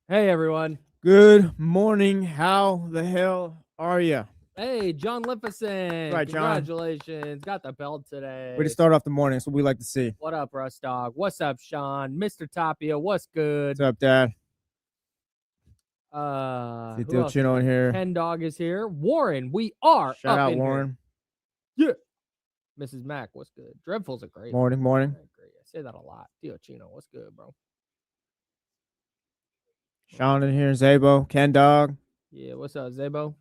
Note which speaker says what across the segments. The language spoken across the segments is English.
Speaker 1: Hey, everyone.
Speaker 2: Good morning. How the hell are you?
Speaker 1: Hey, John Limpison.
Speaker 2: Right, John.
Speaker 1: Congratulations. Got the belt today.
Speaker 2: Way to start off the morning. That's what we like to see.
Speaker 1: What up, Russ Dog? What's up, Sean? Mr. Tapia, what's good?
Speaker 2: What's up, Dad?
Speaker 1: Who
Speaker 2: Tito
Speaker 1: else
Speaker 2: Chino
Speaker 1: is
Speaker 2: in
Speaker 1: here?
Speaker 2: here.
Speaker 1: Ken Dog is here. Warren, we are
Speaker 2: Shout
Speaker 1: up
Speaker 2: out,
Speaker 1: in
Speaker 2: Warren.
Speaker 1: Here. Yeah. Mrs. Mac, what's good? Dreadful's a great
Speaker 2: Morning.
Speaker 1: Great. I say that a lot. Tito Chino, what's good, bro?
Speaker 2: Sean in here. Zabo. Ken Dog.
Speaker 1: Yeah, what's up, Zabo?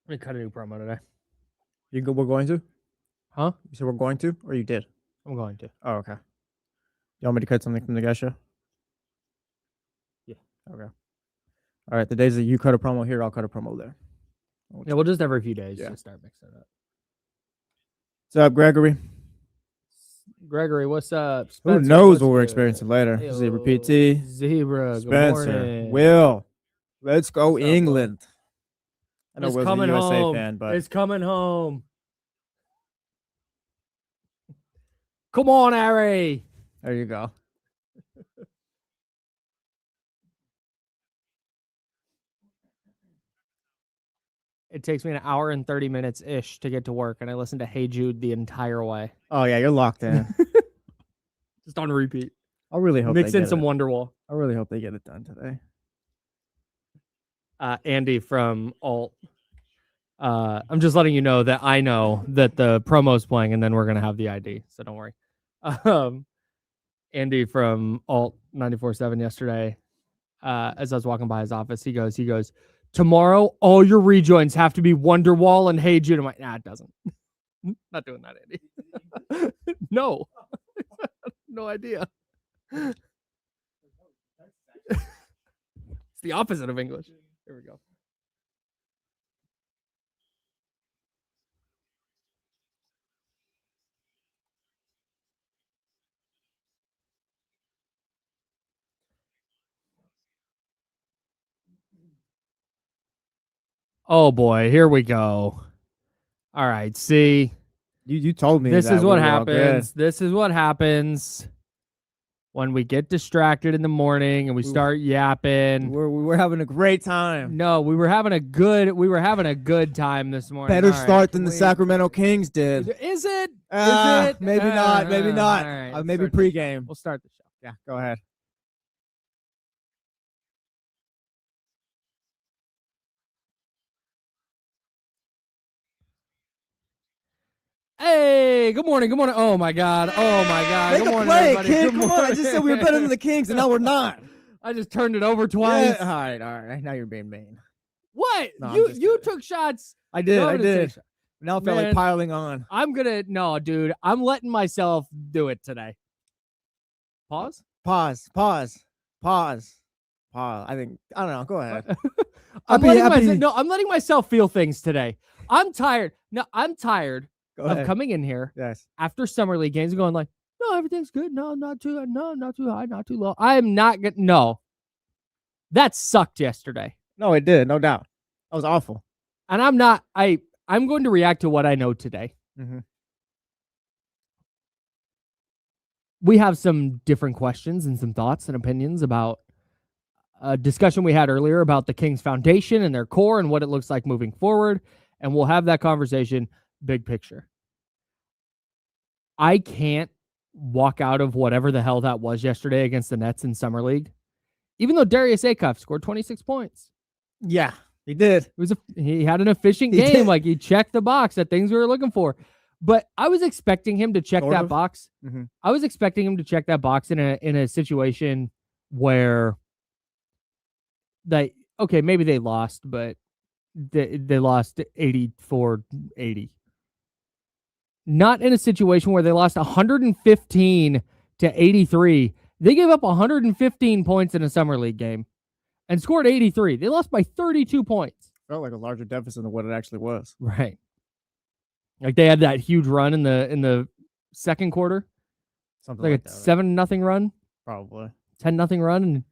Speaker 1: Let me cut a new promo today.
Speaker 2: We're going to?
Speaker 1: Huh?
Speaker 2: You said we're going to? Or you did?
Speaker 1: I'm going to.
Speaker 2: Oh, okay. You want me to cut something from the guy show?
Speaker 1: Yeah.
Speaker 2: Okay. All right. The days that you cut a promo here, I'll cut a promo there.
Speaker 1: Yeah, we'll just every few days just start mixing it up.
Speaker 2: What's up, Gregory?
Speaker 1: Gregory, what's up?
Speaker 2: Spencer, who knows what we're experiencing later?
Speaker 1: Hey-o.
Speaker 2: Zebra PT.
Speaker 1: Zebra,
Speaker 2: Spencer.
Speaker 1: good morning.
Speaker 2: Will. Let's go,
Speaker 1: What's up,
Speaker 2: England. I know
Speaker 1: It's
Speaker 2: Will's a
Speaker 1: coming
Speaker 2: USA
Speaker 1: home.
Speaker 2: fan, but
Speaker 1: It's coming home. Come on, Harry.
Speaker 2: there you go.
Speaker 1: It takes me an hour and 30 minutes ish to get to work, and I listen to Hey Jude the entire way.
Speaker 2: Oh yeah, you're locked in.
Speaker 1: Just on repeat.
Speaker 2: I really hope
Speaker 1: Mix
Speaker 2: they
Speaker 1: in
Speaker 2: get
Speaker 1: some
Speaker 2: it.
Speaker 1: Wonderwall.
Speaker 2: I really hope they get it done today.
Speaker 1: Andy from Alt. I'm just letting you know that I know that the promo's playing, and then we're gonna have the ID, so don't worry. Andy from Alt 94.7 yesterday, as I was walking by his office, he goes, tomorrow all your rejoins have to be Wonderwall and Hey Jude. I'm like, nah, it doesn't. Not doing that, Andy. No. No idea. It's the opposite of English. Here we go. Oh boy, here we go. All right, see.
Speaker 2: You told me
Speaker 1: This
Speaker 2: that
Speaker 1: is what
Speaker 2: we were all good.
Speaker 1: happens. This is what happens when we get distracted in the morning and we start yapping.
Speaker 2: We were having a great time.
Speaker 1: No, we were having a good time this morning.
Speaker 2: Better
Speaker 1: All right,
Speaker 2: start than the Sacramento Kings did.
Speaker 1: Is it?
Speaker 2: Maybe not. Maybe not.
Speaker 1: All right,
Speaker 2: Maybe
Speaker 1: start the-
Speaker 2: pregame.
Speaker 1: We'll start the show.
Speaker 2: Yeah, go ahead.
Speaker 1: Hey, good morning. Good morning. Oh my God. Oh my God.
Speaker 2: Make
Speaker 1: good
Speaker 2: a
Speaker 1: morning,
Speaker 2: play,
Speaker 1: everybody.
Speaker 2: kid.
Speaker 1: Good
Speaker 2: Come on. I just said we were better than the Kings, and now we're not.
Speaker 1: I just turned it over twice.
Speaker 2: Yeah, all right. Now you're being mean.
Speaker 1: What?
Speaker 2: No, I'm
Speaker 1: you
Speaker 2: just
Speaker 1: you
Speaker 2: kidding.
Speaker 1: took shots.
Speaker 2: I did.
Speaker 1: No,
Speaker 2: I
Speaker 1: I'm gonna
Speaker 2: did.
Speaker 1: take shots.
Speaker 2: Now I felt like
Speaker 1: Man.
Speaker 2: piling on.
Speaker 1: No, dude. I'm letting myself do it today. Pause.
Speaker 2: Pause. I think I don't know. Go ahead.
Speaker 1: I'm
Speaker 2: Happy-
Speaker 1: letting myself feel things today. I'm tired. No, I'm tired
Speaker 2: Go
Speaker 1: of
Speaker 2: ahead.
Speaker 1: coming in here
Speaker 2: Yes.
Speaker 1: after summer league games and going like, no, everything's good. No, not too high, not too low. I am not good. No. That sucked yesterday.
Speaker 2: No, it did. No doubt. That was awful.
Speaker 1: And I'm going to react to what I know today.
Speaker 2: Mm-hmm.
Speaker 1: We have some different questions and some thoughts and opinions about a discussion we had earlier about the Kings foundation and their core and what it looks like moving forward. And we'll have that conversation big picture. I can't walk out of whatever the hell that was yesterday against the Nets in Summer League, even though Darius Acuff scored 26 points.
Speaker 2: Yeah, he did.
Speaker 1: He had an efficient
Speaker 2: He
Speaker 1: game.
Speaker 2: did.
Speaker 1: Like he checked the box at things we were looking for. But I was expecting him to check
Speaker 2: Sort
Speaker 1: that
Speaker 2: of.
Speaker 1: box.
Speaker 2: Mm-hmm.
Speaker 1: I was expecting him to check that box in a situation where maybe they lost, but they lost 84-80. Not in a situation where they lost 115 to 83. They gave up 115 points in a summer league game and scored 83. They lost by 32 points.
Speaker 2: Felt like a larger deficit than what it actually was.
Speaker 1: Right. Like they had that huge run in the second quarter.
Speaker 2: Something
Speaker 1: Like
Speaker 2: like
Speaker 1: a
Speaker 2: that.
Speaker 1: 7-0 run,
Speaker 2: Probably.
Speaker 1: 10-0 run, and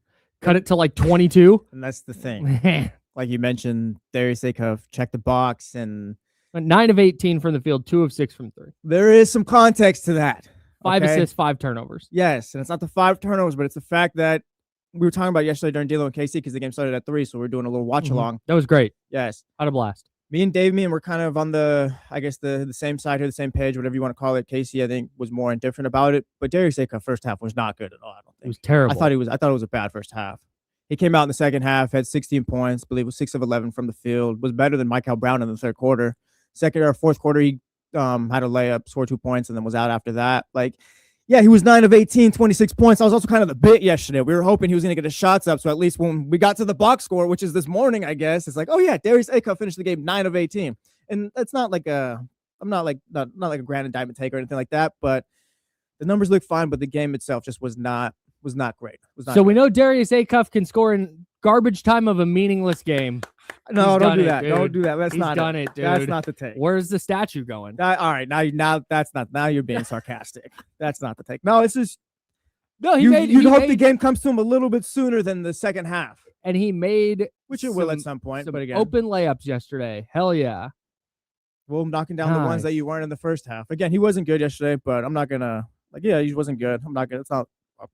Speaker 1: cut it to like 22.
Speaker 2: And that's the thing. Like you mentioned, Darius Acuff checked the box, and
Speaker 1: 9 of 18 from the field, 2 of 6 from 3.
Speaker 2: There is some context to that.
Speaker 1: 5
Speaker 2: okay?
Speaker 1: assists, 5 turnovers.
Speaker 2: Yes, and it's not the 5 turnovers, but it's the fact that we were talking about yesterday during D'Lo and KC because the game started at 3, so we are doing a little watch along.
Speaker 1: That was great.
Speaker 2: Yes.
Speaker 1: I had a blast.
Speaker 2: Me and Dave, we're kind of on the same side here, the same page, whatever you want to call it. Casey, I think, was more indifferent about it, but Darius Acuff first half was not good at all. I don't think
Speaker 1: it was terrible.
Speaker 2: I thought it was a bad first half. He came out in the second half, had 16 points, I believe it was 6 of 11 from the field, was better than Michael Brown in the third quarter. Fourth quarter, he had a layup, scored 2 points, and then was out after that. Yeah, he was 9 of 18, 26 points. That was also kind of the bit yesterday. We were hoping he was going to get his shots up, so at least when we got to the box score, which is this morning, I guess, it's like, oh yeah, Darius Acuff finished the game 9 of 18. And that's not like I'm not like a grand indictment take or anything like that, but the numbers look fine, but the game itself just was not great.
Speaker 1: We know Darius Acuff can score in garbage time of a meaningless game.
Speaker 2: No, don't do that. Don't do that. That's
Speaker 1: He's
Speaker 2: not
Speaker 1: done it, dude.
Speaker 2: That's not the take.
Speaker 1: Where's the statue going?
Speaker 2: All right, now that's not. Now you're being sarcastic. That's not the take. No, it's just
Speaker 1: you'd
Speaker 2: hope the game comes to him a little bit sooner than the second half,
Speaker 1: and he made
Speaker 2: which it will at some point. But again,
Speaker 1: open layups yesterday. Hell yeah.
Speaker 2: Well, knocking down the ones that you weren't in the first half. Again, he wasn't good yesterday, but I'm not gonna he wasn't good. I'm not gonna. It's not.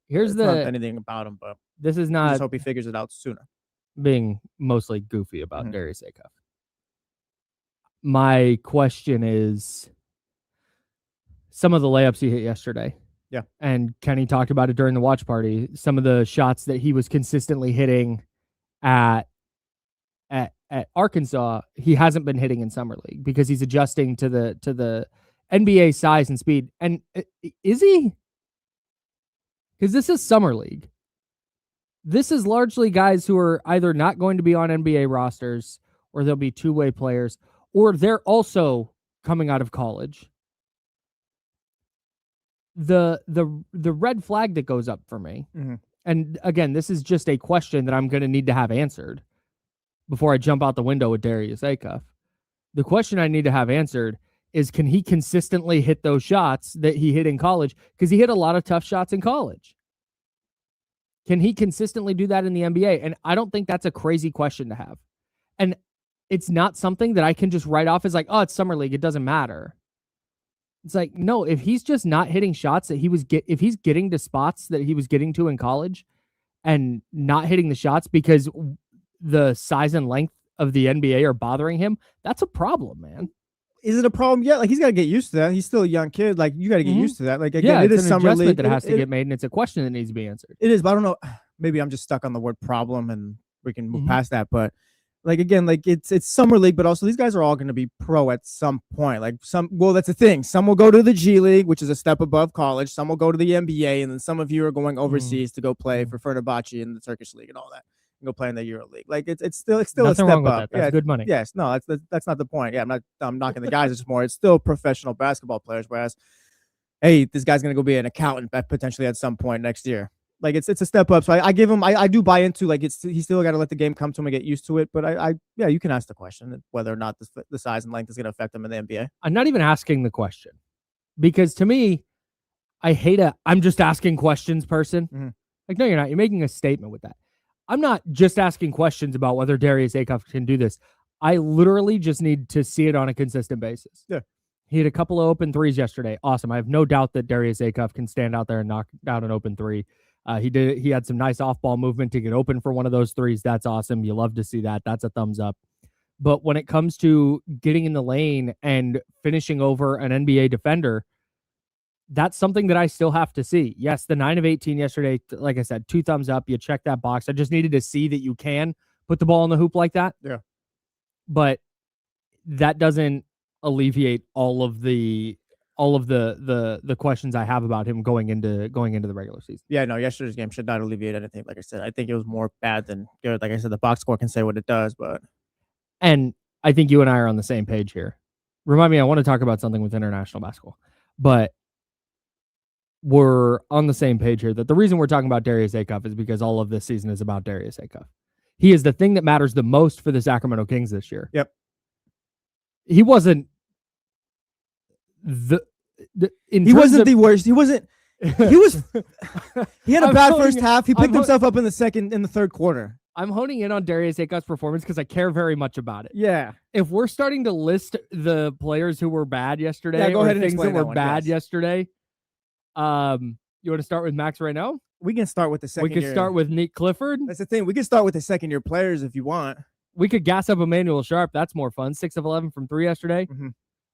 Speaker 2: Not anything about him, but
Speaker 1: this is not.
Speaker 2: I just hope he figures it out sooner.
Speaker 1: Being mostly goofy about Darius Acuff. My question is some of the layups he hit yesterday.
Speaker 2: Yeah.
Speaker 1: And Kenny talked about it during the watch party. Some of the shots that he was consistently hitting at Arkansas, he hasn't been hitting in summer league because he's adjusting to the NBA size and speed. And is he? Because this is summer league. This is largely guys who are either not going to be on NBA rosters, or they'll be two-way players, or they're also coming out of college. The red flag that goes up for me, and again, this is just a question that I'm going to need to have answered before I jump out the window with Darius Acuff. The question I need to have answered is, can he consistently hit those shots that he hit in college? Because he hit a lot of tough shots in college. Can he consistently do that in the NBA? And I don't think that's a crazy question to have. And it's not something that I can just write off as like, oh, it's summer league, it doesn't matter. It's like, no, if he's just not hitting shots that if he's getting to spots that he was getting to in college and not hitting the shots because the size and length of the NBA are bothering him, that's a problem, man.
Speaker 2: Is it a problem yet? He's got to get used to that. He's still a young kid. You got to get used to that. Again, it is summer league
Speaker 1: that has to get made, and it's a question that needs to be answered.
Speaker 2: It is, but I don't know. Maybe I'm just stuck on the word problem, and we can move past that. But again, it's summer league, but also these guys are all going to be pro at some point. Well, that's the thing. Some will go to the G League, which is a step above college. Some will go to the NBA, and then some of you are going overseas to go play for Fenerbahce in the Turkish league and all that. Go play in the Euro League. It's still
Speaker 1: Nothing
Speaker 2: a step
Speaker 1: wrong with
Speaker 2: up.
Speaker 1: That. That's good money.
Speaker 2: Yes, no, that's not the point. Yeah, I'm knocking the guys. It's more. It's still professional basketball players. Whereas, hey, this guy's gonna go be an accountant potentially at some point next year. It's a step up. So I give him. I do buy into he's still got to let the game come to him and get used to it. But you can ask the question whether or not the size and length is gonna affect him in the NBA.
Speaker 1: I'm not even asking the question because to me, I hate I'm just asking questions person. No, you're not. You're making a statement with that. I'm not just asking questions about whether Darius Acuff can do this. I literally just need to see it on a consistent basis.
Speaker 2: Yeah.
Speaker 1: He had a couple of open threes yesterday. Awesome. I have no doubt that Darius Acuff can stand out there and knock down an open three. He had some nice off-ball movement to get open for one of those threes. That's awesome. You love to see that. That's a thumbs up. But when it comes to getting in the lane and finishing over an NBA defender, that's something that I still have to see. Yes, the 9 of 18 yesterday, like I said, 2 thumbs up. You check that box. I just needed to see that you can put the ball in the hoop like that.
Speaker 2: Yeah.
Speaker 1: But that doesn't alleviate all of the questions I have about him going into the regular season.
Speaker 2: Yeah, no, yesterday's game should not alleviate anything. Like I said, I think it was more bad than good. Like I said, the box score can say what it does, but
Speaker 1: and I think you and I are on the same page here. Remind me, I want to talk about something with international basketball, but we're on the same page here that the reason we're talking about Darius Acuff is because all of this season is about Darius Acuff. He is the thing that matters the most for the Sacramento Kings this year.
Speaker 2: Yep.
Speaker 1: He wasn't the
Speaker 2: worst. He wasn't. He was. He had a bad first half. He picked himself up in the third quarter.
Speaker 1: I'm honing in on Darius Acuff's performance because I care very much about it.
Speaker 2: Yeah.
Speaker 1: If we're starting to list the players who were bad yesterday,
Speaker 2: Yeah, go ahead and
Speaker 1: things that
Speaker 2: explain that
Speaker 1: were
Speaker 2: one,
Speaker 1: bad
Speaker 2: yes.
Speaker 1: yesterday, you want to start with Max right now?
Speaker 2: We can start with the second
Speaker 1: We could
Speaker 2: year.
Speaker 1: start with Nick Clifford.
Speaker 2: That's the thing. We can start with the second-year players if you want.
Speaker 1: We could gas up Emmanuel Sharp. That's more fun. 6 of 11 from 3 yesterday.
Speaker 2: Mm-hmm.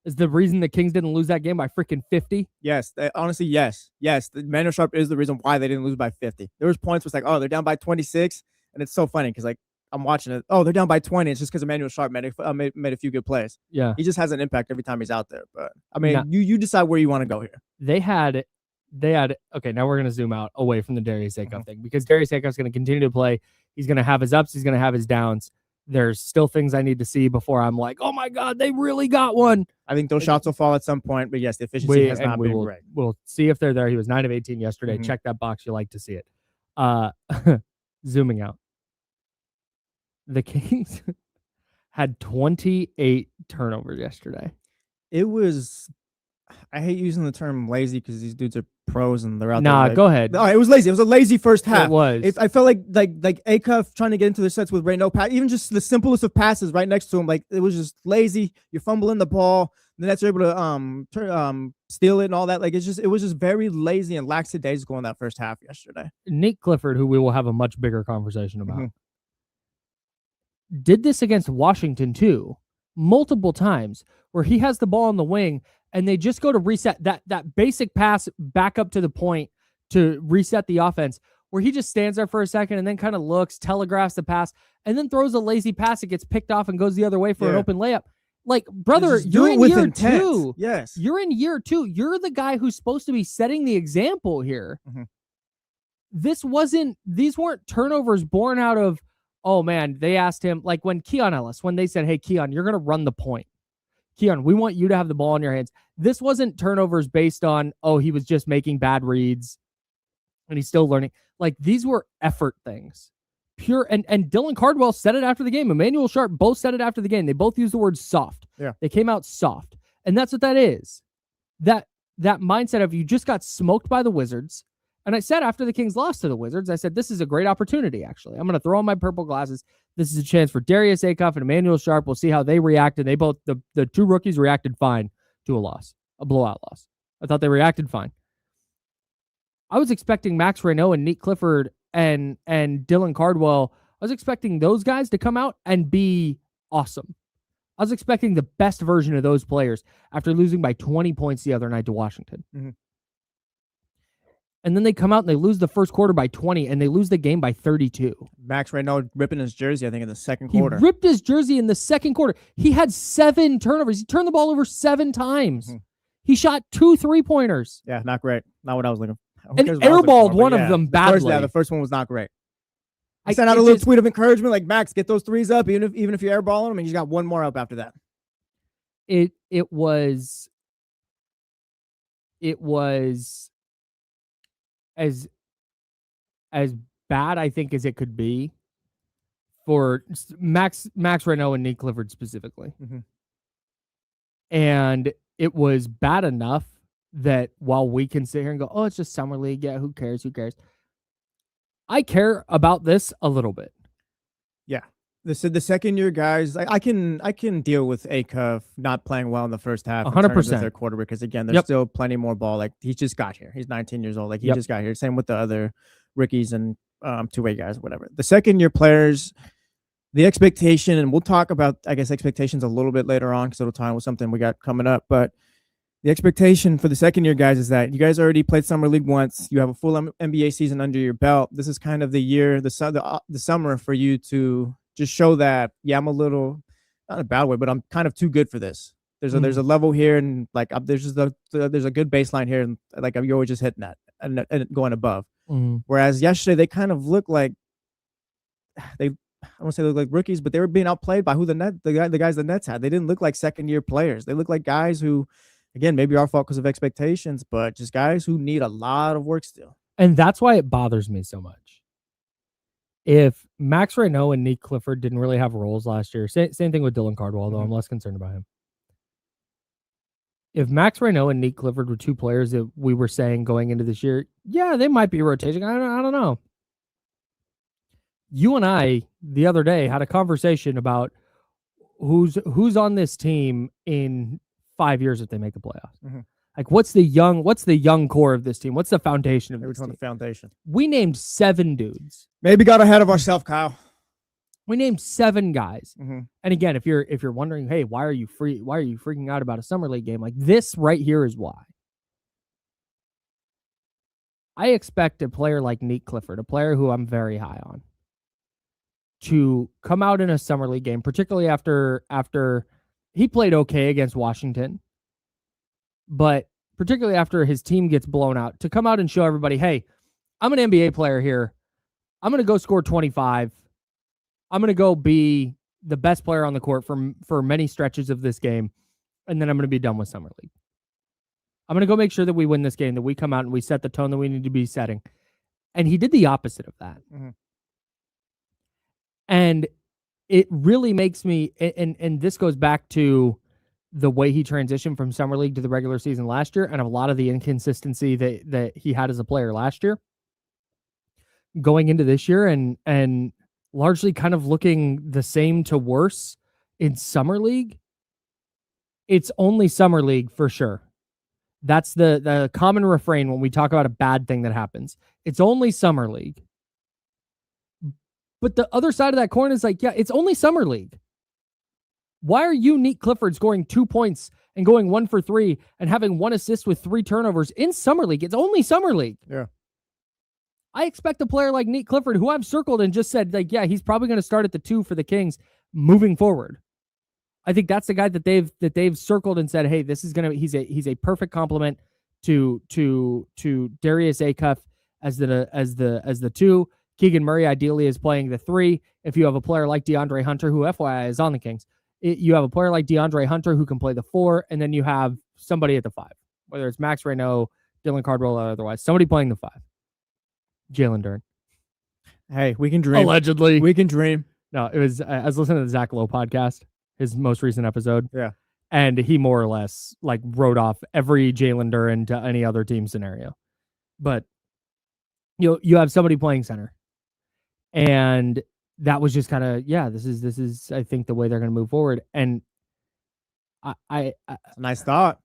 Speaker 1: Is the reason the Kings didn't lose that game by freaking 50?
Speaker 2: Yes. Honestly, yes. Yes. The Emmanuel Sharp is the reason why they didn't lose by 50. There was points where it's like, oh, they're down by 26. And it's so funny because, like, I'm watching it. Oh, they're down by 20. It's just because Emmanuel Sharp made a few good plays.
Speaker 1: Yeah.
Speaker 2: He just has an impact every time he's out there. But, I mean, you decide where you want to go here.
Speaker 1: They had okay, now we're going to zoom out away from the Darius Acuff thing because Darius Acuff's going to continue to play. He's going to have his ups. He's going to have his downs. There's still things I need to see before I'm like, oh my God, they really got one.
Speaker 2: I think those shots will fall at some point, but yes, the efficiency has not been great.
Speaker 1: We'll see if they're there. He was 9 of 18 yesterday. Check that box. You like to see it. Zooming out. The Kings had 28 turnovers yesterday.
Speaker 2: It was, I hate using the term lazy because these dudes are pros and they're out
Speaker 1: there.
Speaker 2: Nah,
Speaker 1: go ahead.
Speaker 2: No, it was lazy. It was a lazy first half.
Speaker 1: It was.
Speaker 2: I felt like Acuff trying to get into the sets with Ray, no pass, even just the simplest of passes right next to him. Like, it was just lazy. You're fumbling the ball. The Nets are able to steal it and all that. Like, it was just very lazy and lackadaisical in that first half yesterday.
Speaker 1: Nick Clifford, who we will have a much bigger conversation about, did this against Washington too, multiple times, where he has the ball on the wing and they just go to reset that basic pass back up to the point to reset the offense, where he just stands there for a second and then kind of looks, telegraphs the pass, and then throws a lazy pass that gets picked off and goes the other way for an open layup. Like, brother, you're in year intent. 2.
Speaker 2: Yes.
Speaker 1: You're in year 2. You're the guy who's supposed to be setting the example here. These weren't turnovers born out of, oh man, they asked him, like when Keon Ellis, when they said, hey, Keon, you're going to run the point. Keon, we want you to have the ball in your hands. This wasn't turnovers based on, oh, he was just making bad reads and he's still learning. Like, these were effort things. Pure, and Dylan Cardwell said it after the game. Emmanuel Sharp both said it after the game. They both used the word soft.
Speaker 2: Yeah.
Speaker 1: They came out soft. And that's what that is. That mindset of, you just got smoked by the Wizards. And I said after the Kings lost to the Wizards, I said, this is a great opportunity, actually. I'm going to throw on my purple glasses. This is a chance for Darius Acuff and Emmanuel Sharp. We'll see how they react. And they both, the two rookies reacted fine to a blowout loss. I thought they reacted fine. I was expecting Max Reynaud and Nick Clifford and Dylan Cardwell. I was expecting those guys to come out and be awesome. I was expecting the best version of those players after losing by 20 points the other night to Washington. And then they come out and they lose the first quarter by 20 and they lose the game by 32.
Speaker 2: Max Reynaud ripping his jersey, I think, in the second quarter.
Speaker 1: He ripped his jersey in the second quarter. He had 7 turnovers. He turned the ball over 7 times. He shot 2 3-pointers.
Speaker 2: Yeah, not great. Not what I was looking for.
Speaker 1: And airballed one of them badly.
Speaker 2: The first one was not great. I sent out a little tweet of encouragement, like, Max, get those threes up, even if you airball them, and you got one more up after that.
Speaker 1: It was as bad, I think, as it could be for Max Reynaud and Nick Clifford specifically. And it was bad enough that while we can sit here and go, oh, it's just summer league, yeah, who cares? I care about this a little bit.
Speaker 2: Yeah. The second year guys, I can deal with Acuff not playing well in the first half,
Speaker 1: 100%.
Speaker 2: The third quarter, because again, there's still plenty more ball. Like, he just got here. He's 19 years old. Like, he just got here. Same with the other rookies and two-way guys, whatever. The second year players, the expectation, and we'll talk about, I guess, expectations a little bit later on because it'll tie with something we got coming up. But the expectation for the second year guys is that you guys already played summer league once. You have a full NBA season under your belt. This is kind of the year, the summer for you to just show that, yeah, I'm a little, not in a bad way, but I'm kind of too good for this. There's a level here, and like there's a good baseline here, and like you're always just hitting that and going above. Whereas yesterday they kind of look like I don't say they look like rookies, but they were being outplayed by the guys the Nets had. They didn't look like second year players. They look like guys who, again, maybe our fault because of expectations, but just guys who need a lot of work still.
Speaker 1: And that's why it bothers me so much. If Max Reynaud and Nick Clifford didn't really have roles last year, same thing with Dylan Cardwell, though I'm less concerned about him. If Max Reynaud and Nick Clifford were two players that we were saying going into this year, yeah, they might be rotating. I don't know. You and I the other day had a conversation about who's on this team in 5 years if they make the playoffs.
Speaker 2: Mhm.
Speaker 1: Like, what's the young core of this team? What's the foundation of
Speaker 2: Maybe
Speaker 1: this
Speaker 2: it's on
Speaker 1: team?
Speaker 2: the foundation.
Speaker 1: We named 7 dudes.
Speaker 2: Maybe got ahead of ourselves, Kyle.
Speaker 1: We named 7 guys.
Speaker 2: Mhm.
Speaker 1: And again, if you're wondering, hey, why are you freaking out about a summer league game? Like, this right here is why. I expect a player like Nate Clifford, a player who I'm very high on, to come out in a summer league game, particularly after he played okay against Washington, but particularly after his team gets blown out, to come out and show everybody, hey, I'm an NBA player here. I'm going to go score 25. I'm going to go be the best player on the court for many stretches of this game, and then I'm going to be done with summer league. I'm going to go make sure that we win this game, that we come out and we set the tone that we need to be setting. And he did the opposite of that.
Speaker 2: Mhm.
Speaker 1: And it really makes me, and this goes back to the way he transitioned from summer league to the regular season last year, and a lot of the inconsistency that he had as a player last year going into this year, and largely kind of looking the same to worse in summer league. It's only summer league for sure. That's the common refrain when we talk about a bad thing that happens. It's only summer league. But the other side of that coin is like, yeah, it's only summer league. Why are you, Nate Clifford, scoring 2 points and going 1 for 3 and having 1 assist with 3 turnovers in summer league? It's only summer league.
Speaker 2: Yeah.
Speaker 1: I expect a player like Nate Clifford, who I've circled and just said, like, yeah, he's probably going to start at the 2 for the Kings moving forward. I think that's the guy that they've circled and said, hey, this is he's a perfect complement to Darius Acuff as the 2. Keegan Murray ideally is playing the 3. If you have a player like DeAndre Hunter, who FYI is on the Kings, you have a player like DeAndre Hunter who can play the 4, and then you have somebody at the 5, whether it's Max Reynaud, Dylan Cardwell, or otherwise, somebody playing the 5. Jalen Duren.
Speaker 2: Hey, we can dream.
Speaker 1: Allegedly.
Speaker 2: We can dream.
Speaker 1: No, it was, I was listening to the Zach Lowe podcast, his most recent episode.
Speaker 2: Yeah.
Speaker 1: And he more or less like wrote off every Jalen Duren to any other team scenario. But you have somebody playing center. And that was just kind of, yeah, this is I think the way they're going to move forward. And I
Speaker 2: It's a nice thought.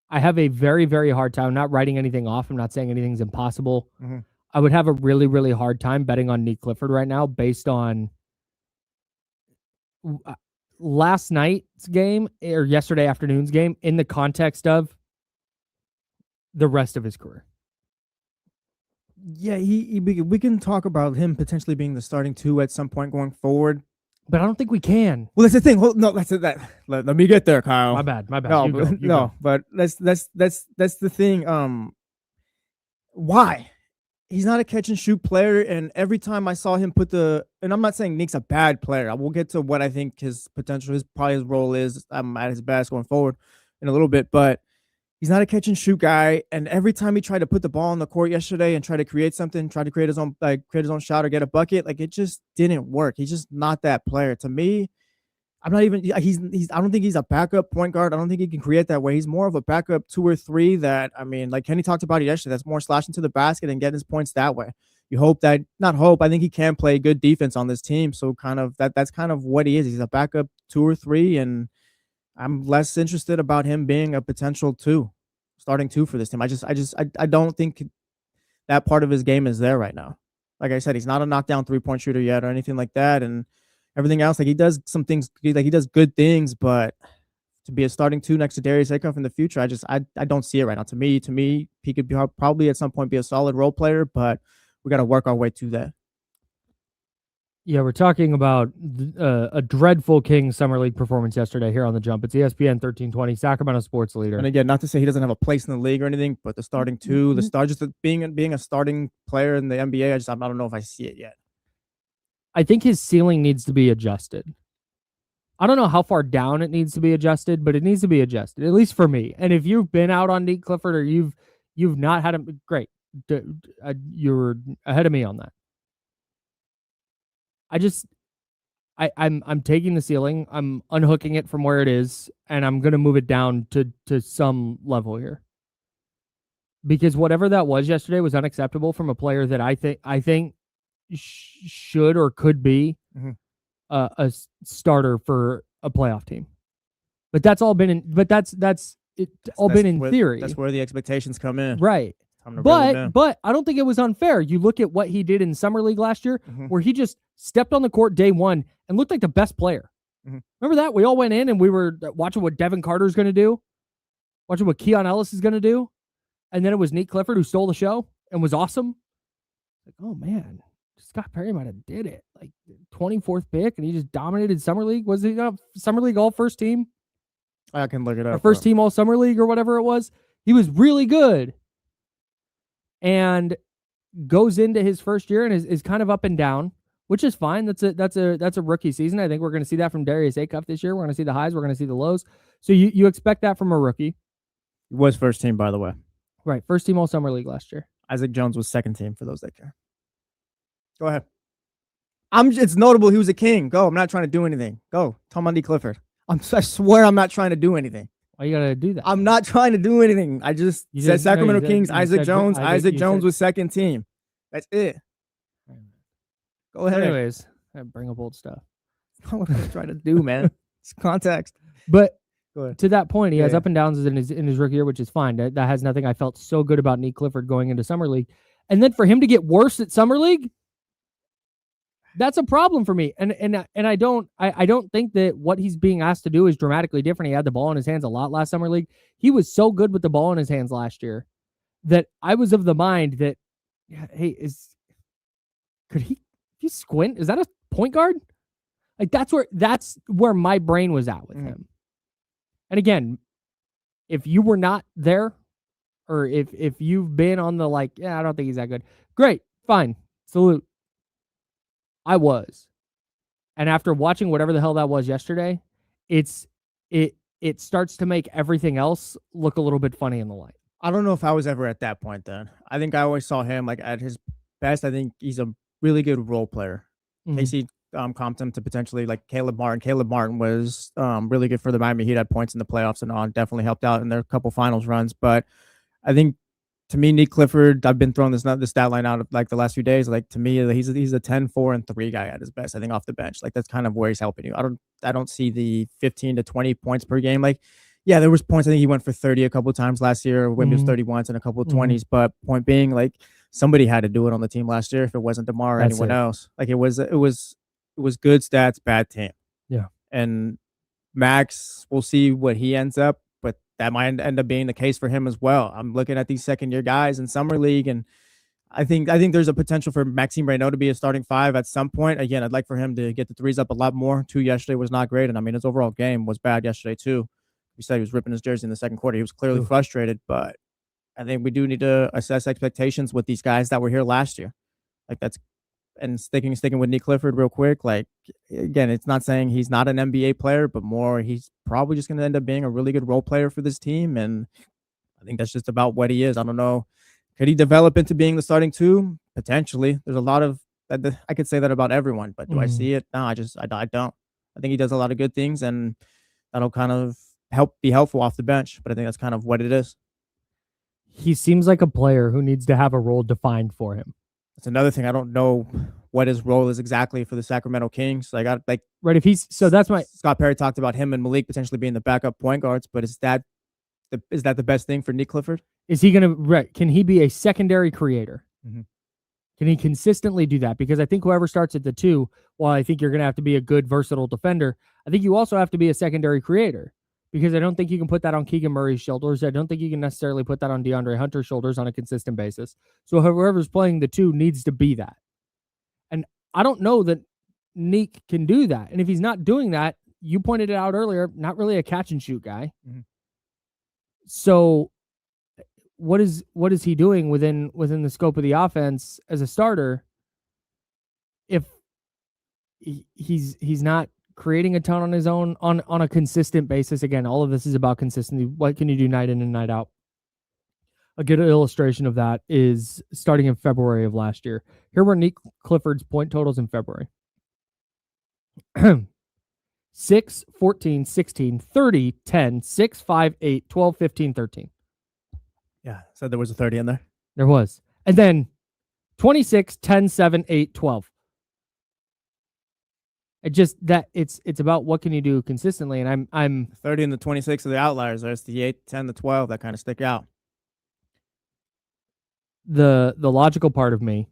Speaker 1: I have a very, very hard time, not writing anything off. I'm not saying anything's impossible.
Speaker 2: Mm-hmm.
Speaker 1: I would have a really, really hard time betting on Nate Clifford right now based on last night's game or yesterday afternoon's game in the context of the rest of his career.
Speaker 2: Yeah, we can talk about him potentially being the starting 2 at some point going forward.
Speaker 1: But I don't think we can.
Speaker 2: Well, that's the thing. No, that's it. Let me get there, Kyle.
Speaker 1: My bad.
Speaker 2: No,
Speaker 1: You go.
Speaker 2: but that's the thing. Why? He's not a catch and shoot player, and every time I saw him and I'm not saying Nick's a bad player. I will get to what I think his potential, his role is at his best going forward in a little bit, but he's not a catch and shoot guy. And every time he tried to put the ball on the court yesterday and try to create something, try to create his own shot or get a bucket, like it just didn't work. He's just not that player. To me, I'm not even, I don't think he's a backup point guard. I don't think he can create that way. He's more of a backup 2 or 3 that, I mean, like Kenny talked about it yesterday, that's more slashing to the basket and getting his points that way. You hope that, I think he can play good defense on this team. So kind of that's kind of what he is. He's a backup 2 or 3, and I'm less interested about him being a potential 2, starting 2 for this team. I don't think that part of his game is there right now. Like I said, he's not a knockdown 3-point shooter yet or anything like that. And everything else, like he does some things, like he does good things, but to be a starting 2 next to Darius Acuff in the future, I don't see it right now. To me, he could probably at some point be a solid role player, but we got to work our way to that.
Speaker 1: Yeah, we're talking about a dreadful Kings Summer League performance yesterday here on The Jump. It's ESPN 1320, Sacramento sports leader.
Speaker 2: And again, not to say he doesn't have a place in the league or anything, but the starting 2, just being a starting player in the NBA, I don't know if I see it yet.
Speaker 1: I think his ceiling needs to be adjusted. I don't know how far down it needs to be adjusted, but it needs to be adjusted, at least for me. And if you've been out on Nate Clifford or you've not had him, great. You're ahead of me on that. I'm taking the ceiling, I'm unhooking it from where it is, and I'm going to move it down to some level here. Because whatever that was yesterday was unacceptable from a player that I think should or could be
Speaker 2: Mhm.
Speaker 1: a starter for a playoff team. But that's all been in. But that's all been in theory.
Speaker 2: That's where the expectations come in.
Speaker 1: Right. But I don't think it was unfair. You look at what he did in Summer League last year, where he just stepped on the court day one and looked like the best player. Remember that? We all went in and we were watching what Devin Carter's going to do, watching what Keon Ellis is going to do. And then it was Nate Clifford who stole the show and was awesome. Like, oh, man, Scott Perry might have did it. Like 24th pick, and he just dominated Summer League. Was he not Summer League all first team?
Speaker 2: I can look it up.
Speaker 1: Or first team all Summer League or whatever it was. He was really good. And goes into his first year and is kind of up and down, which is fine. That's a rookie season. I think we're going to see that from Darius Acuff this year. We're going to see the highs. We're going to see the lows. So you expect that from a rookie.
Speaker 2: He was first team, by the way.
Speaker 1: Right. First team all Summer League last year.
Speaker 2: Isaac Jones was second team for those that care. Go ahead. It's notable he was a king. Go. I'm not trying to do anything. Go. Tom Mundy Clifford. I swear I'm not trying to do anything.
Speaker 1: Why you got to do that?
Speaker 2: I'm not trying to do anything. I just said Sacramento Kings, Isaac Jones. Isaac Jones was second team. That's it. Go ahead.
Speaker 1: Anyways, I bring up old stuff.
Speaker 2: That's not what I'm trying to do, man. It's context.
Speaker 1: But to that point, he has up and downs in his rookie year, which is fine. That has nothing. I felt so good about Nate Clifford going into Summer League. And then for him to get worse at Summer League, that's a problem for me. And I don't think that what he's being asked to do is dramatically different. He had the ball in his hands a lot last Summer League. He was so good with the ball in his hands last year that I was of the mind that, hey, could he squint? Is that a point guard? Like that's where my brain was at with him. And again, if you were not there, or if you've been on the I don't think he's that good. Great, fine, salute. I was, and after watching whatever the hell that was yesterday, it starts to make everything else look a little bit funny in the light.
Speaker 2: I don't know if I was ever at that point. Then I think I always saw him at his best. I think he's a really good role player. Casey comped him to potentially Caleb Martin. Caleb Martin was really good for the Miami Heat. Had points in the playoffs and on. Definitely helped out in their couple finals runs. But I think to me, Nate Clifford, I've been throwing this stat line out of the last few days. To me, he's a 10, 4, and 3 guy at his best. I think off the bench. That's kind of where he's helping you. I don't see the 15 to 20 points per game. Yeah, there was points. I think he went for 30 a couple of times last year. Wimby was 30 once and a couple of 20s. But point being, somebody had to do it on the team last year. If it wasn't DeMar or anyone else, it was good stats, bad team.
Speaker 1: Yeah.
Speaker 2: And Max, we'll see what he ends up, but that might end up being the case for him as well. I'm looking at these second-year guys in Summer League, and I think there's a potential for Maxime Reynaud to be a starting 5 at some point. Again, I'd like for him to get the threes up a lot more. 2 yesterday was not great, and his overall game was bad yesterday too. We said he was ripping his jersey in the second quarter. He was clearly frustrated, but I think we do need to assess expectations with these guys that were here last year. And sticking with Nate Clifford real quick. Again, it's not saying he's not an NBA player, but more he's probably just going to end up being a really good role player for this team. And I think that's just about what he is. I don't know. Could he develop into being the starting 2? Potentially. There's a lot of that. I could say that about everyone, but do I see it? No, I don't. I think he does a lot of good things, and that'll kind of be helpful off the bench. But I think that's kind of what it is.
Speaker 1: He seems like a player who needs to have a role defined for him.
Speaker 2: That's another thing. I don't know what his role is exactly for the Sacramento Kings.
Speaker 1: Right. That's my
Speaker 2: Scott Perry talked about him and Malik potentially being the backup point guards, but is that the best thing for Nate Clifford?
Speaker 1: Is he can he be a secondary creator? Can he consistently do that? Because I think whoever starts at the 2, while I think you're going to have to be a good versatile defender, I think you also have to be a secondary creator. Because I don't think you can put that on Keegan Murray's shoulders. I don't think you can necessarily put that on DeAndre Hunter's shoulders on a consistent basis. So whoever's playing the 2 needs to be that. And I don't know that Nick can do that. And if he's not doing that, you pointed it out earlier, not really a catch and shoot guy. So what is he doing within the scope of the offense as a starter if he's not creating a ton on his own on a consistent basis? Again, all of this is about consistency. What can you do night in and night out? A good illustration of that is starting in February of last year. Here were Nate Clifford's point totals in February. 6, 14, 16, 30, 10, 6, 5, 8, 12, 15, 13.
Speaker 2: Yeah, so there was a 30 in there.
Speaker 1: There was. And then 26, 10, 7, 8, 12. It's about what can you do consistently, and I'm
Speaker 2: 30 and the 26 are the outliers. There's the 8, 10, the 12 that kind of stick out.
Speaker 1: The logical part of me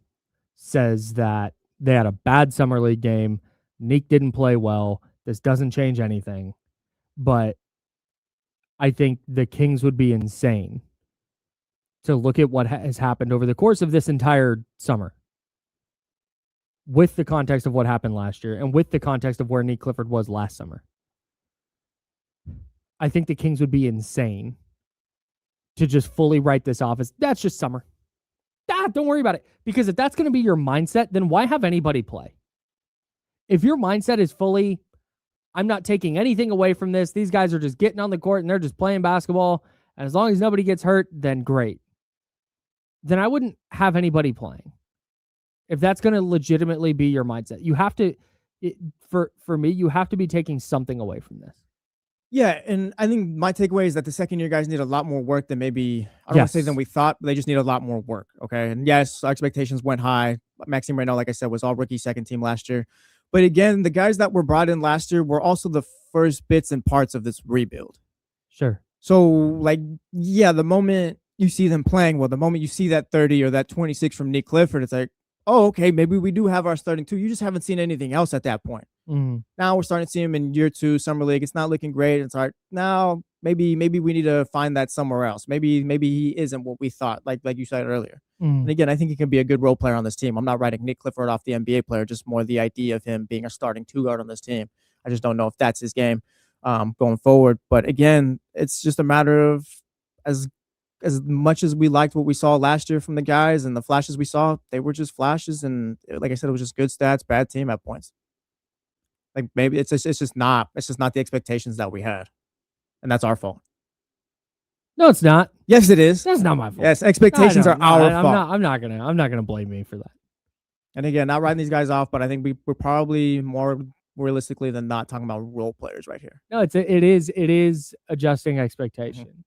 Speaker 1: says that they had a bad summer league game. Neek didn't play well. This doesn't change anything, but I think the Kings would be insane to look at what has happened over the course of this entire summer with the context of what happened last year and with the context of where Neek Clifford was last summer. I think the Kings would be insane to just fully write this off as that's just summer. Don't worry about it. Because if that's going to be your mindset, then why have anybody play? If your mindset is fully, I'm not taking anything away from this. These guys are just getting on the court and they're just playing basketball. And as long as nobody gets hurt, then great. Then I wouldn't have anybody playing. If that's going to legitimately be your mindset, you have to, for me, you have to be taking something away from this.
Speaker 2: Yeah, and I think my takeaway is that the second-year guys need a lot more work than maybe, I don't want to say than we thought, but they just need a lot more work, okay? And yes, our expectations went high. Maxime Reynaud, like I said, was all rookie second team last year. But again, the guys that were brought in last year were also the first bits and parts of this rebuild.
Speaker 1: Sure.
Speaker 2: So, like, yeah, the moment you see them playing, well, the moment you see that 30 or that 26 from Neek Clifford, it's like, oh, okay, maybe we do have our starting two. You just haven't seen anything else at that point. Now we're starting to see him in year 2 summer league. It's not looking great. It's like, now maybe we need to find that somewhere else. Maybe he isn't what we thought, like you said earlier. And again, I think he can be a good role player on this team. I'm not writing Neek Clifford off the NBA player, just more the idea of him being a starting 2-guard on this team. I just don't know if that's his game going forward. But again, it's just a matter of as much as we liked what we saw last year from the guys and the flashes we saw, they were just flashes. And like I said, it was just good stats, bad team at points. Like maybe it's just not the expectations that we had, and that's our fault.
Speaker 1: No, it's not.
Speaker 2: Yes, it is.
Speaker 1: That's not my fault.
Speaker 2: Yes, expectations are our fault.
Speaker 1: I'm not gonna blame me for that.
Speaker 2: And again, not writing these guys off, but I think we're probably more realistically than not talking about role players right here.
Speaker 1: No, it is adjusting expectation,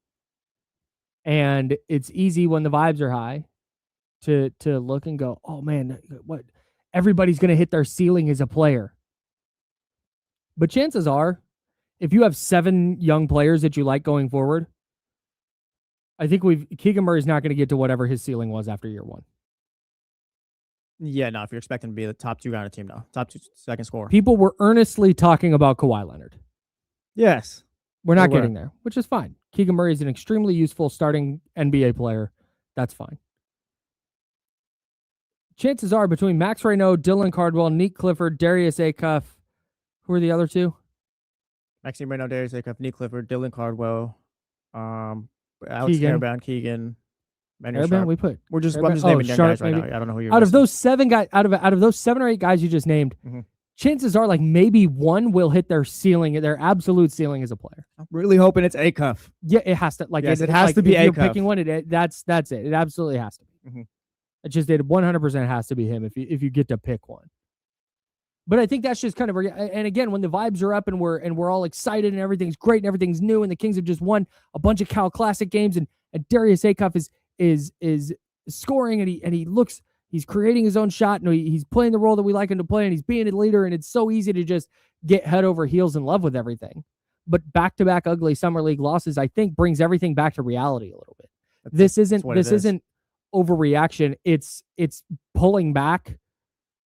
Speaker 1: and it's easy when the vibes are high to look and go, oh man, what everybody's gonna hit their ceiling as a player. But chances are, if you have 7 young players that you like going forward, I think Keegan Murray's not going to get to whatever his ceiling was after year 1.
Speaker 2: Yeah, no, if you're expecting to be the top 2 guy on a team now, top 2 second scorer.
Speaker 1: People were earnestly talking about Kawhi Leonard.
Speaker 2: Yes.
Speaker 1: We're not getting there, which is fine. Keegan Murray is an extremely useful starting NBA player. That's fine. Chances are between Max Reynaud, Dylan Cardwell, Neek Clifford, Darius Acuff, who are the other 2?
Speaker 2: Maxime Reynaud, Darius Acuff, Neek Clifford, Dylan Cardwell, Alex Airbound, Keegan.
Speaker 1: Airband,
Speaker 2: I'm just naming young guys right now. I don't know who you're
Speaker 1: out of those 7 guys, out of those 7 or 8 guys you just named, chances are like maybe one will hit their ceiling, their absolute ceiling as a player.
Speaker 2: I'm really hoping it's Acuff.
Speaker 1: Yeah, it has to. Like,
Speaker 2: yes, it has to be Acuff.
Speaker 1: If you're picking one, that's it. It absolutely has to be. It 100% has to be him if you get to pick one. But I think that's just kind of, and again, when the vibes are up and we're all excited and everything's great and everything's new and the Kings have just won a bunch of Cal Classic games and Darius Acuff is scoring and he's creating his own shot and he's playing the role that we like him to play and he's being a leader and it's so easy to just get head over heels in love with everything. But back-to-back ugly summer league losses, I think, brings everything back to reality a little bit. This isn't overreaction. It's pulling back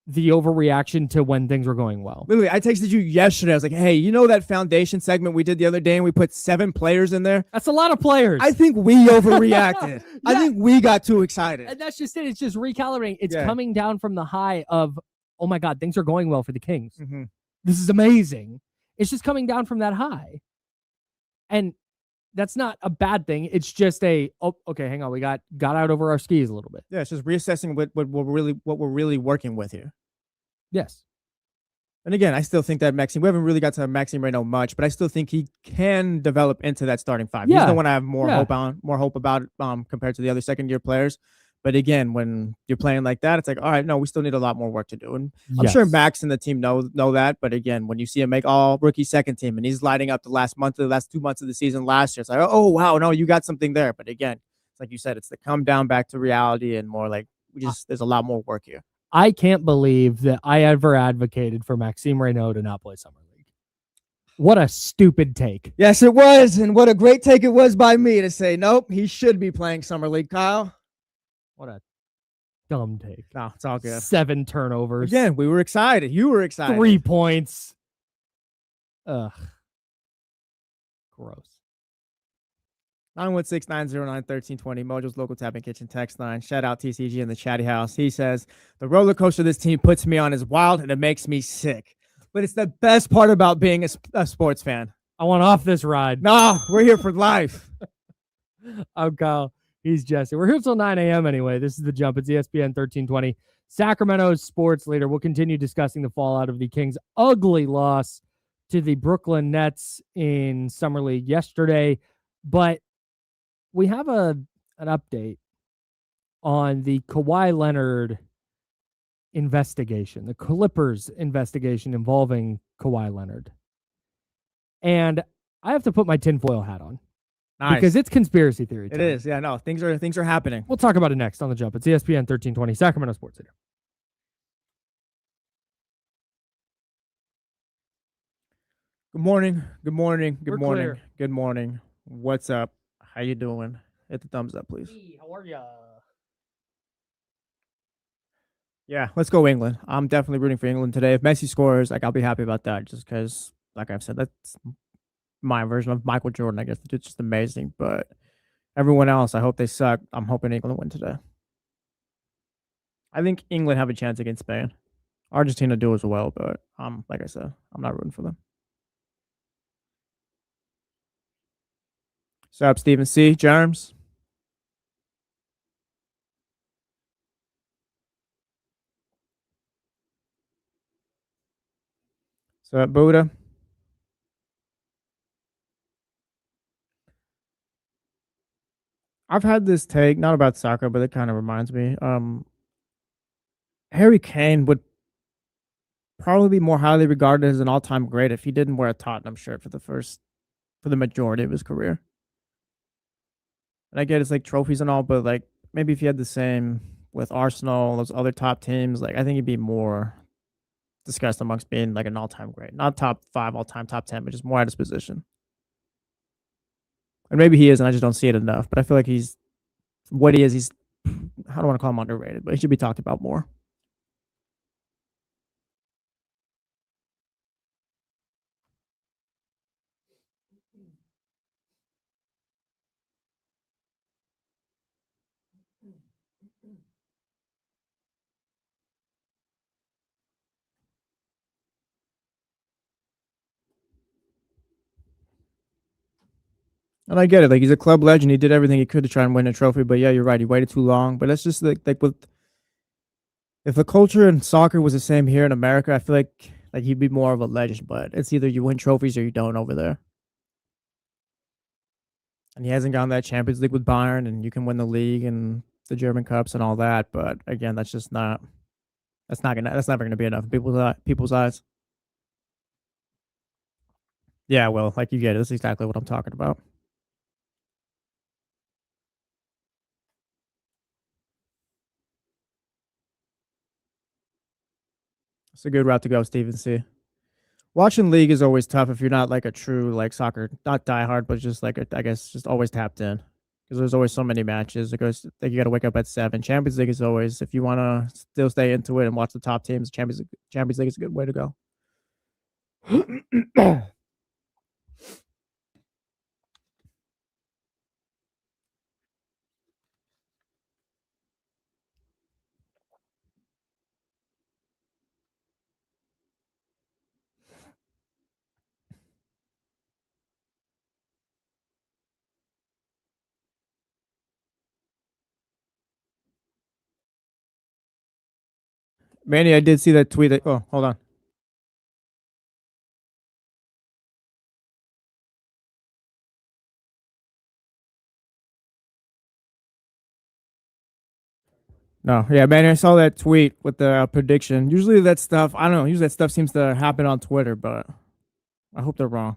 Speaker 1: the overreaction to when things were going well.
Speaker 2: Literally, I texted you yesterday. I was like, hey, you know that foundation segment we did the other day and we put 7 players in there?
Speaker 1: That's a lot of players.
Speaker 2: I think we overreacted. Yeah. I think we got too excited.
Speaker 1: And that's just it. It's just recalibrating. It's coming down from the high of, oh my God, things are going well for the Kings. This is amazing. It's just coming down from that high. And that's not a bad thing. It's just okay, hang on. We got out over our skis a little bit.
Speaker 2: Yeah, it's just reassessing what we're really working with here.
Speaker 1: Yes.
Speaker 2: And again, I still think that we haven't really got to Maxime Reynaud much, but I still think he can develop into that starting 5.
Speaker 1: Yeah.
Speaker 2: He's the one I have more hope about compared to the other second-year players. But again, when you're playing like that, it's like, all right, no, we still need a lot more work to do. And I'm sure Max and the team know that. But again, when you see him make all rookie second team and he's lighting up the last 2 months of the season last year, it's like, oh, wow, no, you got something there. But again, like you said, it's the come down back to reality and more like There's a lot more work here.
Speaker 1: I can't believe that I ever advocated for Maxime Reynaud to not play Summer League. What a stupid take.
Speaker 2: Yes, it was. And what a great take it was by me to say, nope, he should be playing Summer League, Kyle.
Speaker 1: What a dumb take.
Speaker 2: No, it's all good.
Speaker 1: 7 turnovers.
Speaker 2: Again, we were excited. You were excited.
Speaker 1: 3 points. Ugh. Gross.
Speaker 2: 916-909-1320, Mojo's local tap and kitchen text line. Shout out TCG in the chatty house. He says, the roller coaster this team puts me on is wild and it makes me sick. But it's the best part about being a sports fan.
Speaker 1: I want off this ride.
Speaker 2: No, we're here for life.
Speaker 1: I'm Kyle. He's Jesse. We're here till 9 a.m. anyway. This is The Jump. It's ESPN 1320. Sacramento's sports leader. We'll continue discussing the fallout of the Kings' ugly loss to the Brooklyn Nets in Summer League yesterday. But we have an update on the Kawhi Leonard investigation, the Clippers investigation involving Kawhi Leonard. And I have to put my tinfoil hat on.
Speaker 2: Nice.
Speaker 1: Because it's conspiracy theory time.
Speaker 2: It is. Yeah, no, things are happening.
Speaker 1: We'll talk about it next on The Jump. It's ESPN 1320, Sacramento Sports Leader.
Speaker 2: Good morning. Good morning. Good
Speaker 1: We're
Speaker 2: morning.
Speaker 1: clear.
Speaker 2: Good morning. What's up? How you doing? Hit the thumbs up, please.
Speaker 1: Hey, how are ya?
Speaker 2: Yeah, let's go England. I'm definitely rooting for England today. If Messi scores, I'll be happy about that. Just because, like I've said, that's my version of Michael Jordan. I guess it's just amazing. But everyone else, I hope they suck. I'm hoping England win today. I think England have a chance against Spain. Argentina do as well, but like I said, I'm not rooting for them. What's up, Stephen C. Germs? What's up, Buddha? I've had this take, not about soccer, but it kind of reminds me. Harry Kane would probably be more highly regarded as an all-time great if he didn't wear a Tottenham shirt for the majority of his career. And I get it's like trophies and all, but like maybe if he had the same with Arsenal, those other top teams, like I think he'd be more discussed amongst being like an all-time great, not top 5 all-time, top 10, but just more at his position. And maybe he is, and I just don't see it enough. But I feel like he's what he is. He's I don't want to call him underrated, but he should be talked about more. And I get it. Like he's a club legend. He did everything he could to try and win a trophy. But yeah, you're right. He waited too long. But that's just like with if the culture in soccer was the same here in America, I feel like he'd be more of a legend. But it's either you win trophies or you don't over there. And he hasn't gotten that Champions League with Bayern, and you can win the league and the German Cups and all that. But again, that's never gonna be enough in people's eyes. Yeah, well, like you get it. That's exactly what I'm talking about. It's a good route to go, Stephen C. Watching league is always tough if you're not like a true like soccer, not diehard, but just like I guess just always tapped in because there's always so many matches. It goes like you got to wake up at 7. Champions League is always if you want to still stay into it and watch the top teams. Champions League is a good way to go. Manny, I did see that tweet. Oh, hold on. No, yeah, Manny, I saw that tweet with the prediction. Usually that stuff, I don't know. Usually that stuff seems to happen on Twitter, but I hope they're wrong.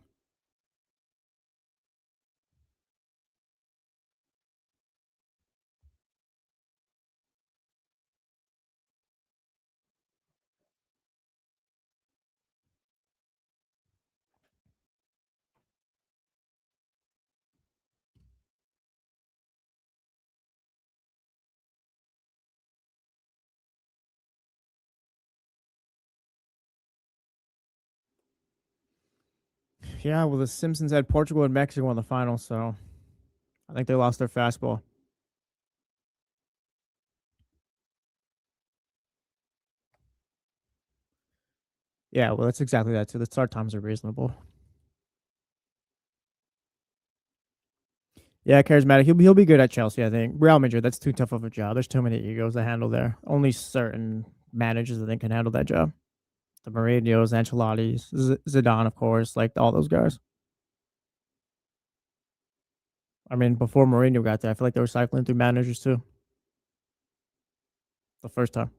Speaker 2: Yeah, well, the Simpsons had Portugal and Mexico in the final, so I think they lost their fastball. Yeah, well, that's exactly that too. The start times are reasonable. Yeah, charismatic. He'll be good at Chelsea, I think. Real Madrid, that's too tough of a job. There's too many egos to handle there. Only certain managers I think can handle that job. The Mourinho's, Ancelotti's, Zidane, of course, like all those guys. I mean, before Mourinho got there, I feel like they were cycling through managers too. The first time.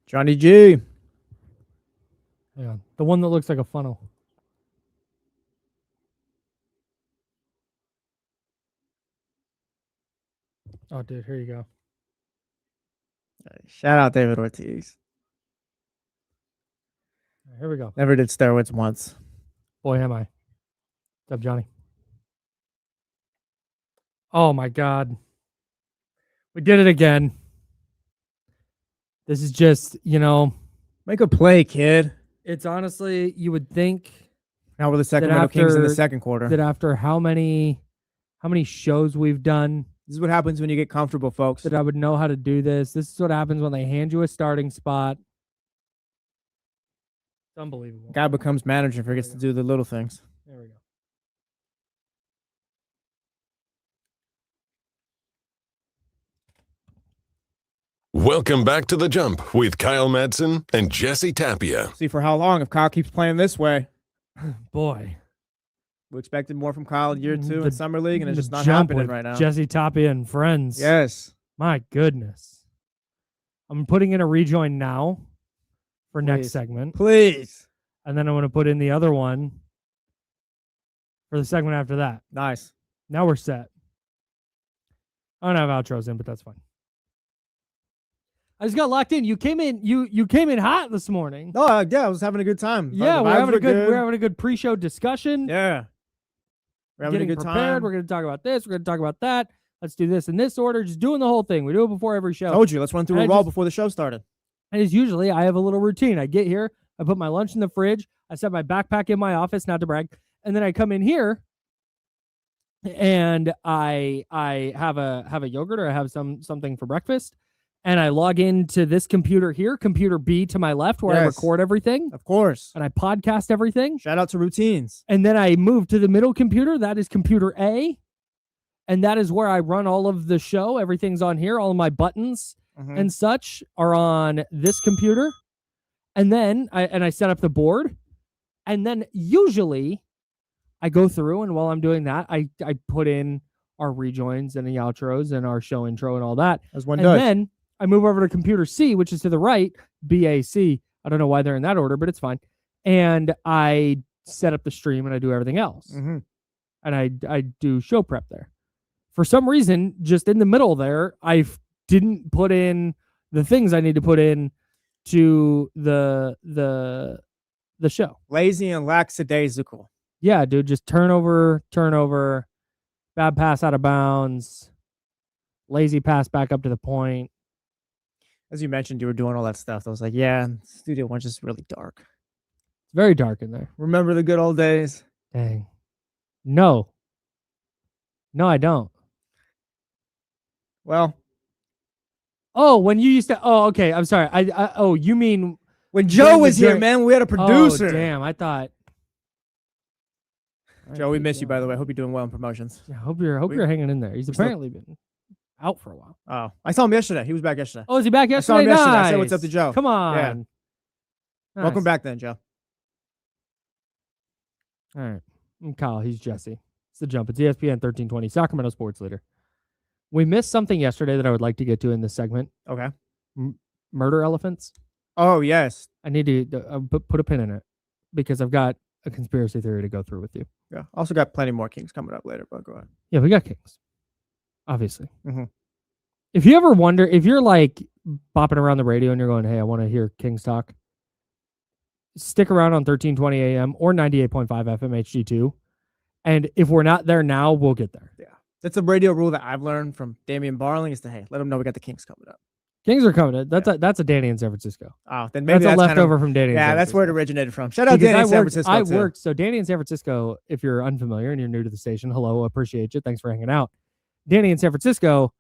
Speaker 2: Johnny G.
Speaker 1: Yeah, the one that looks like a funnel. Oh, dude, here you go.
Speaker 2: Shout out David Ortiz.
Speaker 1: Here we go.
Speaker 2: Never did steroids once.
Speaker 1: Boy, am I. What's up, Johnny? Oh, my God. We did it again. This is just,
Speaker 2: Make a play, kid.
Speaker 1: it's honestly, you would think
Speaker 2: Now we're the Sacramento Kings in the second quarter.
Speaker 1: that after how many shows we've done,
Speaker 2: This is what happens when you get comfortable, folks.
Speaker 1: that I would know how to do this. This is what happens when they hand you a starting spot. It's unbelievable.
Speaker 2: Guy becomes manager and forgets to do the little things.
Speaker 1: There we go.
Speaker 3: Welcome back to The Jump with Kyle Madson and Jesse Tapia.
Speaker 2: See for how long if Kyle keeps playing this way.
Speaker 1: Boy.
Speaker 2: We expected more from Kyle year two in Summer League, and it's
Speaker 1: The
Speaker 2: just not
Speaker 1: Jump
Speaker 2: happening
Speaker 1: with
Speaker 2: right now.
Speaker 1: Jesse Tapia and friends.
Speaker 2: Yes.
Speaker 1: My goodness. I'm putting in a rejoin now for next
Speaker 2: Please.
Speaker 1: segment.
Speaker 2: Please.
Speaker 1: And then I'm going to put in the other one for the segment after that.
Speaker 2: Nice.
Speaker 1: Now we're set. I don't have outros in, but that's fine. I just got locked in. You came in. You came in hot this morning.
Speaker 2: Oh, yeah, I was having a good time.
Speaker 1: Yeah,
Speaker 2: The
Speaker 1: we're
Speaker 2: vibes
Speaker 1: having
Speaker 2: were
Speaker 1: a good. We're having a good pre-show discussion.
Speaker 2: Yeah. We're having
Speaker 1: Getting
Speaker 2: a good
Speaker 1: prepared.
Speaker 2: time.
Speaker 1: We're going to talk about this. We're going to talk about that. Let's do this in this order. Just doing the whole thing. We do it before every show.
Speaker 2: Told you, let's run through
Speaker 1: And
Speaker 2: a
Speaker 1: I
Speaker 2: roll
Speaker 1: just-
Speaker 2: before the show started.
Speaker 1: And as usually, I have a little routine. I get here. I put my lunch in the fridge. I set my backpack in my office, not to brag. And then I come in here, and I have a yogurt, or I have something for breakfast. And I log into this computer here, computer B to my left, where I
Speaker 2: Yes.
Speaker 1: record everything.
Speaker 2: Of course.
Speaker 1: And I podcast everything.
Speaker 2: Shout out to routines.
Speaker 1: And then I move to the middle computer. That is computer A. And that is where I run all of the show. Everything's on here. All of my buttons
Speaker 2: Mhm.
Speaker 1: and such are on this computer. And then I set up the board. And then usually I go through, and while I'm doing that, I put in our rejoins and the outros and our show intro and all that.
Speaker 2: As one
Speaker 1: And
Speaker 2: does.
Speaker 1: then I move over to computer C, which is to the right, BAC. I don't know why they're in that order, but it's fine. And I set up the stream, and I do everything else.
Speaker 2: Mhm.
Speaker 1: And I do show prep there. For some reason, just in the middle there, I didn't put in the things I need to put in to the show.
Speaker 2: Lazy and lackadaisical.
Speaker 1: Yeah, dude, just turnover, bad pass out of bounds, lazy pass back up to the point.
Speaker 2: As you mentioned, you were doing all that stuff. I was like, yeah, Studio One's just really dark.
Speaker 1: It's very dark in there.
Speaker 2: Remember the good old days?
Speaker 1: Dang. No, I don't.
Speaker 2: Well,
Speaker 1: Oh, when you used to. Oh, okay. I'm sorry. Oh, you mean
Speaker 2: when Joe
Speaker 1: During the
Speaker 2: was here,
Speaker 1: during-
Speaker 2: man, we had a producer.
Speaker 1: Oh, damn. I thought. right,
Speaker 2: Joe, we
Speaker 1: keep
Speaker 2: miss you, by the way.
Speaker 1: going.
Speaker 2: Hope you're doing well in promotions.
Speaker 1: Yeah, hope you're hanging in there. He's
Speaker 2: we still-
Speaker 1: apparently been out for a while.
Speaker 2: Oh, I saw him yesterday. He was back yesterday.
Speaker 1: Oh, is he back
Speaker 2: I saw
Speaker 1: yesterday?
Speaker 2: him yesterday.
Speaker 1: Nice.
Speaker 2: I said what's up to Joe.
Speaker 1: Come on.
Speaker 2: Yeah. Welcome
Speaker 1: Nice.
Speaker 2: back then, Joe.
Speaker 1: All right. I'm Kyle. He's Jesse. It's The Jump. It's ESPN 1320, Sacramento sports leader. We missed something yesterday that I would like to get to in this segment.
Speaker 2: Okay.
Speaker 1: Murder elephants.
Speaker 2: Oh, yes.
Speaker 1: I need to put a pin in it because I've got a conspiracy theory to go through with you.
Speaker 2: Yeah. Also got plenty more Kings coming up later, but go ahead.
Speaker 1: Yeah, we got Kings, obviously.
Speaker 2: Mhm.
Speaker 1: If you ever wonder, if you're like bopping around the radio and you're going, hey, I want to hear Kings talk, stick around on 1320 AM or 98.5 FM HD2. And if we're not there now, we'll get there.
Speaker 2: Yeah. That's a radio rule that I've learned from Damian Barling is to, hey, let them know we got the Kings coming up.
Speaker 1: Kings are coming. That's a Danny in San Francisco.
Speaker 2: Oh, then maybe
Speaker 1: That's a
Speaker 2: kind
Speaker 1: leftover
Speaker 2: of,
Speaker 1: from Danny.
Speaker 2: yeah,
Speaker 1: in San
Speaker 2: that's where it
Speaker 1: Francisco.
Speaker 2: originated from. Shout out
Speaker 1: Because
Speaker 2: Danny in San Francisco.
Speaker 1: I
Speaker 2: too.
Speaker 1: worked. So Danny in San Francisco, if you're unfamiliar and you're new to the station, hello, appreciate you. Thanks for hanging out. Danny in San Francisco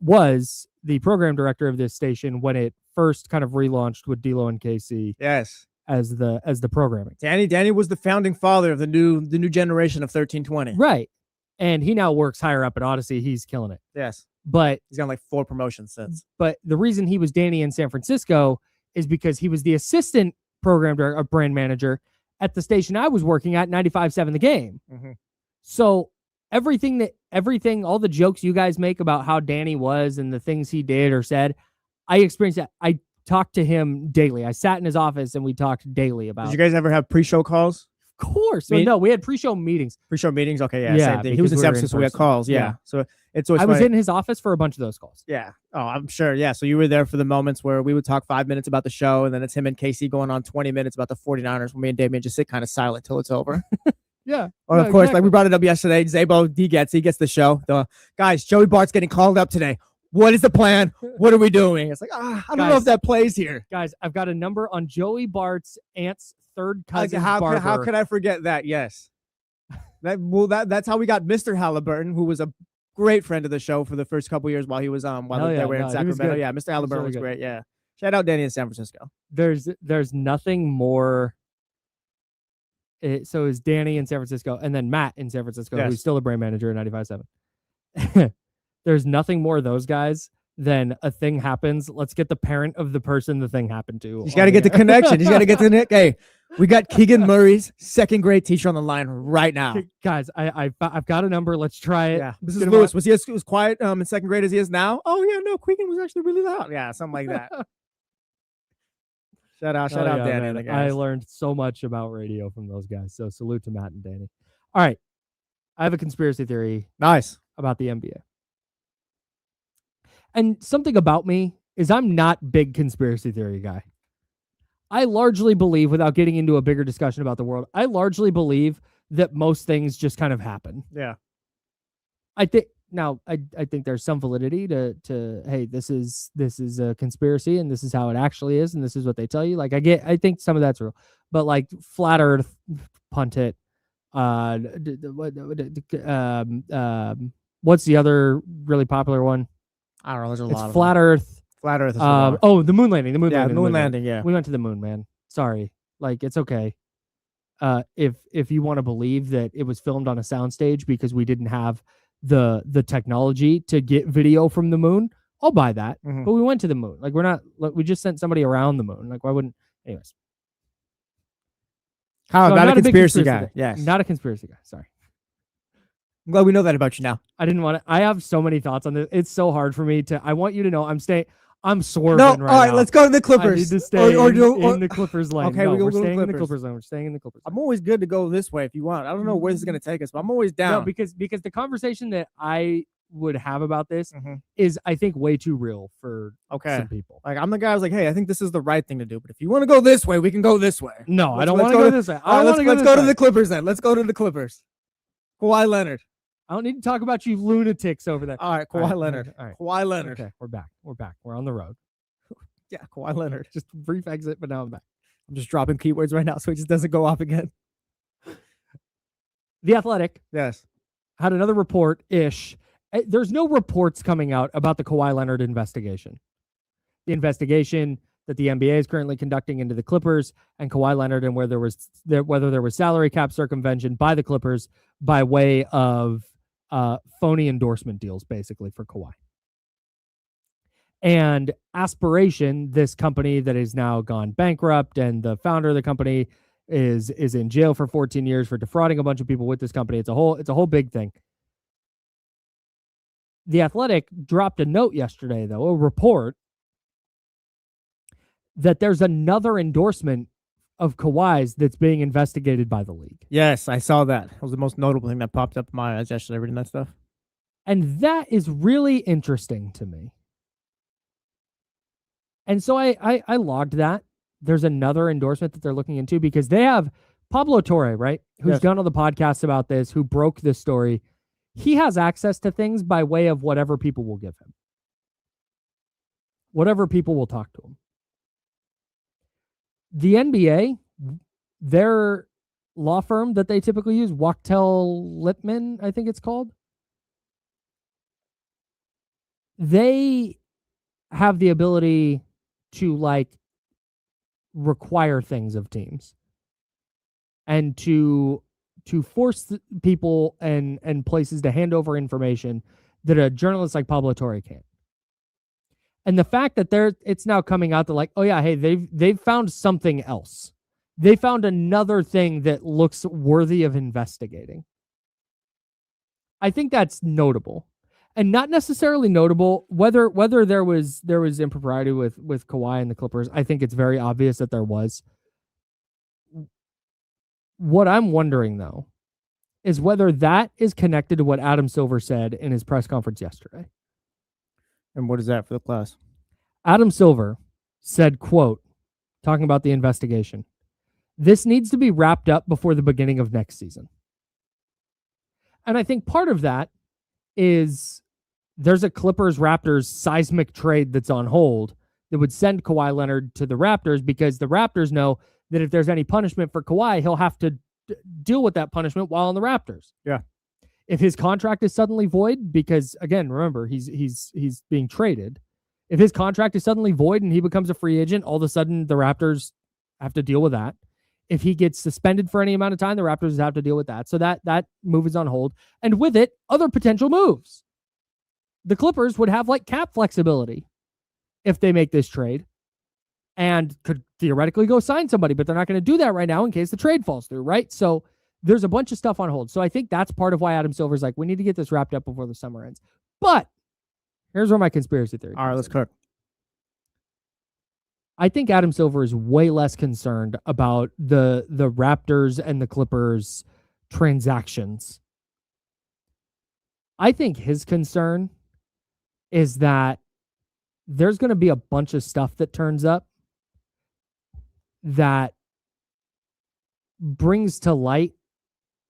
Speaker 1: was the program director of this station when it first kind of relaunched with D'Lo and KC
Speaker 2: Yes.
Speaker 1: as the programming.
Speaker 2: Danny was the founding father of the new generation of 1320.
Speaker 1: Right. And he now works higher up at Odyssey. He's killing it.
Speaker 2: Yes.
Speaker 1: But
Speaker 2: He's gotten like 4 promotions since.
Speaker 1: But the reason he was Danny in San Francisco is because he was the assistant program director, brand manager at the station I was working at, 95.7 The Game.
Speaker 2: Mm-hmm.
Speaker 1: So everything, all the jokes you guys make about how Danny was and the things he did or said, I experienced that. I talked to him daily. I sat in his office and we talked daily about.
Speaker 2: Did you guys ever have pre-show calls?
Speaker 1: Of course. So, no, we had pre-show meetings.
Speaker 2: Pre-show meetings? Okay, yeah,
Speaker 1: Yeah,
Speaker 2: same thing. He was in
Speaker 1: because
Speaker 2: San
Speaker 1: we were in
Speaker 2: Francisco, so we had
Speaker 1: person.
Speaker 2: calls. Yeah.
Speaker 1: Yeah.
Speaker 2: So it's always
Speaker 1: I was
Speaker 2: funny.
Speaker 1: in his office for a bunch of those calls.
Speaker 2: Yeah. Oh, I'm sure. Yeah. So you were there for the moments where we would talk 5 minutes about the show, and then it's him and Casey going on 20 minutes about the 49ers, where me and Damian just sit kind of silent till it's over.
Speaker 1: Yeah.
Speaker 2: Or of course, like we brought it up yesterday, Zabo, he gets the show. The guys, Joey Bart's getting called up today. What is the plan? What are we doing? It's like, I don't know
Speaker 1: Guys,
Speaker 2: if that plays here.
Speaker 1: Guys, I've got a number on Joey Bart's aunt's third cousin.
Speaker 2: How could I forget that? Yes. That's how we got Mr. Halliburton, who was a great friend of the show for the first couple years while he was
Speaker 1: Hell
Speaker 2: they
Speaker 1: yeah,
Speaker 2: were in
Speaker 1: no, he was
Speaker 2: Sacramento.
Speaker 1: good.
Speaker 2: Yeah, Mr. Halliburton
Speaker 1: really
Speaker 2: was
Speaker 1: good.
Speaker 2: great. Yeah. Shout out Danny in San Francisco.
Speaker 1: There's nothing more. So is Danny in San Francisco and then Matt in San Francisco,
Speaker 2: Yes.
Speaker 1: who's still a brand manager at 95.7. There's nothing more of those guys than a thing happens. Let's get the parent of the person the thing happened to.
Speaker 2: He's got to get the connection. He's got to get the Nick. Hey, we got Keegan Murray's second grade teacher on the line right now.
Speaker 1: Guys, I've got a number. Let's try it.
Speaker 2: Yeah, this
Speaker 1: Get
Speaker 2: is
Speaker 1: him
Speaker 2: Lewis. Was he as quiet in second grade as he is now? Oh yeah, no, Keegan was actually really loud. Yeah, something like that. Shout out,
Speaker 1: Oh, yeah,
Speaker 2: Danny.
Speaker 1: man.
Speaker 2: And the
Speaker 1: I
Speaker 2: guys.
Speaker 1: learned so much about radio from those guys. So salute to Matt and Danny. All right. I have a conspiracy theory
Speaker 2: Nice.
Speaker 1: about the NBA. And something about me is I'm not big conspiracy theory guy. I largely believe, without getting into a bigger discussion about the world, I largely believe that most things just kind of happen.
Speaker 2: Yeah.
Speaker 1: I think there's some validity to hey, this is a conspiracy and this is how it actually is and this is what they tell you. Like I think some of that's real. But like flat earth, punt it, what's the other really popular one?
Speaker 2: I don't know. There's a
Speaker 1: It's
Speaker 2: lot of
Speaker 1: flat
Speaker 2: them.
Speaker 1: earth.
Speaker 2: Flat Earth. Is the one.
Speaker 1: Oh, the moon landing.
Speaker 2: yeah, moon landing. Yeah.
Speaker 1: We went to the moon, man. Sorry. Like it's okay. If you want to believe that it was filmed on a soundstage because we didn't have the technology to get video from the moon, I'll buy that.
Speaker 2: Mhm.
Speaker 1: But we went to the moon. Like we just sent somebody around the moon. Like why wouldn't? Anyways,
Speaker 2: Kyle,
Speaker 1: So I'm
Speaker 2: not a
Speaker 1: big
Speaker 2: conspiracy guy.
Speaker 1: guy.
Speaker 2: Yes.
Speaker 1: Not a conspiracy guy. Sorry.
Speaker 2: I'm glad we know that about you now.
Speaker 1: I didn't want to. I have so many thoughts on this. It's so hard for me to. I want you to know I'm swerving
Speaker 2: No,
Speaker 1: right
Speaker 2: all right,
Speaker 1: now.
Speaker 2: let's go to the
Speaker 1: I
Speaker 2: Clippers.
Speaker 1: need to stay
Speaker 2: Or
Speaker 1: in the Clippers lane.
Speaker 2: Okay,
Speaker 1: No,
Speaker 2: we go
Speaker 1: we're
Speaker 2: to the
Speaker 1: staying in the
Speaker 2: Clippers.
Speaker 1: Clippers lane. We're staying in the Clippers lane.
Speaker 2: I'm always good to go this way if you want. I don't know where this is going to take us, but I'm always
Speaker 1: No,
Speaker 2: down.
Speaker 1: because the conversation that I would have about this
Speaker 2: Mhm.
Speaker 1: is, I think, way too real for
Speaker 2: Okay.
Speaker 1: some people.
Speaker 2: Like I'm the guy who's like, hey, I think this is the right thing to do, but if you want to go this way, we can go this way.
Speaker 1: No, I
Speaker 2: Let's-
Speaker 1: don't
Speaker 2: let's
Speaker 1: want to
Speaker 2: go
Speaker 1: go
Speaker 2: to-
Speaker 1: this way.
Speaker 2: All
Speaker 1: I
Speaker 2: right,
Speaker 1: don't
Speaker 2: let's
Speaker 1: want to
Speaker 2: go
Speaker 1: go
Speaker 2: to
Speaker 1: this
Speaker 2: the
Speaker 1: way.
Speaker 2: Clippers then. Let's go to the Clippers. Kawhi Leonard.
Speaker 1: I don't need to talk about you lunatics over there.
Speaker 2: All right,
Speaker 1: All
Speaker 2: Kawhi
Speaker 1: right,
Speaker 2: Leonard.
Speaker 1: all right.
Speaker 2: Kawhi Leonard.
Speaker 1: Okay, we're back. We're on the road.
Speaker 2: Yeah, Kawhi Leonard.
Speaker 1: Just brief exit, but now I'm back.
Speaker 2: I'm just dropping keywords right now so it just doesn't go off again.
Speaker 1: The Athletic
Speaker 2: Yes.
Speaker 1: had another report-ish. There's no reports coming out about the Kawhi Leonard investigation. The investigation that the NBA is currently conducting into the Clippers and Kawhi Leonard, and whether there was salary cap circumvention by the Clippers by way of phony endorsement deals, basically, for Kawhi. And Aspiration, this company that has now gone bankrupt, and the founder of the company is in jail for 14 years for defrauding a bunch of people with this company. It's a whole big thing. The Athletic dropped a note yesterday, though, a report that there's another endorsement of Kawhi's that's being investigated by the league.
Speaker 2: Yes, I saw that. That was the most notable thing that popped up in my eyes yesterday reading that stuff.
Speaker 1: And that is really interesting to me. And so I logged that. There's another endorsement that they're looking into because they have Pablo Torre, right? Who's done all the podcasts about this, who broke this story. He has access to things by way of whatever people will give him. Whatever people will talk to him. The NBA, their law firm that they typically use, Wachtel Lippman, I think it's called. They have the ability to require things of teams and to force people and places to hand over information that a journalist like Pablo Torre can't. And the fact that it's now coming out that oh yeah, hey, they've found something else. They found another thing that looks worthy of investigating. I think that's notable. And not necessarily notable whether there was impropriety with Kawhi and the Clippers. I think it's very obvious that there was. What I'm wondering, though, is whether that is connected to what Adam Silver said in his press conference yesterday.
Speaker 2: And what is that for the class?
Speaker 1: Adam Silver said, quote, talking about the investigation, "This needs to be wrapped up before the beginning of next season." And I think part of that is there's a Clippers-Raptors seismic trade that's on hold that would send Kawhi Leonard to the Raptors because the Raptors know that if there's any punishment for Kawhi, he'll have to deal with that punishment while on the Raptors.
Speaker 2: Yeah.
Speaker 1: If his contract is suddenly void, because again, remember, he's being traded. If his contract is suddenly void and he becomes a free agent, all of a sudden the Raptors have to deal with that. If he gets suspended for any amount of time, the Raptors have to deal with that. So that move is on hold. And with it, other potential moves. The Clippers would have cap flexibility if they make this trade and could theoretically go sign somebody, but they're not going to do that right now in case the trade falls through, right? So there's a bunch of stuff on hold. So I think that's part of why Adam Silver's we need to get this wrapped up before the summer ends. But here's where my conspiracy theory comes
Speaker 2: All right, let's cook.
Speaker 1: I think Adam Silver is way less concerned about the Raptors and the Clippers transactions. I think his concern is that there's going to be a bunch of stuff that turns up that brings to light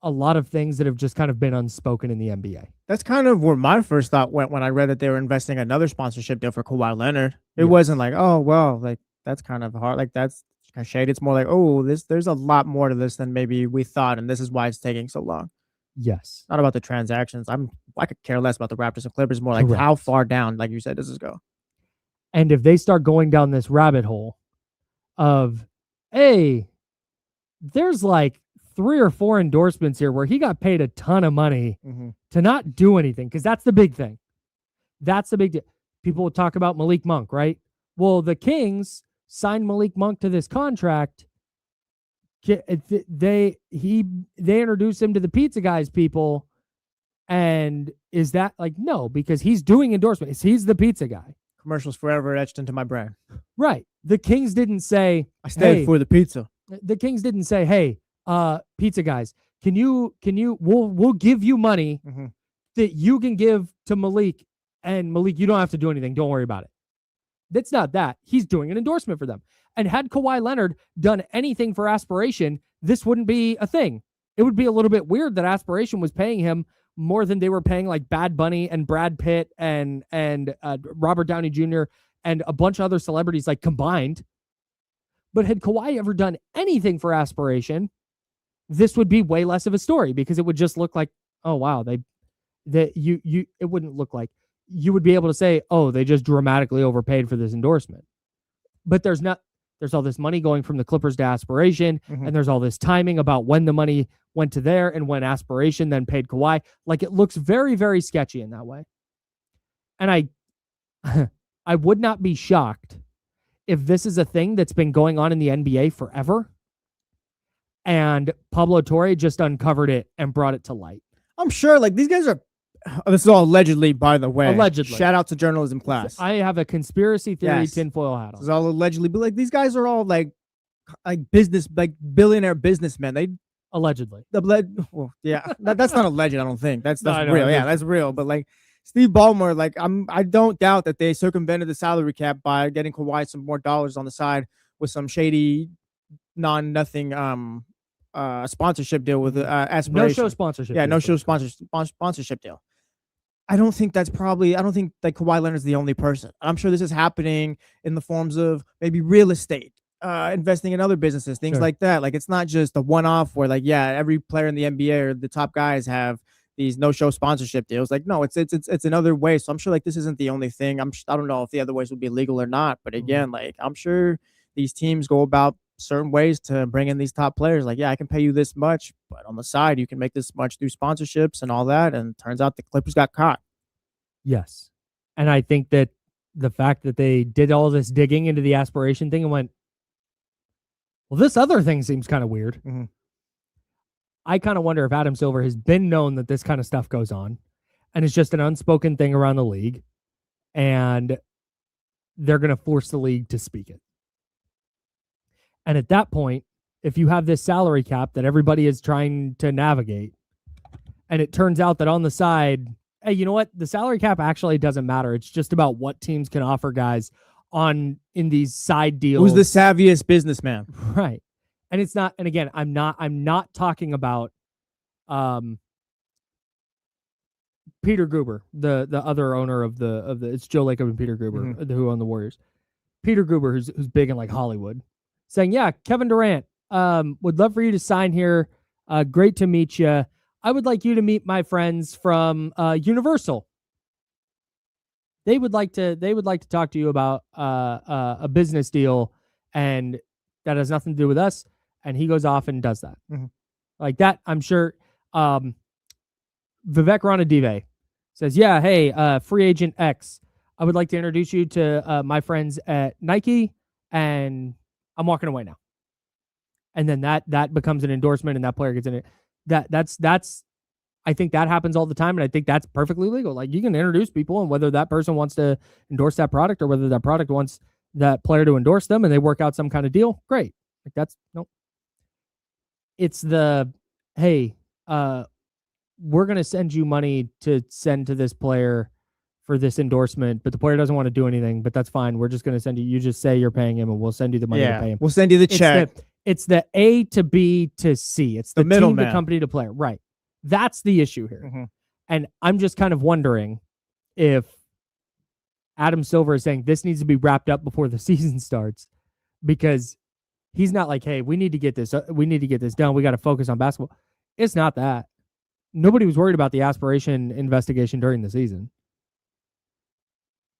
Speaker 1: a lot of things that have just kind of been unspoken in the NBA.
Speaker 2: That's kind of where my first thought went when I read that they were investing another sponsorship deal for Kawhi Leonard. It wasn't oh, well, that's kind of hard. That's kind of shady. It's more oh, there's a lot more to this than maybe we thought, and this is why it's taking so long.
Speaker 1: Yes.
Speaker 2: Not about the transactions. I could care less about the Raptors and Clippers, more how far down, like you said, does this go?
Speaker 1: And if they start going down this rabbit hole of, hey, there's 3 or 4 endorsements here where he got paid a ton of money to not do anything, because that's the big thing. That's the big deal. People will talk about Malik Monk, right? Well, the Kings signed Malik Monk to this contract. They introduced him to the Pizza Guys people, and is that no, because he's doing endorsements. He's the pizza guy. Commercials forever etched into my brain. Right. The Kings didn't say, I stayed for the pizza. The Kings didn't say, hey, Pizza Guys, we'll give you money that you can give to Malik, and Malik, you don't have to do anything. Don't worry about it. That's not that. He's doing an endorsement for them. And had Kawhi Leonard done anything for Aspiration, this wouldn't be a thing. It would be a little bit weird that Aspiration was paying him more than they were paying Bad Bunny and Brad Pitt and Robert Downey Jr. and a bunch of other celebrities combined. But had Kawhi ever done anything for Aspiration, this would be way less of a story, because it would just look oh wow, it wouldn't look like you would be able to say, oh, they just dramatically overpaid for this endorsement. but there's all this money going from the Clippers to aspiration,
Speaker 2: Mhm.
Speaker 1: and there's all this timing about when the money went to there and when aspiration then paid Kawhi. Like, it looks very, very sketchy in that way. And I would not be shocked if this is a thing that's been going on in the NBA forever, and Pablo Torre just uncovered it and brought it to light.
Speaker 2: I'm sure, like, these guys are. This is all allegedly, by the way.
Speaker 1: Allegedly.
Speaker 2: Shout out to journalism class.
Speaker 1: I have a conspiracy theory
Speaker 2: Yes.
Speaker 1: tinfoil hat
Speaker 2: This
Speaker 1: on.
Speaker 2: is all allegedly, but like these guys are all like business, like billionaire businessmen.
Speaker 1: Allegedly.
Speaker 2: Well, yeah, that's not alleged. I don't think that's
Speaker 1: No, I know,
Speaker 2: real.
Speaker 1: it
Speaker 2: Yeah,
Speaker 1: is.
Speaker 2: that's real. But like Steve Ballmer, like I don't doubt that they circumvented the salary cap by getting Kawhi some more dollars on the side with some shady, nothing sponsorship deal with aspiration.
Speaker 1: No show sponsorship.
Speaker 2: Yeah,
Speaker 1: deal
Speaker 2: no
Speaker 1: for
Speaker 2: show
Speaker 1: this.
Speaker 2: sponsorship deal. I don't think that Kawhi Leonard's the only person. I'm sure this is happening in the forms of maybe real estate, investing in other businesses, things
Speaker 1: Sure.
Speaker 2: like that. Like, it's not just a one-off where, like, yeah, every player in the NBA or the top guys have these no-show sponsorship deals. Like, no, it's in other ways. So I'm sure, like, this isn't the only thing. I don't know if the other ways would be legal or not. But again, like, I'm sure these teams go about certain ways to bring in these top players. Like, yeah, I can pay you this much, but on the side, you can make this much through sponsorships and all that. And turns out the Clippers got caught.
Speaker 1: Yes. And I think that the fact that they did all this digging into the aspiration thing and went, well, this other thing seems kind of weird.
Speaker 2: Mhm.
Speaker 1: I kind of wonder if Adam Silver has been known that this kind of stuff goes on, and it's just an unspoken thing around the league, and they're going to force the league to speak it. And at that point, if you have this salary cap that everybody is trying to navigate, and it turns out that on the side, hey, you know what? The salary cap actually doesn't matter. It's just about what teams can offer guys in these side deals.
Speaker 2: Who's the savviest businessman?
Speaker 1: Right. And it's not, and again, I'm not talking about Peter Gruber, the other owner of the it's Joe Lacob and Peter Gruber who own the Warriors. Peter Gruber, who's big in like Hollywood, saying, yeah, Kevin Durant, would love for you to sign here. Great to meet you. I would like you to meet my friends from Universal. They would like to talk to you about a business deal, and that has nothing to do with us. And he goes off and does that. Like that, I'm sure. Vivek Ranadive says, yeah, hey, free agent X, I would like to introduce you to my friends at Nike, and I'm walking away now. And then that becomes an endorsement, and that player gets in it. That's I think that happens all the time, and I think that's perfectly legal. Like, you can introduce people, and whether that person wants to endorse that product or whether that product wants that player to endorse them and they work out some kind of deal, great. Like, that's no. It's the, hey, we're going to send you money to send to this player for this endorsement, but the player doesn't want to do anything, but that's fine. We're just going to send you. You just say you're paying him, and we'll send you the money to pay him.
Speaker 2: We'll send you the check.
Speaker 1: It's the A to B to C. It's the
Speaker 2: middle
Speaker 1: team
Speaker 2: man.
Speaker 1: to company to player. Right. That's the issue here. And I'm just kind of wondering if Adam Silver is saying this needs to be wrapped up before the season starts, because he's not like, hey, we need to get this done. We got to focus on basketball. It's not that. Nobody was worried about the aspiration investigation during the season.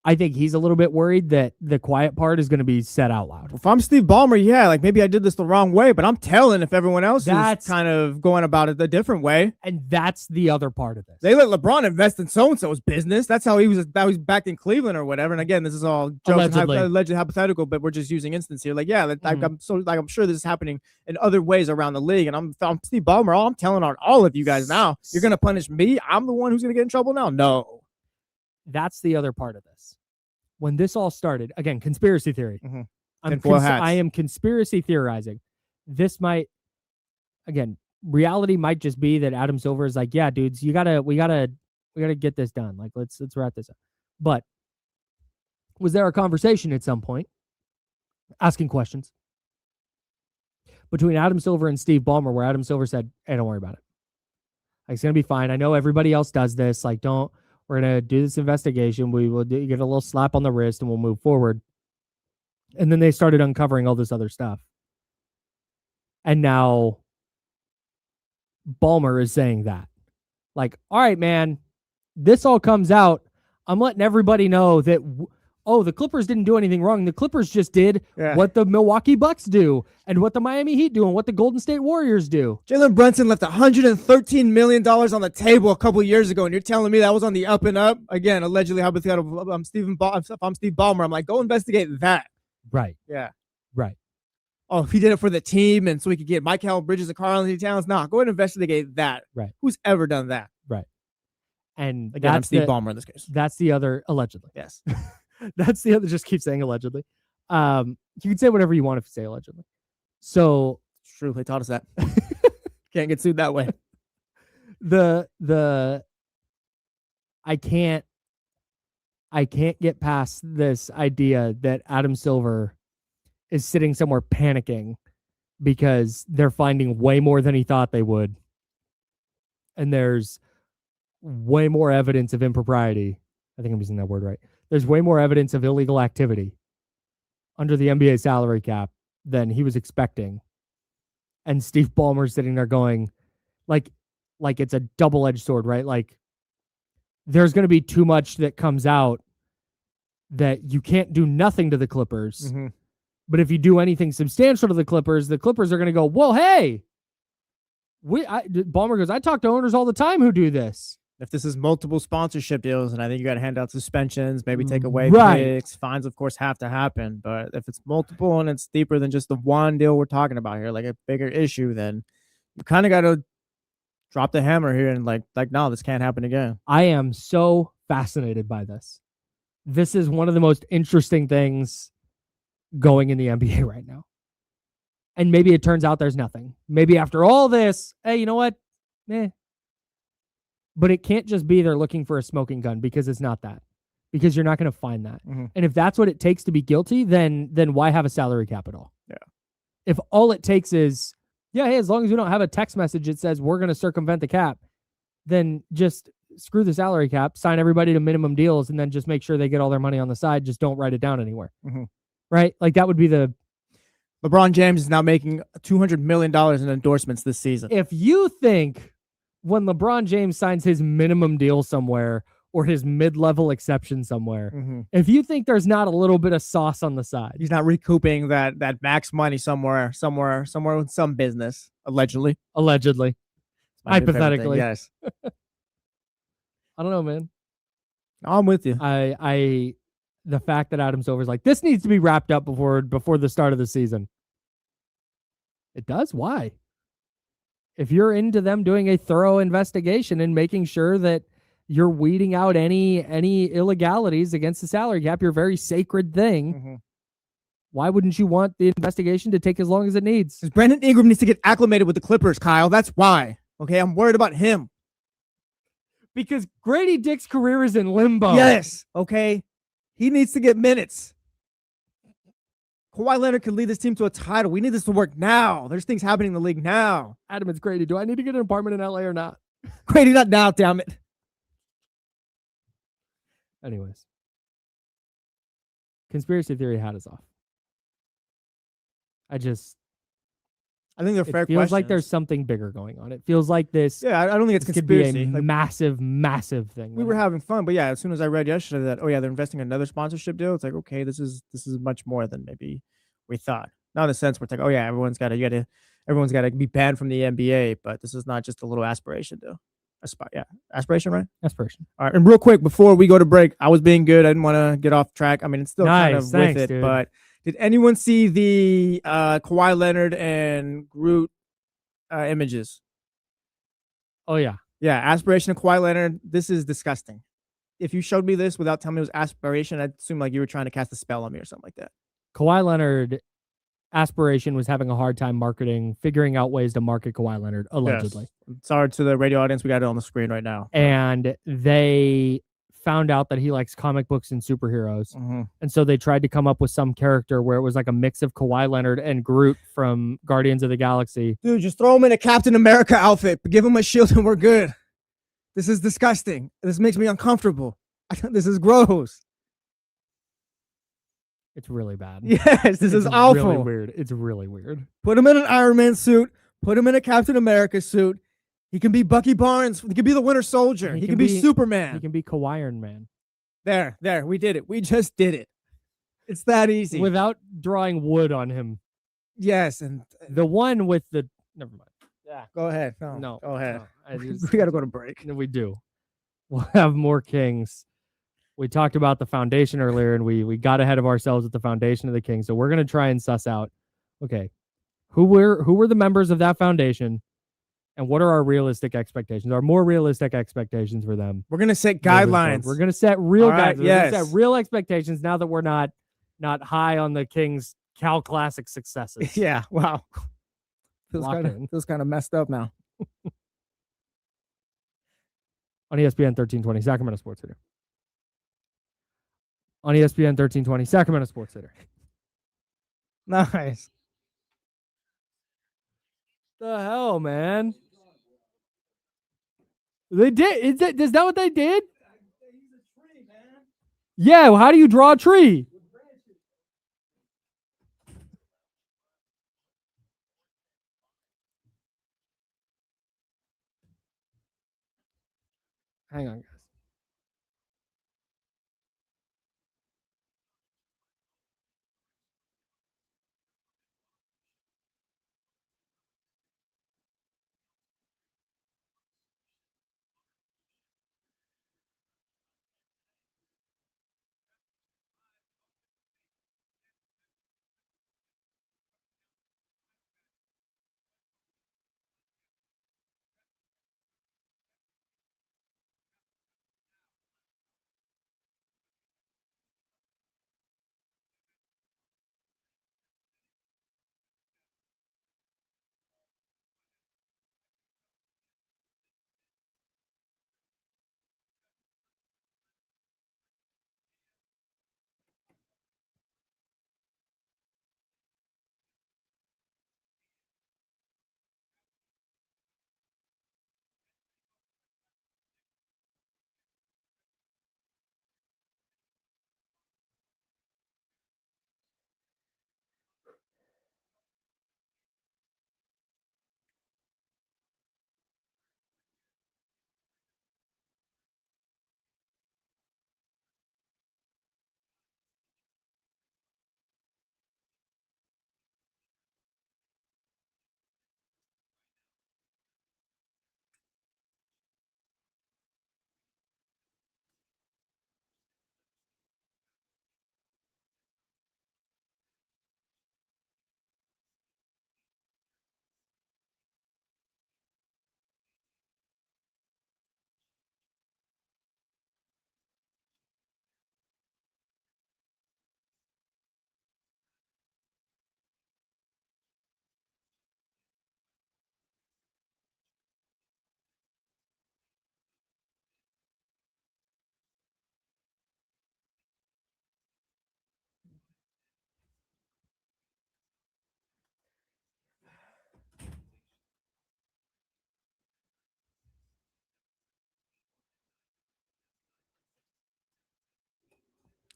Speaker 1: I think he's a little bit worried that the quiet part is going to be said out loud.
Speaker 2: If I'm Steve Ballmer, yeah, like maybe I did this the wrong way, but I'm telling if everyone else is kind of going about it a different way.
Speaker 1: And that's the other part of this.
Speaker 2: They let LeBron invest in so-and-so's business. That's how he was back in Cleveland or whatever. And again, this is all alleged hypothetical, but we're just using instance here. Like, yeah, I'm sure this is happening in other ways around the league. And I'm Steve Ballmer. I'm telling on all of you guys now. You're going to punish me? I'm the one who's going to get in trouble now? No.
Speaker 1: That's the other part of this. When this all started, again, conspiracy theory. I am conspiracy theorizing. This might, again, reality might just be that Adam Silver is like, yeah, dudes, we gotta get this done. Like, let's wrap this up. But was there a conversation at some point asking questions between Adam Silver and Steve Ballmer where Adam Silver said, hey, don't worry about it. Like, it's gonna be fine. I know everybody else does this. Like, we're going to do this investigation. We will get a little slap on the wrist and we'll move forward. And then they started uncovering all this other stuff. And now Ballmer is saying that. Like, all right, man, this all comes out. I'm letting everybody know that oh, the Clippers didn't do anything wrong. The Clippers just did what the Milwaukee Bucks do and what the Miami Heat do and what the Golden State Warriors do.
Speaker 2: Jalen Brunson left $113 million on the table a couple years ago, and you're telling me that was on the up and up? Again, allegedly, hypothetical. I'm Steve Ballmer. I'm like, go investigate that.
Speaker 1: Right.
Speaker 2: Yeah.
Speaker 1: Right.
Speaker 2: Oh, if he did it for the team and so he could get Mikal Bridges and Karl-Anthony Towns, nah, go ahead and investigate that.
Speaker 1: Right.
Speaker 2: Who's ever done that?
Speaker 1: Right. And
Speaker 2: again, I'm Steve Ballmer in this case.
Speaker 1: That's the other, allegedly.
Speaker 2: Yes.
Speaker 1: That's the other, just keep saying allegedly. You can say whatever you want if you say allegedly. So.
Speaker 2: It's true. They taught us that. Can't get sued that way.
Speaker 1: I can't get past this idea that Adam Silver is sitting somewhere panicking because they're finding way more than he thought they would. And there's way more evidence of impropriety. I think I'm using that word right. There's way more evidence of illegal activity under the NBA salary cap than he was expecting. And Steve Ballmer's sitting there going, like it's a double-edged sword, right? Like, there's going to be too much that comes out that you can't do nothing to the Clippers.
Speaker 2: Mm-hmm.
Speaker 1: But if you do anything substantial to the Clippers are going to go, well, hey, Ballmer goes, I talk to owners all the time who do this.
Speaker 2: If this is multiple sponsorship deals, and I think you got to hand out suspensions, maybe take away picks, fines, of course, have to happen. But if it's multiple and it's deeper than just the one deal we're talking about here, like a bigger issue, then you kind of got to drop the hammer here and like, no, this can't happen again.
Speaker 1: I am so fascinated by this. This is one of the most interesting things going in the NBA right now. And maybe it turns out there's nothing. Maybe after all this, hey, you know what? But it can't just be they're looking for a smoking gun, because it's not that. Because you're not going to find that.
Speaker 2: Mm-hmm.
Speaker 1: And if that's what it takes to be guilty, then why have a salary cap at all?
Speaker 2: Yeah.
Speaker 1: If all it takes is, hey, as long as you don't have a text message that says we're going to circumvent the cap, then just screw the salary cap, sign everybody to minimum deals, and then just make sure they get all their money on the side. Just don't write it down anywhere.
Speaker 2: Mm-hmm.
Speaker 1: Right? Like, that would be the...
Speaker 2: LeBron James is now making $200 million in endorsements this season.
Speaker 1: If you think when LeBron James signs his minimum deal somewhere or his mid-level exception somewhere, if you think there's not a little bit of sauce on the side,
Speaker 2: he's not recouping that max money somewhere with some business, allegedly,
Speaker 1: hypothetically.
Speaker 2: Yes.
Speaker 1: I don't know, man.
Speaker 2: I'm with you.
Speaker 1: The fact that Adam Silver's like, this needs to be wrapped up before the start of the season. It does? Why? If you're into them doing a thorough investigation and making sure that you're weeding out any illegalities against the salary cap, your very sacred thing, why wouldn't you want the investigation to take as long as it needs?
Speaker 2: Because Brandon Ingram needs to get acclimated with the Clippers, Kyle. That's why. Okay, I'm worried about him.
Speaker 1: Because Grady Dick's career is in limbo.
Speaker 2: Yes, okay. He needs to get minutes. Kawhi Leonard could lead this team to a title. We need this to work now. There's things happening in the league now.
Speaker 1: Adam, it's Grady. Do I need to get an apartment in LA or not?
Speaker 2: Grady, not now, damn it.
Speaker 1: Anyways. Conspiracy theory had us off.
Speaker 2: I think they're fair questions.
Speaker 1: It feels like there's something bigger going on. It feels like this.
Speaker 2: Yeah, I don't think it's conspiracy.
Speaker 1: Could be a massive thing.
Speaker 2: We were having fun, but yeah, as soon as I read yesterday that, they're investing in another sponsorship deal, it's like, okay, this is much more than maybe we thought. Not in the sense where it's like, everyone's got to be banned from the NBA, but this is not just a little aspiration deal. Aspiration, right?
Speaker 1: Aspiration.
Speaker 2: All right, and real quick before we go to break, I was being good. I didn't want to get off track. I mean, it's still kind of with it, dude. But did anyone see the Kawhi Leonard and Groot images?
Speaker 1: Oh, yeah.
Speaker 2: Yeah, aspiration of Kawhi Leonard. This is disgusting. If you showed me this without telling me it was aspiration, I'd assume like you were trying to cast a spell on me or something like that.
Speaker 1: Kawhi Leonard, aspiration was having a hard time figuring out ways to market Kawhi Leonard, allegedly.
Speaker 2: Yes. Sorry to the radio audience. We got it on the screen right now.
Speaker 1: And they found out that he likes comic books and superheroes. And so they tried to come up with some character where it was like a mix of Kawhi Leonard and Groot from Guardians of the Galaxy.
Speaker 2: Dude, just throw him in a Captain America outfit, give him a shield and we're good. This is disgusting. This makes me uncomfortable. This is gross.
Speaker 1: It's really bad.
Speaker 2: Yes, this is awful.
Speaker 1: Really weird. It's really weird.
Speaker 2: Put him in an Iron Man suit. Put him in a Captain America suit. He can be Bucky Barnes. He can be the Winter Soldier. He can be Superman.
Speaker 1: He can be Kawhi Iron Man.
Speaker 2: There. We did it. We just did it. It's that easy.
Speaker 1: without drawing wood on him.
Speaker 2: Yes, and
Speaker 1: The one with the never mind.
Speaker 2: yeah, go ahead.
Speaker 1: No,
Speaker 2: Go ahead.
Speaker 1: I
Speaker 2: We
Speaker 1: just,
Speaker 2: got to go to break.
Speaker 1: we do. We'll have more Kings. We talked about the foundation earlier, and we got ahead of ourselves with the foundation of the Kings. So we're gonna try and suss out, okay, who were the members of that foundation, and what are our realistic expectations? Our more realistic expectations for them.
Speaker 2: We're gonna set
Speaker 1: moving forward.
Speaker 2: guidelines.
Speaker 1: We're gonna set real
Speaker 2: All right,
Speaker 1: guidelines. We're gonna
Speaker 2: yes.
Speaker 1: set real expectations now that we're not high on the Kings' Cal Classic successes.
Speaker 2: Yeah. Wow.
Speaker 1: Lock in.
Speaker 2: Feels kind of messed up now.
Speaker 1: On ESPN 1320, Sacramento Sports Center. On ESPN 1320, Sacramento Sports Center.
Speaker 2: Nice.
Speaker 1: The hell, man? They did. Is that what they did? Yeah. Well, how do you draw a tree? Hang on, guys.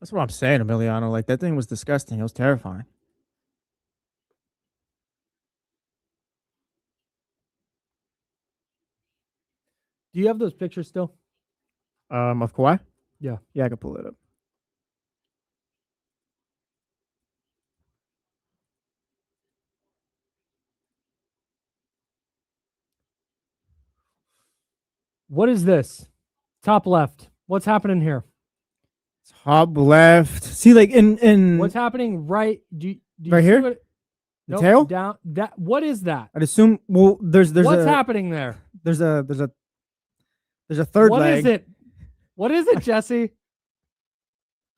Speaker 2: That's what I'm saying, Emiliano. Like, that thing was disgusting. It was terrifying.
Speaker 1: Do you have those pictures still?
Speaker 2: Of Kawhi?
Speaker 1: Yeah.
Speaker 2: Yeah, I can pull it up.
Speaker 1: What is this? Top left. What's happening here?
Speaker 2: Top left. See, like in
Speaker 1: What's happening right? Do you
Speaker 2: right
Speaker 1: see
Speaker 2: here?
Speaker 1: what-
Speaker 2: The
Speaker 1: Nope,
Speaker 2: tail?
Speaker 1: down. That. What is that?
Speaker 2: I'd assume. Well, there's
Speaker 1: What's
Speaker 2: a
Speaker 1: happening there?
Speaker 2: there's a third
Speaker 1: What
Speaker 2: leg.
Speaker 1: is it? What is it, Jesse?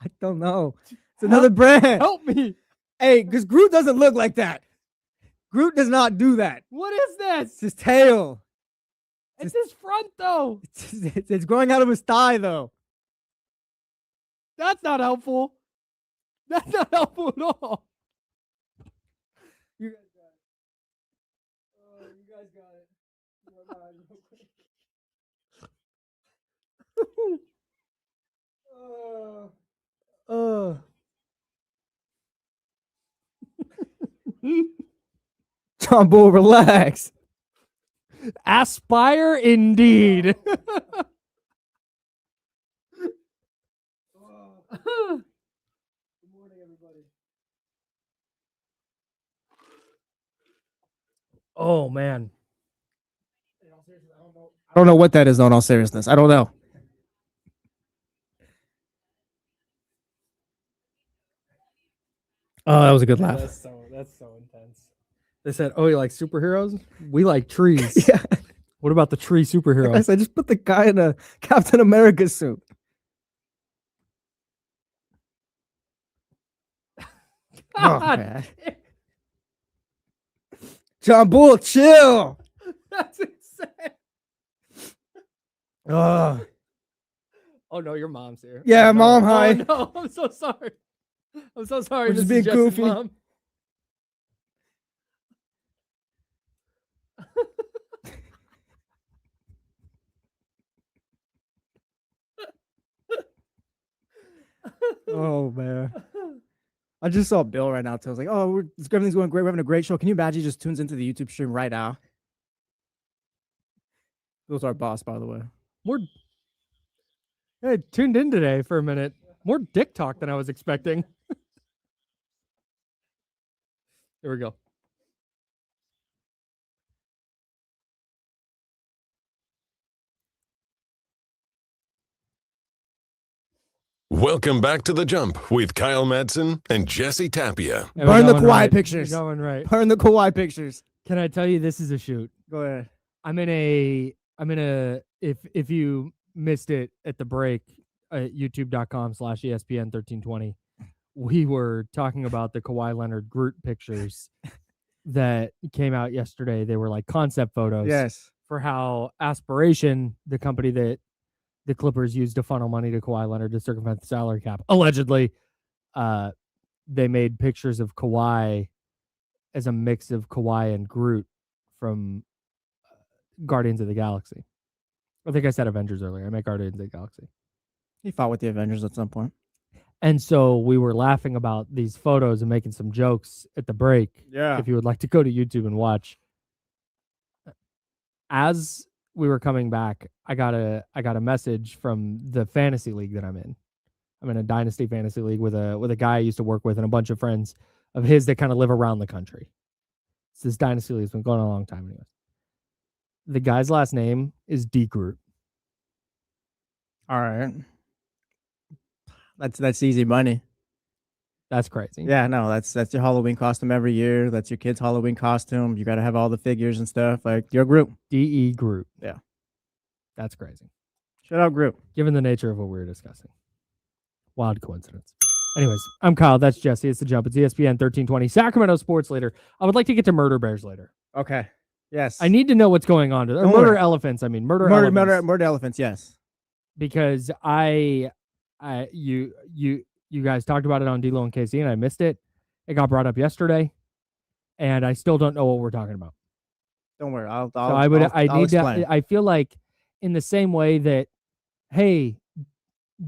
Speaker 2: I don't know. It's another brand.
Speaker 1: Help me.
Speaker 2: Hey, because Groot doesn't look like that. Groot does not do that.
Speaker 1: What is
Speaker 2: It's
Speaker 1: this?
Speaker 2: his tail.
Speaker 1: It's his front though.
Speaker 2: It's growing out of his thigh though.
Speaker 1: That's not helpful. That's not helpful at all.
Speaker 2: You guys got it. Oh, you guys got it. John Bull, relax.
Speaker 1: Aspire indeed.
Speaker 2: Good morning, everybody.
Speaker 1: Oh man.
Speaker 2: I don't know what that is, though, in all seriousness. I don't know. Oh, that was a good laugh.
Speaker 1: That's so intense. They said, "Oh, you like superheroes? We like trees."
Speaker 2: Yeah.
Speaker 1: What about the tree superheroes?
Speaker 2: I said, just put the guy in a Captain America suit. Oh, man. John Bull, chill.
Speaker 1: That's insane.
Speaker 2: Oh,
Speaker 1: No, your mom's here.
Speaker 2: Yeah,
Speaker 1: Oh, no.
Speaker 2: Mom, hi.
Speaker 1: Oh, no, I'm so sorry. I'm so sorry.
Speaker 2: We're just
Speaker 1: This is
Speaker 2: being
Speaker 1: Jesse's
Speaker 2: goofy.
Speaker 1: Mom.
Speaker 2: oh man. I just saw Bill right now. So I was like, oh, everything's going great. We're having a great show. Can you imagine he just tunes into the YouTube stream right now? Bill's our boss, by the way.
Speaker 1: I tuned in today for a minute. More dick talk than I was expecting. Here we go.
Speaker 3: Welcome back to The Jump with Kyle Madson and Jesse Tapia.
Speaker 1: Yeah,
Speaker 2: Burn
Speaker 1: we're
Speaker 2: the
Speaker 1: going
Speaker 2: Kawhi
Speaker 1: right.
Speaker 2: pictures.
Speaker 1: We're going right.
Speaker 2: Burn the Kawhi pictures.
Speaker 1: Can I tell you this is a shoot?
Speaker 2: Go ahead.
Speaker 1: I'm in a if you missed it at the break at youtube.com/ESPN 1320, we were talking about the Kawhi Leonard Groot pictures that came out yesterday. They were like concept photos
Speaker 2: Yes.
Speaker 1: for how Aspiration, the company that the Clippers used to funnel money to Kawhi Leonard to circumvent the salary cap, allegedly, they made pictures of Kawhi as a mix of Kawhi and Groot from Guardians of the Galaxy. I think I said Avengers earlier. I meant Guardians of the Galaxy.
Speaker 2: He fought with the Avengers at some point.
Speaker 1: And so we were laughing about these photos and making some jokes at the break.
Speaker 2: Yeah.
Speaker 1: If you would like to go to YouTube and watch. As we were coming back, I got a message from the fantasy league that I'm in. I'm in a dynasty fantasy league with a guy I used to work with and a bunch of friends of his that kind of live around the country. So this dynasty league has been going on a long time anyways. The guy's last name is D. Groot.
Speaker 2: All right. That's easy money.
Speaker 1: That's crazy.
Speaker 2: Yeah, no, that's your Halloween costume every year. That's your kid's Halloween costume. You got to have all the figures and stuff. Like, you're Groot.
Speaker 1: D.E. Groot.
Speaker 2: Yeah.
Speaker 1: That's crazy.
Speaker 2: Shout out Groot.
Speaker 1: Given the nature of what we were discussing. Wild coincidence. Anyways, I'm Kyle. That's Jesse. It's The Jump. It's ESPN 1320. Sacramento sports leader. I would like to get to murder bears later.
Speaker 2: Okay. Yes.
Speaker 1: I need to know what's going on. Or murder elephants. I mean, murder elephants.
Speaker 2: Murder elephants, yes.
Speaker 1: Because you guys talked about it on D-Lo and KC, and I missed it. It got brought up yesterday, and I still don't know what we're talking about.
Speaker 2: Don't worry. I'll
Speaker 1: explain. I feel like in the same way that, hey,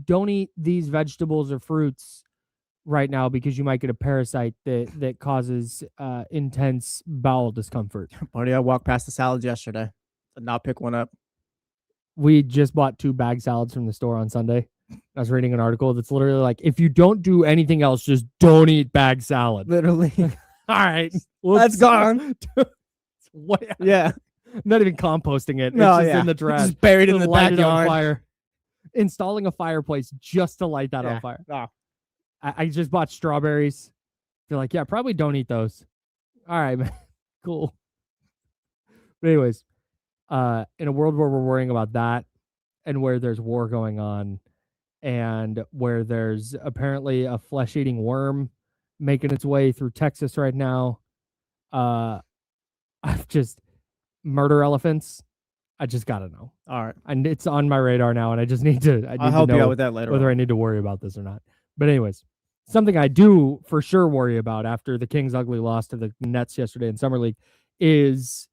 Speaker 1: don't eat these vegetables or fruits right now because you might get a parasite that causes intense bowel discomfort.
Speaker 2: Buddy, I walked past the salads yesterday. Did not pick one up.
Speaker 1: We just bought 2 bag salads from the store on Sunday. I was reading an article that's literally like, if you don't do anything else, just don't eat bag salad.
Speaker 2: Literally.
Speaker 1: All right.
Speaker 2: That's gone.
Speaker 1: Yeah. Not even composting it.
Speaker 2: No,
Speaker 1: it's just in the trash.
Speaker 2: Just buried in the
Speaker 1: backyard. On
Speaker 2: backyard.
Speaker 1: fire. Installing a fireplace just to light that on fire.
Speaker 2: No.
Speaker 1: I just bought strawberries. Feel like, yeah, probably don't eat those. All right, man. Cool. But anyways, in a world where we're worrying about that and where there's war going on and where there's apparently a flesh-eating worm making its way through Texas right now, I've just murder elephants. I just got to know.
Speaker 2: All right.
Speaker 1: And it's on my radar now, and I just need to
Speaker 2: I'll help you out with that later
Speaker 1: whether
Speaker 2: on.
Speaker 1: I need to worry about this or not. But anyways, something I do for sure worry about after the Kings' ugly loss to the Nets yesterday in Summer League is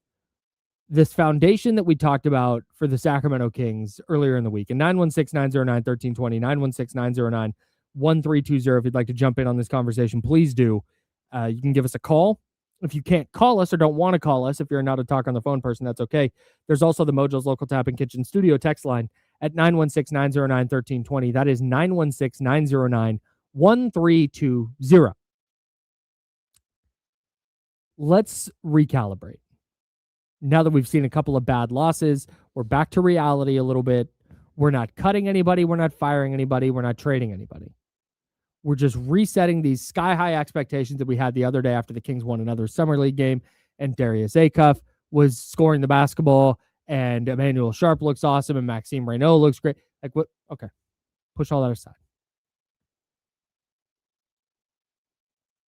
Speaker 1: this foundation that we talked about for the Sacramento Kings earlier in the week. And 916-909-1320, 916-909-1320. If you'd like to jump in on this conversation, please do. You can give us a call. If you can't call us or don't want to call us, if you're not a talk on the phone person, that's okay. There's also the Mojo's Local Tap and Kitchen Studio text line at 916-909-1320. That is 916-909-1320. let's recalibrate. Now that we've seen a couple of bad losses, we're back to reality a little bit. We're not cutting anybody. We're not firing anybody. We're not trading anybody. We're just resetting these sky-high expectations that we had the other day after the Kings won another Summer League game and Darius Acuff was scoring the basketball and Emmanuel Sharp looks awesome and Maxime Reynaud looks great. Like, what? Okay. Push all that aside.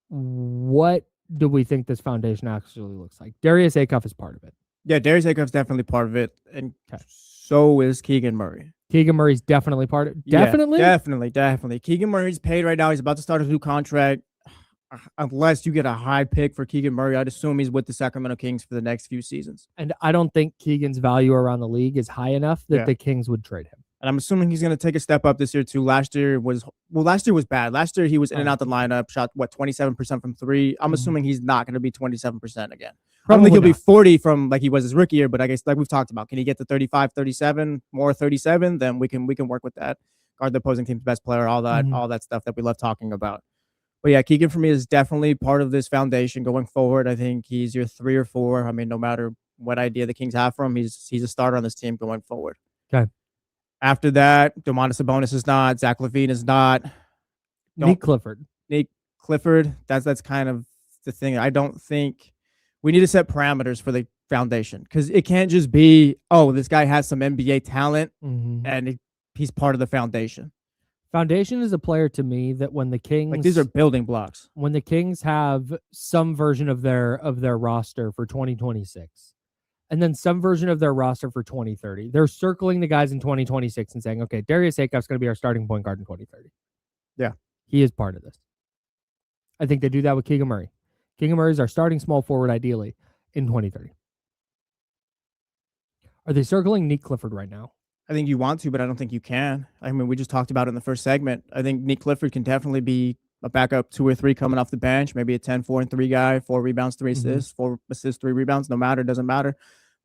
Speaker 1: What do we think this foundation actually looks like? Darius Acuff is part of it.
Speaker 2: Yeah, Darius Acuff's definitely part of it, and so is Keegan Murray.
Speaker 1: Keegan Murray's definitely part of it. Definitely?
Speaker 2: Yeah, definitely. Keegan Murray's paid right now. He's about to start a new contract. Unless you get a high pick for Keegan Murray, I'd assume he's with the Sacramento Kings for the next few seasons.
Speaker 1: And I don't think Keegan's value around the league is high enough that the Kings would trade him.
Speaker 2: And I'm assuming he's going to take a step up this year too. Last year was bad. Last year he was in and out the lineup, shot 27% from three. I'm assuming he's not going to be 27% again. I don't think he'll be 40 from like he was his rookie year, but I guess like we've talked about, can he get to 35, 37, more 37? Then we can work with that. Guard the opposing team's best player, all that stuff that we love talking about. But yeah, Keegan for me is definitely part of this foundation going forward. I think he's your 3 or 4. I mean, no matter what idea the Kings have for him, he's a starter on this team going forward.
Speaker 1: Okay.
Speaker 2: After that, Domantas Sabonis is not. Zach LaVine is not.
Speaker 1: Nate Clifford.
Speaker 2: That's kind of the thing. I don't think we need to set parameters for the foundation because it can't just be, oh, this guy has some NBA talent and he's part of the foundation.
Speaker 1: Foundation is a player to me that when the Kings,
Speaker 2: like, these are building blocks.
Speaker 1: When the Kings have some version of their roster for 2026 and then some version of their roster for 2030, they're circling the guys in 2026 and saying, okay, Darius Acuff's going to be our starting point guard in 2030.
Speaker 2: Yeah.
Speaker 1: He is part of this. I think they do that with Keegan Murray. Keegan Murray is our starting small forward ideally in 2030. Are they circling Nate Clifford right now?
Speaker 2: I think you want to, but I don't think you can. I mean, we just talked about it in the first segment. I think Nate Clifford can definitely be a backup 2 or 3 coming off the bench, maybe a 10, 4, and 3 guy, 4 rebounds, 3 assists, 4 assists, 3 rebounds, doesn't matter.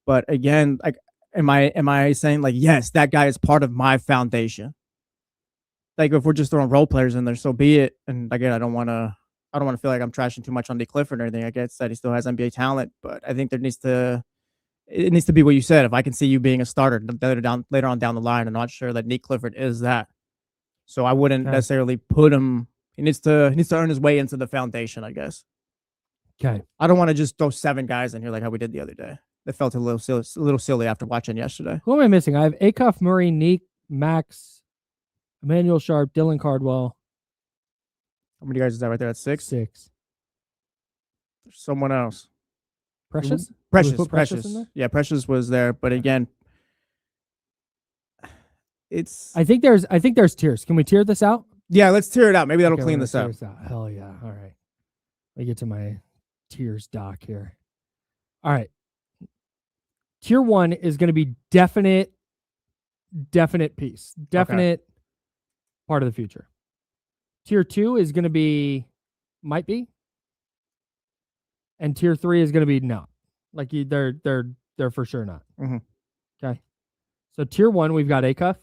Speaker 2: But again, like, am I saying like, yes, that guy is part of my foundation? Like, if we're just throwing role players in there, so be it. And again, I don't want to feel like I'm trashing too much on Nate Clifford or anything. I guess that he still has NBA talent, but I think it needs to be what you said. If I can see you being a starter later on down the line, I'm not sure that Nate Clifford is that. So I wouldn't necessarily put him. He needs to earn his way into the foundation, I guess.
Speaker 1: Okay.
Speaker 2: I don't want to just throw 7 guys in here like how we did the other day. That felt a little silly after watching yesterday.
Speaker 1: Who am I missing? I have Acuff, Murray, Neek, Max, Emmanuel Sharp, Dylan Cardwell.
Speaker 2: How many guys is that right there? That's 6?
Speaker 1: 6.
Speaker 2: There's someone else.
Speaker 1: Precious?
Speaker 2: Precious.
Speaker 1: In there?
Speaker 2: Yeah, Precious was there, but again,
Speaker 1: I think there's tiers. Can we tier this out?
Speaker 2: Yeah, let's tier it out. Maybe that'll clean this up.
Speaker 1: Hell yeah. All right. Let me get to my tiers doc here. All right. Tier 1 is going to be definite piece. Definite part of the future. Tier 2 is going to be might be. And tier 3 is going to be no. Like they're for sure not. Okay. So tier 1, we've got Acuff.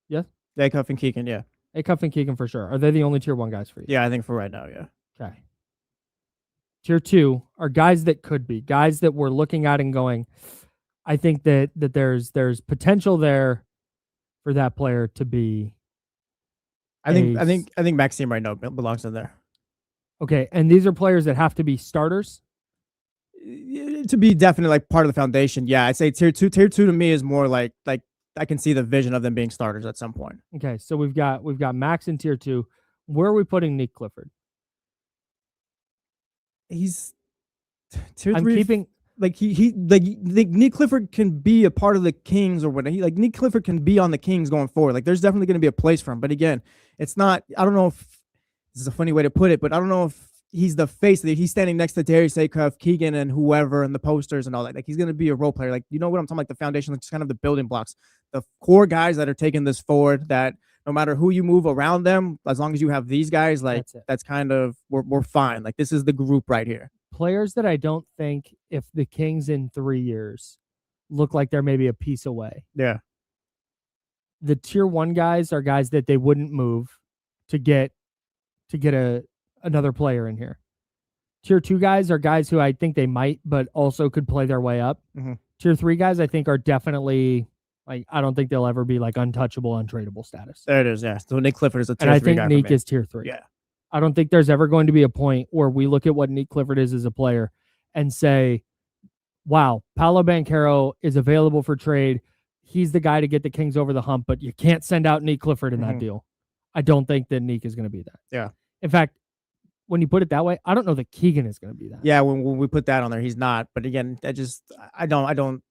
Speaker 1: Yes?
Speaker 2: Acuff and Keegan, yeah.
Speaker 1: Acuff and Keegan for sure. Are they the only tier 1 guys for you?
Speaker 2: Yeah, I think for right now, yeah.
Speaker 1: Okay. Tier 2 are guys that could be, guys that we're looking at and going, I think that there's potential there for that player to be.
Speaker 2: I think Maxime right now belongs in there.
Speaker 1: Okay, and these are players that have to be starters?
Speaker 2: To be definitely like part of the foundation, yeah. I'd say tier 2. Tier 2 to me is more like I can see the vision of them being starters at some point.
Speaker 1: Okay, so we've got Max in tier 2. Where are we putting Nate Clifford?
Speaker 2: He's tier 3.
Speaker 1: I'm keeping
Speaker 2: like Nate Clifford can be a part of the Kings or whatever. Nate Clifford can be on the Kings going forward. Like, there's definitely going to be a place for him. But again, it's not. I don't know if this is a funny way to put it, but I don't know if he's the face that he's standing next to Darius Acuff, Keegan, and whoever, and the posters and all that. Like, he's going to be a role player. Like, you know what I'm talking about? Like the foundation, like just kind of the building blocks, the core guys that are taking this forward. That no matter who you move around them, as long as you have these guys, like that's kind of we're fine. Like, this is the group right here.
Speaker 1: Players that I don't think, if the Kings in 3 years look like they're maybe a piece away.
Speaker 2: Yeah.
Speaker 1: The tier 1 guys are guys that they wouldn't move to get another player in here. Tier 2 guys are guys who I think they might, but also could play their way up.
Speaker 2: Mhm.
Speaker 1: Tier 3 guys I think are definitely like, I don't think they'll ever be like untouchable, untradeable status.
Speaker 2: There it is. Yeah. So Nick Clifford is a tier
Speaker 1: And I
Speaker 2: 3
Speaker 1: think
Speaker 2: guy.
Speaker 1: Neek
Speaker 2: for me.
Speaker 1: is tier 3.
Speaker 2: Yeah.
Speaker 1: I don't think there's ever going to be a point where we look at what Neek Clifford is as a player and say, wow, Paolo Banchero is available for trade. He's the guy to get the Kings over the hump, but you can't send out Neek Clifford in that deal. I don't think that Neek is going to be that.
Speaker 2: Yeah.
Speaker 1: In fact, when you put it that way, I don't know that Keegan is going to be that.
Speaker 2: Yeah, when we put that on there, he's not. But again, I don't.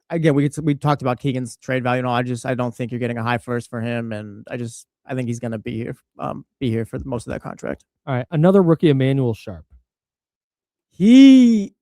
Speaker 2: Again, we talked about Keegan's trade value and all. I don't think you're getting a high first for him, and I think he's going to be here for most of that contract.
Speaker 1: All right, another rookie, Emmanuel Sharp.
Speaker 2: He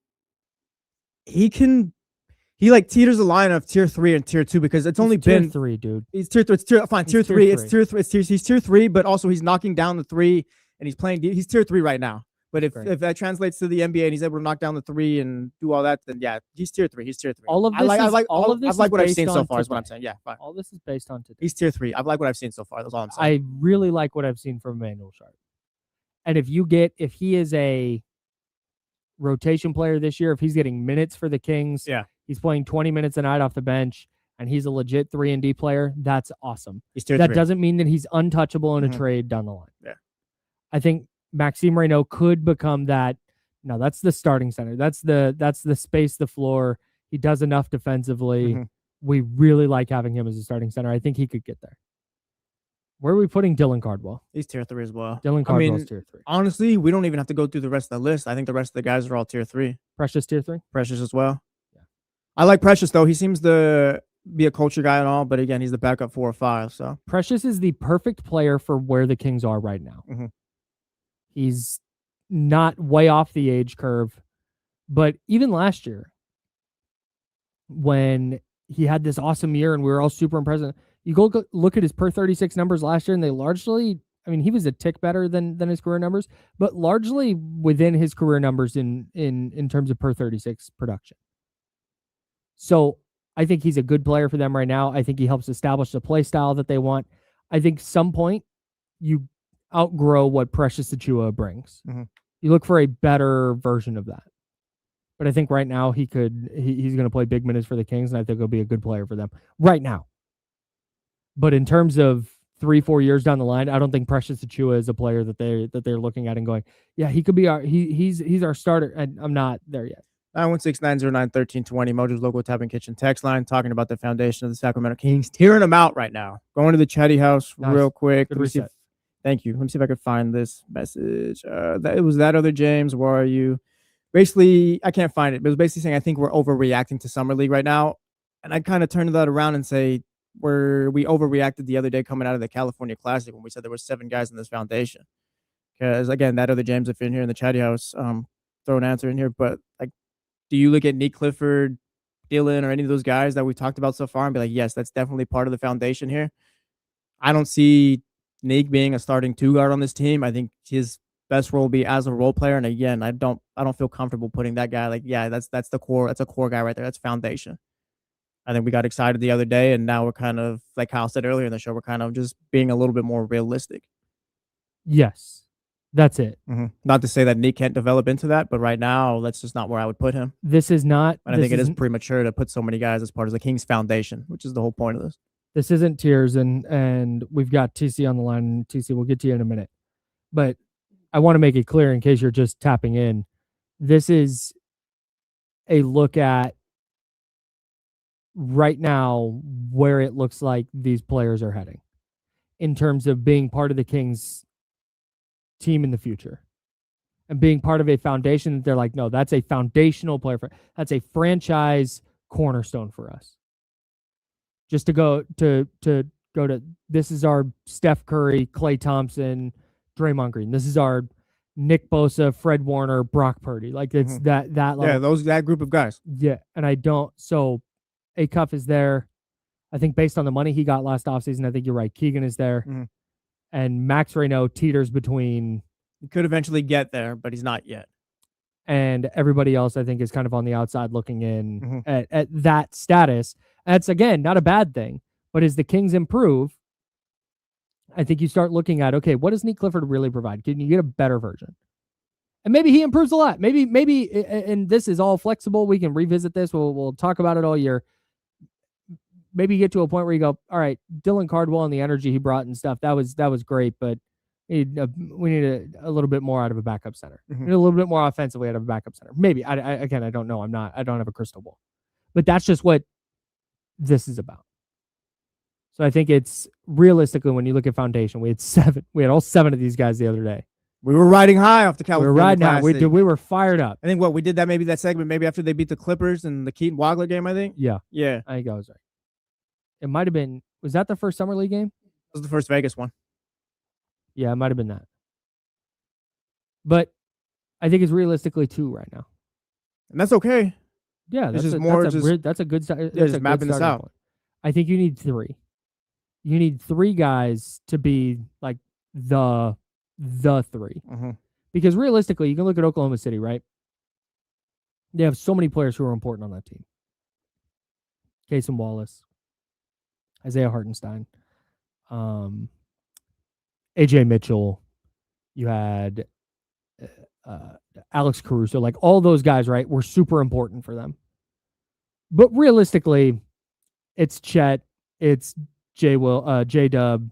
Speaker 2: like teeters the line of tier 3 and tier 2 because it's only been
Speaker 1: tier 3, dude.
Speaker 2: He's tier 3. It's tier fine. Tier 3. It's tier 3. He's tier 3, but also he's knocking down the 3 and he's playing. He's tier 3 right now. But if that translates to the NBA and he's able to knock down the 3 and do all that, then yeah, he's tier 3. He's tier 3.
Speaker 1: All of this
Speaker 2: I like what I've seen so far.
Speaker 1: Today.
Speaker 2: Is what I'm saying. Yeah, fine.
Speaker 1: All this is based on today.
Speaker 2: He's tier 3. I like what I've seen so far. That's all I'm saying.
Speaker 1: I really like what I've seen from Emmanuel Sharp. And if he is a rotation player this year, if he's getting minutes for the Kings, he's playing 20 minutes a night off the bench, and he's a legit 3-and-D player, that's awesome.
Speaker 2: He's tier
Speaker 1: that
Speaker 2: 3.
Speaker 1: Doesn't mean that he's untouchable in a trade down the line.
Speaker 2: Yeah.
Speaker 1: I think Maxime Reynaud could become that. No, that's the starting center. That's the space, the floor. He does enough defensively. We really like having him as a starting center. I think he could get there. Where are we putting Dylan Cardwell?
Speaker 2: He's tier 3 as well.
Speaker 1: Dylan Cardwell's tier 3.
Speaker 2: Honestly, we don't even have to go through the rest of the list. I think the rest of the guys are all tier 3.
Speaker 1: Precious tier 3?
Speaker 2: Precious as well. Yeah. I like Precious, though. He seems to be a culture guy and all, but again, he's the backup 4 or 5. So
Speaker 1: Precious is the perfect player for where the Kings are right now. He's not way off the age curve, but even last year, when he had this awesome year and we were all super impressed, you go look at his per 36 numbers last year, and they largely, I mean, he was a tick better than his career numbers, but largely within his career numbers in terms of per 36 production. So I think he's a good player for them right now. I think he helps establish the play style that they want. I think some point you outgrow what Precious Achiuwa brings. You look for a better version of that. But I think right now he's going to play big minutes for the Kings, and I think he'll be a good player for them right now. But in terms of 3-4 years down the line, I don't think Precious Achiuwa is a player that they're looking at and going, yeah, he could be he's our starter. And I'm not there yet.
Speaker 2: 916-909-1320, Mojo's local tap and kitchen text line, talking about the foundation of the Sacramento Kings, tearing them out right now. Going to the chatty house real quick. Thank you. Let me see if I could find this message. It was that other James. Where are you? Basically, I can't find it. But it was basically saying I think we're overreacting to Summer League right now. And I kind of turned that around and say we overreacted the other day coming out of the California Classic when we said there were 7 guys in this foundation. Because again, that other James, if you're in here in the chatty house, throw an answer in here. But like, do you look at Neek Clifford, Dylan, or any of those guys that we talked about so far and be like, yes, that's definitely part of the foundation here? I don't see Neek being a starting 2 guard on this team. I think his best role will be as a role player. And again, I don't feel comfortable putting that guy like, yeah, that's the core. That's a core guy right there. That's foundation. I think we got excited the other day, and now we're kind of, like Kyle said earlier in the show, we're kind of just being a little bit more realistic.
Speaker 1: Yes, that's it.
Speaker 2: Not to say that Neek can't develop into that, but right now, that's just not where I would put him.
Speaker 1: This is not.
Speaker 2: And I think it is premature to put so many guys as part of the Kings foundation, which is the whole point of this.
Speaker 1: This isn't tiers, and we've got TC on the line. TC, we'll get to you in a minute. But I want to make it clear in case you're just tapping in. This is a look at right now where it looks like these players are heading in terms of being part of the Kings team in the future and being part of a foundation that they're like, no, that's a foundational player. That's a franchise cornerstone for us. Just to go to this is our Steph Curry, Klay Thompson, Draymond Green. This is our Nick Bosa, Fred Warner, Brock Purdy. Like it's that level.
Speaker 2: Yeah, that group of guys.
Speaker 1: Yeah, and I don't. So Acuff is there. I think based on the money he got last offseason, I think you're right. Keegan is there. And Max Reynaud teeters between.
Speaker 2: He could eventually get there, but he's not yet.
Speaker 1: And everybody else, I think, is kind of on the outside looking in at that status. That's, again, not a bad thing. But as the Kings improve, I think you start looking at, okay, what does Neek Clifford really provide? Can you get a better version? And maybe he improves a lot. Maybe, and this is all flexible. We can revisit this. We'll talk about it all year. Maybe you get to a point where you go, all right, Dylan Cardwell and the energy he brought and stuff, that was great, but we need a little bit more out of a backup center.
Speaker 2: Mhm.
Speaker 1: We need a little bit more offensively out of a backup center. Maybe. I don't know. I don't have a crystal ball. But that's just what this is about. So I think it's realistically, when you look at foundation, we had all 7 of these guys the other day.
Speaker 2: We were riding high off the
Speaker 1: We
Speaker 2: California
Speaker 1: were riding out.
Speaker 2: Classic.
Speaker 1: We were fired up.
Speaker 2: I think we did that segment maybe after they beat the Clippers in the Keaton Wagler game, I think.
Speaker 1: Yeah.
Speaker 2: Yeah.
Speaker 1: I think I was right. It might have been, was that the first Summer League game?
Speaker 2: It was the first Vegas one.
Speaker 1: Yeah, it might have been that. But I think it's realistically 2 right now.
Speaker 2: And that's okay.
Speaker 1: Yeah,
Speaker 2: It's
Speaker 1: that's
Speaker 2: just
Speaker 1: a,
Speaker 2: more
Speaker 1: that's a,
Speaker 2: just-
Speaker 1: re- that's a good start.
Speaker 2: Yeah, just mapping this out.
Speaker 1: I think you need 3. You need 3 guys to be like the 3.
Speaker 2: Mm-hmm.
Speaker 1: Because realistically, you can look at Oklahoma City, right? They have so many players who are important on that team. Cason Wallace, Isaiah Hartenstein, AJ Mitchell. You had Alex Caruso. Like all those guys, right, were super important for them. But realistically, it's Chet, it's J-Dub,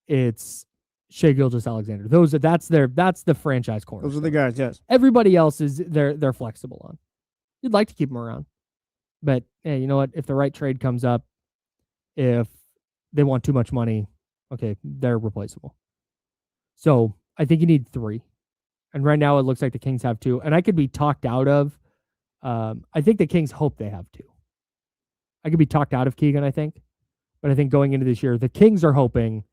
Speaker 1: it's Shai Gilgeous-Alexander. That's the franchise corner.
Speaker 2: Those are the guys, yes.
Speaker 1: Everybody else is they're flexible on. You'd like to keep them around. But hey, you know what? If the right trade comes up, if they want too much money, okay, they're replaceable. So I think you need 3. And right now it looks like the Kings have 2. And I could be talked out of. I think the Kings hope they have 2. I could be talked out of Keegan, I think. But I think going into this year, the Kings are hoping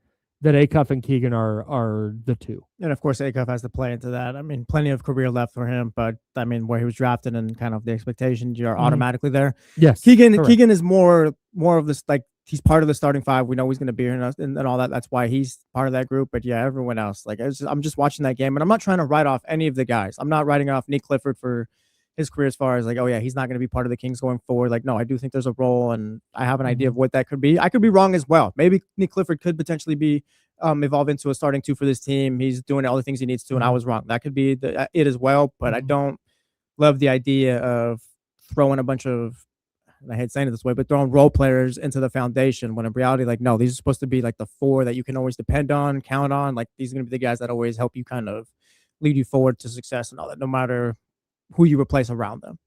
Speaker 1: that Acuff and Keegan are the 2.
Speaker 2: And of course, Acuff has to play into that. I mean, plenty of career left for him, but I mean, where he was drafted and kind of the expectations are automatically there.
Speaker 1: Yes.
Speaker 2: Keegan is more of this, like, he's part of the starting 5. We know he's going to be here and all that. That's why he's part of that group. But yeah, everyone else, like, I'm just watching that game, and I'm not trying to write off any of the guys. I'm not writing off Nick Clifford for his career as far as like, oh yeah, he's not going to be part of the Kings going forward. Like, no, I do think there's a role, and I have an idea of what that could be. I could be wrong as well. Maybe Nick Clifford could potentially be evolve into a starting 2 for this team. He's doing all the things he needs to, and I was wrong. That could be it as well. But I don't love the idea of throwing a bunch of, I hate saying it this way, but throwing role players into the foundation when in reality, like, no, these are supposed to be like the 4 that you can always depend on, count on. Like, these are going to be the guys that always help you kind of lead you forward to success and all that, no matter who you replace around them.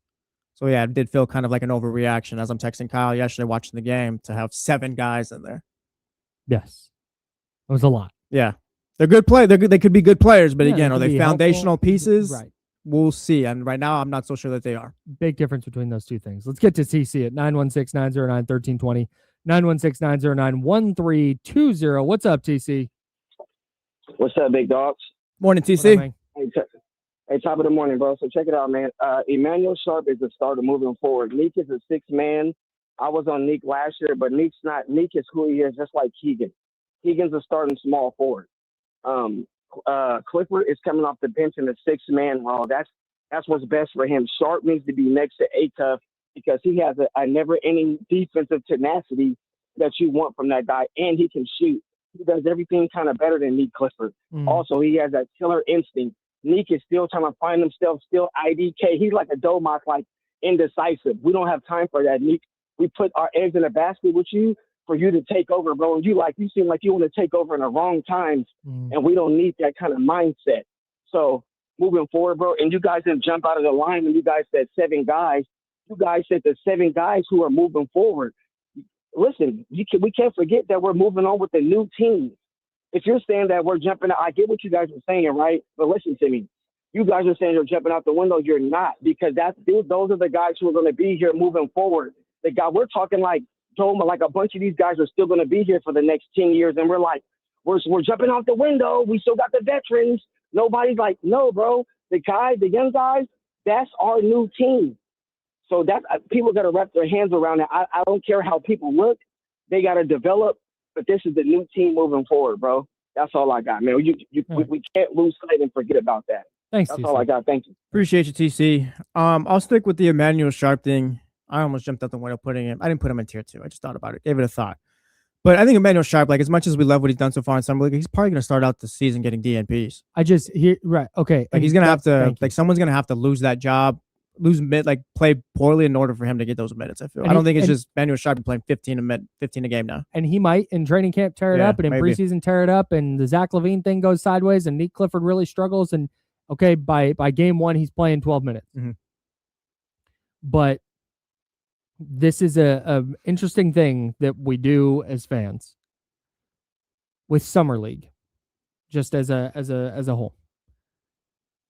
Speaker 2: So yeah, it did feel kind of like an overreaction as I'm texting Kyle yesterday watching the game to have 7 guys in there.
Speaker 1: Yes. It was a lot.
Speaker 2: Yeah. They're good play. They could be good players, but
Speaker 1: Yeah,
Speaker 2: again,
Speaker 1: they
Speaker 2: are
Speaker 1: could
Speaker 2: they
Speaker 1: be
Speaker 2: foundational
Speaker 1: helpful.
Speaker 2: pieces?
Speaker 1: Right.
Speaker 2: We'll see. And right now, I'm not so sure that they are.
Speaker 1: Big difference between those 2 things. Let's get to TC at 916-909-1320, 916-909-1320. What's up, TC?
Speaker 4: What's up, big dogs?
Speaker 2: Morning,
Speaker 1: What up,
Speaker 2: TC.
Speaker 1: man?
Speaker 4: Hey, top of the morning, bro. So check it out, man. Emmanuel Sharp is the starter moving forward. Neek is a 6th man. I was on Neek last year, but Neek's not. Neek is who he is, just like Keegan. Keegan's a starting small forward. Clifford is coming off the bench in the 6th man role. That's what's best for him. Sharp needs to be next to Acuff because he has a never-ending defensive tenacity that you want from that guy, and he can shoot. He does everything kind of better than Neek Clifford. Also, he has that killer instinct. Neek is still trying to find himself, still IDK. He's like a Domas, like indecisive. We don't have time for that, Neek. We put our eggs in a basket with you for you to take over, bro. And you seem like you want to take over in the wrong times, and we don't need that kind of mindset. So moving forward, bro, and you guys didn't jump out of the line when you guys said 7 guys. You guys said the 7 guys who are moving forward. Listen, we can't forget that we're moving on with the new team. If you're saying that we're jumping out, I get what you guys are saying, right? But listen to me. You guys are saying you're jumping out the window. You're not, because those are the guys who are going to be here moving forward. The guy we're talking like a bunch of these guys are still going to be here for the next 10 years, and we're like, we're jumping out the window. We still got the veterans. Nobody's like, no, bro. The young guys, that's our new team. So that people got to wrap their hands around it. I don't care how people look. They got to develop. But this is the new team moving forward, bro. That's all I got, man. We can't lose sight and forget about that.
Speaker 1: Thanks,
Speaker 4: That's
Speaker 1: TC.
Speaker 4: all I got. Thank you.
Speaker 2: Appreciate you, TC. I'll stick with the Emmanuel Sharp thing. I almost jumped out the window putting him. I didn't put him in tier 2. I just thought about it. Gave it a thought. But I think Emmanuel Sharp, like as much as we love what he's done so far in summer league, he's probably going to start out the season getting DNPs.
Speaker 1: Right. Okay.
Speaker 2: Like he's going to have to, like someone's going to have to lose that job, play poorly in order for him to get those minutes. I feel. I don't think it's just Emmanuel Sharp playing 15 a game now.
Speaker 1: And he might in training camp tear it up, and in preseason tear it up, and the Zach LaVine thing goes sideways, and Nick Clifford really struggles, and okay, by game 1 he's playing 12 minutes.
Speaker 2: Mm-hmm.
Speaker 1: But this is a interesting thing that we do as fans with Summer League, just as a whole.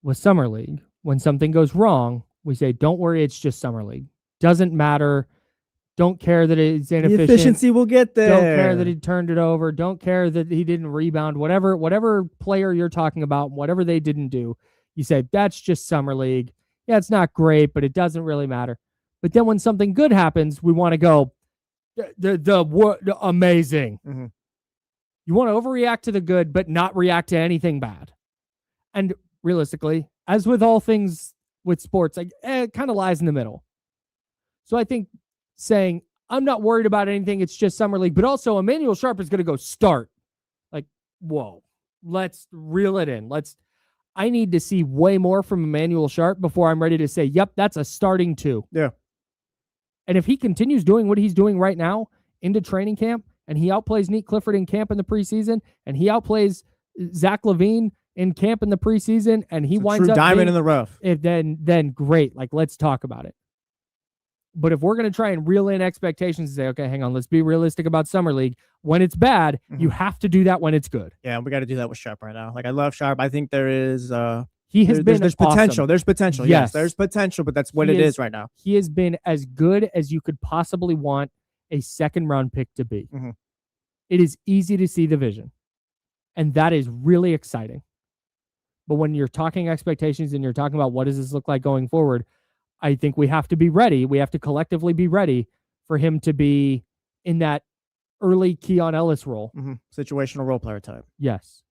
Speaker 1: With Summer League, when something goes wrong, we say, "Don't worry, it's just Summer League. Doesn't matter. Don't care that it's inefficient.
Speaker 2: The efficiency will get there.
Speaker 1: Don't care that he turned it over. Don't care that he didn't rebound. Whatever player you're talking about, whatever they didn't do, you say that's just Summer League. Yeah, it's not great, but it doesn't really matter." But then when something good happens, we want to go, the amazing.
Speaker 2: Mm-hmm.
Speaker 1: You want to overreact to the good, but not react to anything bad. And realistically, as with all things with sports, it kind of lies in the middle. So I think saying, I'm not worried about anything, it's just Summer League, but also Emmanuel Sharp is going to go start. Like, whoa, let's reel it in. I need to see way more from Emmanuel Sharp before I'm ready to say, yep, that's a starting 2.
Speaker 2: Yeah.
Speaker 1: And if he continues doing what he's doing right now into training camp, and he outplays Nick Clifford in camp in the preseason, and he outplays Zach LaVine in camp in the preseason, and he winds up
Speaker 2: diamond in the rough,
Speaker 1: then great. Like, let's talk about it. But if we're going to try and reel in expectations and say, okay, hang on, let's be realistic about Summer League. When it's bad, you have to do that when it's good.
Speaker 2: Yeah, we got to do that with Sharp right now. Like, I love Sharp. I think there is
Speaker 1: there's
Speaker 2: potential.
Speaker 1: Awesome.
Speaker 2: There's potential. Yes, there's potential, but that's what it is right now.
Speaker 1: He has been as good as you could possibly want a second-round pick to be.
Speaker 2: Mm-hmm.
Speaker 1: It is easy to see the vision, and that is really exciting. But when you're talking expectations and you're talking about what does this look like going forward, I think we have to be ready. We have to collectively be ready for him to be in that early Keon Ellis role.
Speaker 2: Mm-hmm. Situational role player type.
Speaker 1: Yes.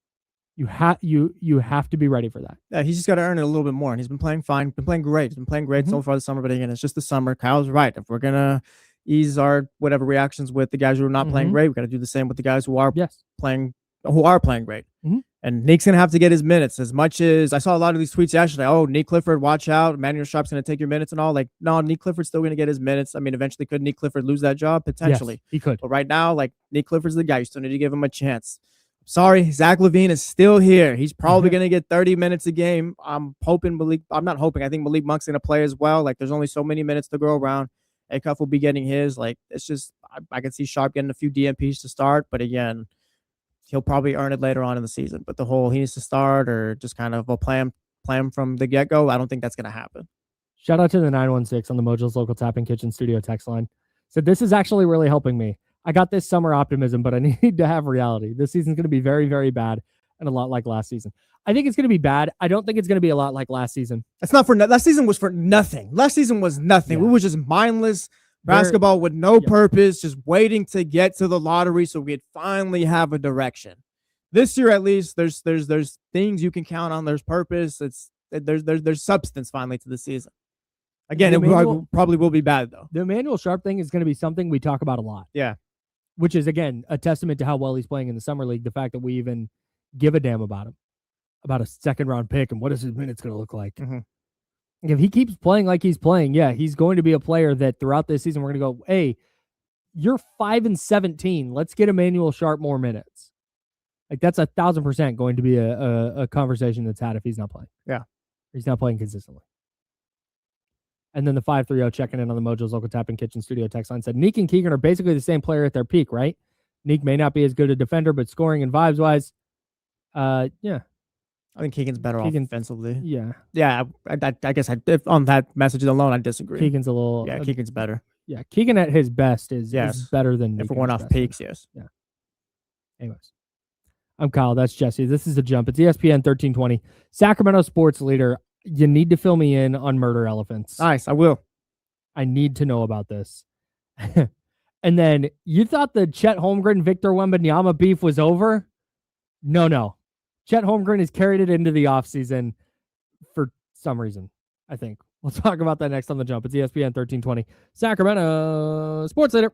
Speaker 1: You have to be ready for that.
Speaker 2: Yeah, he's just got to earn it a little bit more. And he's been playing fine, been playing great. He's been playing great so far this summer, but again, it's just the summer. Kyle's right. If we're gonna ease our whatever reactions with the guys who are not playing great, we got to do the same with the guys who are playing great.
Speaker 1: Mm-hmm.
Speaker 2: And Nick's gonna have to get his minutes. As much as I saw a lot of these tweets yesterday, oh, Nick Clifford, watch out, Emmanuel Sharp's gonna take your minutes and all. Like, no, Nick Clifford's still gonna get his minutes. I mean, eventually could Nick Clifford lose that job? Potentially.
Speaker 1: Yes, he could.
Speaker 2: But right now, like, Nick Clifford's the guy. You still need to give him a chance. Sorry, Zach LaVine is still here. He's probably going to get 30 minutes a game. I'm not hoping. I think Malik Monk's going to play as well. Like, there's only so many minutes to go around. Acuff will be getting his. Like, it's just, I can see Sharp getting a few DNPs to start. But again, he'll probably earn it later on in the season. But the whole he needs to start or just kind of a plan from the get-go, I don't think that's going to happen.
Speaker 1: Shout out to the 916 on the Mojo's local Tap and Kitchen studio text line. So this is actually really helping me. I got this summer optimism, but I need to have reality. This season's going to be very, very bad and a lot like last season. I think it's going to be bad. I don't think it's going to be a lot like last season.
Speaker 2: It's not for last season was for nothing. Last season was nothing.
Speaker 1: Yeah.
Speaker 2: We were just mindless basketball with no purpose, just waiting to get to the lottery so we'd finally have a direction. This year, at least, there's things you can count on. There's purpose. There's substance finally to the season. Again, it probably will be bad though.
Speaker 1: The Emmanuel Sharp thing is going to be something we talk about a lot.
Speaker 2: Yeah.
Speaker 1: Which is, again, a testament to how well he's playing in the Summer League. The fact that we even give a damn about him, about a second-round pick, and what is his minutes going to look like.
Speaker 2: Mm-hmm.
Speaker 1: If he keeps playing like he's playing, he's going to be a player that throughout this season we're going to go, hey, you're 5-17. Let's get Emmanuel Sharp more minutes. Like, that's 1,000% going to be a conversation that's had if he's not playing.
Speaker 2: Yeah.
Speaker 1: He's not playing consistently. And then the 530 checking in on the Mojo's local Tap and Kitchen studio text line said, Neek and Keegan are basically the same player at their peak, right? Neek may not be as good a defender, but scoring and vibes-wise, yeah.
Speaker 2: I think Keegan's better offensively.
Speaker 1: Yeah.
Speaker 2: Yeah, I guess on that message alone, I disagree.
Speaker 1: Keegan's a little...
Speaker 2: Yeah, Keegan's better.
Speaker 1: Yeah, Keegan at his best is better than Neek.
Speaker 2: If we're going off peaks, yes.
Speaker 1: Yeah. Anyways. I'm Kyle. That's Jesse. This is The Jump. It's ESPN 1320. Sacramento sports leader. You need to fill me in on murder elephants.
Speaker 2: Nice, I will.
Speaker 1: I need to know about this. And then you thought the Chet Holmgren, Victor Wembanyama beef was over? No. Chet Holmgren has carried it into the offseason for some reason, I think. We'll talk about that next on The Jump. It's ESPN 1320. Sacramento sports leader.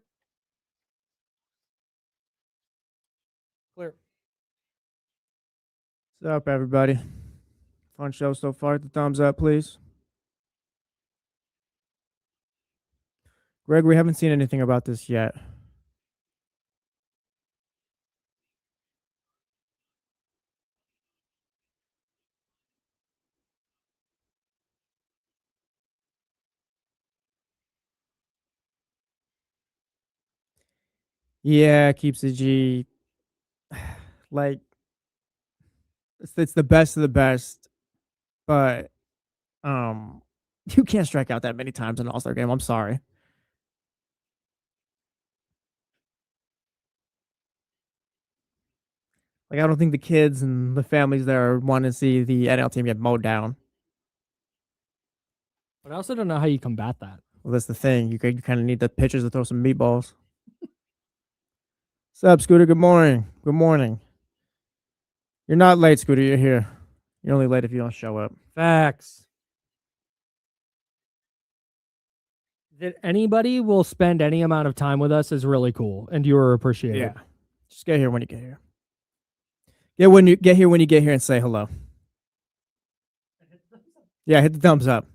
Speaker 2: What's up, everybody? Fun show so far. Hit the thumbs up, please. Greg, we haven't seen anything about this yet. Yeah, keeps the G. Like, it's the best of the best, but you can't strike out that many times in an All-Star game. I'm sorry. Like, I don't think the kids and the families there want to see the NL team get mowed down.
Speaker 1: But I also don't know how you combat that.
Speaker 2: Well, that's the thing. You kind of need the pitchers to throw some meatballs. What's up, Scooter? Good morning. Good morning. You're not late, Scooter. You're here. You're only late if you don't show up.
Speaker 1: Facts. That anybody will spend any amount of time with us is really cool, and you are appreciated.
Speaker 2: Yeah. Just get here when you get here. Get here and say hello. Yeah, hit the thumbs up.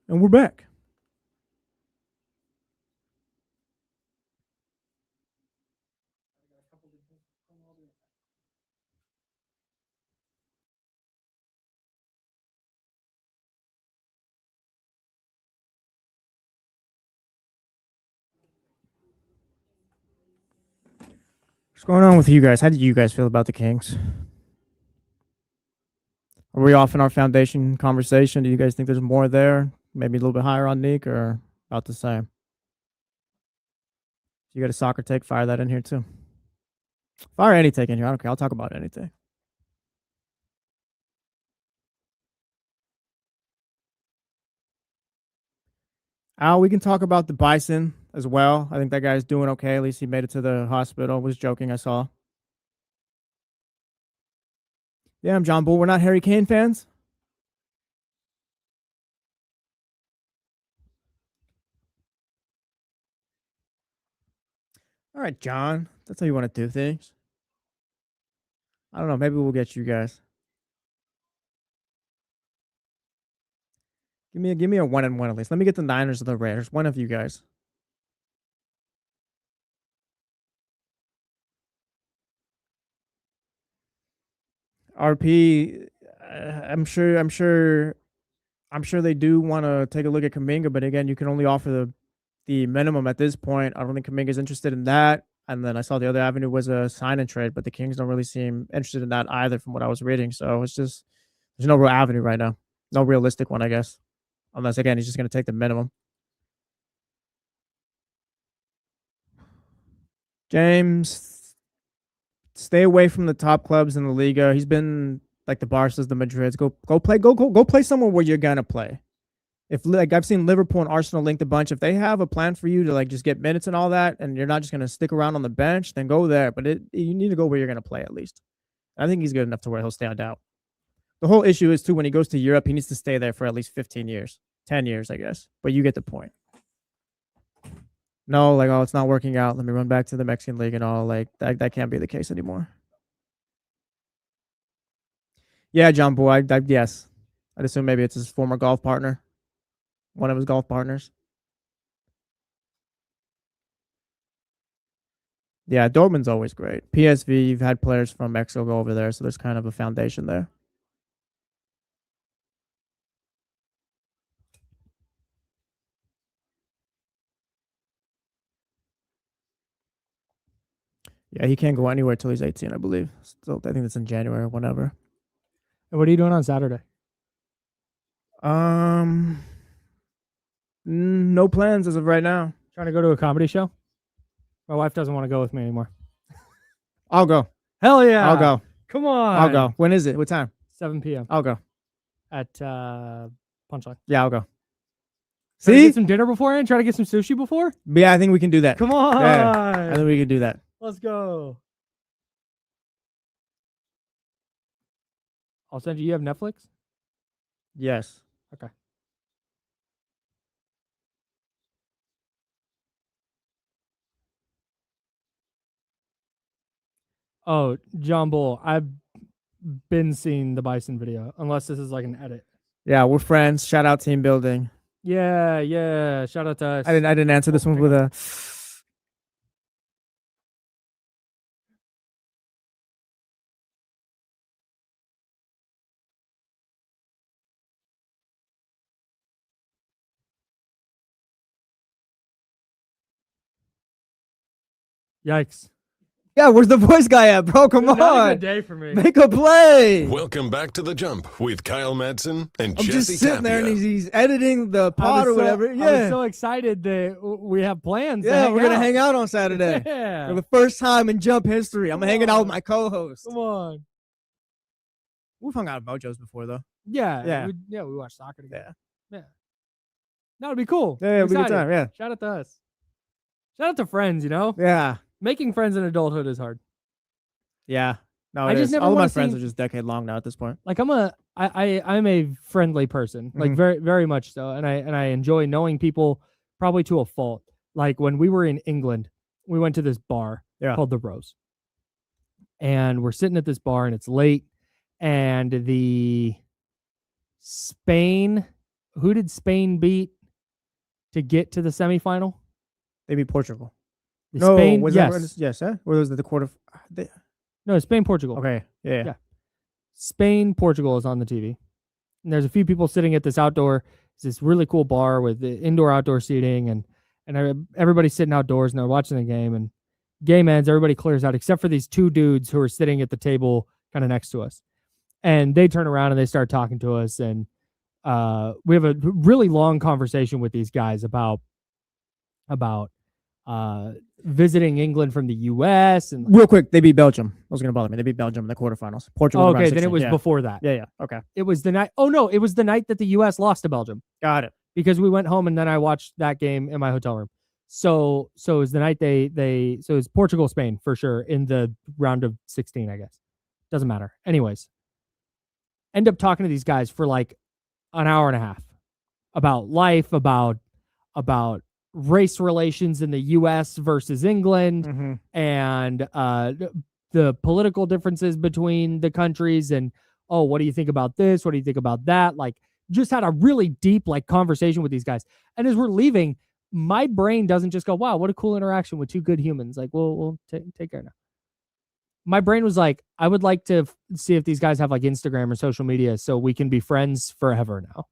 Speaker 2: And we're back. What's going on with you guys? How do you guys feel about the Kings? Are we off in our foundation conversation? Do you guys think there's more there? Maybe a little bit higher on Nick or about the same? You got a soccer take? Fire that in here too. Fire any take in here. I don't care. I'll talk about anything. Al, we can talk about the Bison as well. I think that guy's doing okay. At least he made it to the hospital. Was joking, I saw. Yeah, I'm John Bull. We're not Harry Kane fans. All right, John. That's how you want to do things. I don't know. Maybe we'll get you guys. Give me a 1-1 at least. Let me get the Niners or the Raiders. One of you guys. RP. I'm sure they do want to take a look at Kuminga, but again, you can only offer the minimum at this point. I don't think Kuminga's interested in that. And then I saw the other avenue was a sign and trade, but the Kings don't really seem interested in that either from what I was reading. So it's just there's no real avenue right now. No realistic one, I guess. Unless again, he's just gonna take the minimum. James, stay away from the top clubs in the Liga. He's been like the Barca's, the Madrids. Go play somewhere where you're gonna play. If like I've seen Liverpool and Arsenal linked a bunch, if they have a plan for you to like just get minutes and all that, and you're not just gonna stick around on the bench, then go there. But you need to go where you're gonna play at least. I think he's good enough to where he'll stand out. The whole issue is too when he goes to Europe, he needs to stay there for at least 15 years, 10 years, I guess. But you get the point. No, like, oh, it's not working out. Let me run back to the Mexican League and all. Like that can't be the case anymore. Yeah, John Boy. Yes, I'd assume maybe it's his former golf partner, one of his golf partners. Yeah, Dortmund's always great. PSV, you've had players from Mexico go over there, so there's kind of a foundation there. Yeah, he can't go anywhere till he's 18, I believe. Still, I think that's in January or whenever.
Speaker 1: And what are you doing on Saturday?
Speaker 2: No plans as of right now.
Speaker 1: Trying to go to a comedy show? My wife doesn't want to go with me anymore.
Speaker 2: I'll go.
Speaker 1: Hell yeah.
Speaker 2: I'll go.
Speaker 1: Come on.
Speaker 2: I'll go. When is it? What time?
Speaker 1: 7 p.m.
Speaker 2: I'll go.
Speaker 1: at Punchline.
Speaker 2: Yeah, I'll go.
Speaker 1: Try to
Speaker 2: See?
Speaker 1: get some dinner beforehand? Try to get some sushi before?
Speaker 2: Yeah, I think we can do that.
Speaker 1: Come on.
Speaker 2: Yeah, I think we can do that.
Speaker 1: Let's go. I'll send you. You have Netflix?
Speaker 2: Yes.
Speaker 1: Okay. Oh, John Bull, I've been seeing the Bison video, unless this is like an edit.
Speaker 2: Yeah, we're friends. Shout out team building.
Speaker 1: Yeah, yeah. Shout out to us.
Speaker 2: I didn't answer this one with a.
Speaker 1: Yikes.
Speaker 2: Yeah, where's the voice guy at, bro? Come
Speaker 1: Not a
Speaker 2: on.
Speaker 1: good day for me.
Speaker 2: Make a play.
Speaker 3: Welcome back to The Jump with Kyle Madson and
Speaker 2: I'm
Speaker 3: Jesse
Speaker 2: just sitting there and
Speaker 3: Tapia.
Speaker 2: he's editing the
Speaker 1: I
Speaker 2: pod
Speaker 1: was
Speaker 2: or whatever.
Speaker 1: I was
Speaker 2: Yeah.
Speaker 1: so excited that we have plans.
Speaker 2: Yeah, we're going to hang out on Saturday.
Speaker 1: Yeah.
Speaker 2: For the first time in Jump history. I'm hanging out with my co-host.
Speaker 1: Come on.
Speaker 2: We've hung out at Mojo's before, though.
Speaker 1: Yeah. We watched soccer together. Yeah. That would be cool.
Speaker 2: Yeah, it'll be a good
Speaker 1: Excited.
Speaker 2: time. Yeah.
Speaker 1: Shout out to us. Shout out to friends, you know?
Speaker 2: Yeah.
Speaker 1: Making friends in adulthood is hard.
Speaker 2: Yeah. No,
Speaker 1: I
Speaker 2: it
Speaker 1: just
Speaker 2: is.
Speaker 1: never
Speaker 2: All of my
Speaker 1: wanna
Speaker 2: friends
Speaker 1: see-
Speaker 2: are just decade long now at this point.
Speaker 1: Like I'm a friendly person, like
Speaker 2: Mhm.
Speaker 1: very, very much so. And I enjoy knowing people probably to a fault. Like when we were in England, we went to this bar called The Rose. And we're sitting at this bar and it's late. And who did Spain beat to get to the semifinal?
Speaker 2: They beat Portugal.
Speaker 1: The Spain,
Speaker 2: was
Speaker 1: yes.
Speaker 2: that yes, huh? Or was it the quarter?
Speaker 1: No, Spain, Portugal.
Speaker 2: Okay. Yeah.
Speaker 1: Yeah. Spain, Portugal is on the TV. And there's a few people sitting at this it's this really cool bar with the indoor-outdoor seating, and everybody's sitting outdoors and they're watching the game. And game ends, everybody clears out except for these two dudes who are sitting at the table kind of next to us. And they turn around and they start talking to us, and we have a really long conversation with these guys about visiting England from the U.S. and
Speaker 2: Real quick, they beat Belgium. I was going to bother me. They beat Belgium in the quarterfinals. Portugal.
Speaker 1: okay, then it was before that.
Speaker 2: Yeah. Okay.
Speaker 1: It was the night. Oh no, it was the night that the U.S. lost to Belgium.
Speaker 2: Got it.
Speaker 1: Because we went home and then I watched that game in my hotel room. So it was the night so it was Portugal, Spain for sure in the round of 16, I guess. Doesn't matter. Anyways, end up talking to these guys for like an hour and a half about life, about race relations in the U.S. versus England, and the political differences between the countries, and what do you think about this? What do you think about that? Like, just had a really deep conversation with these guys. And as we're leaving, my brain doesn't just go, "Wow, what a cool interaction with two good humans." Like, we'll take care now. My brain was like, I would like to see if these guys have Instagram or social media so we can be friends forever now.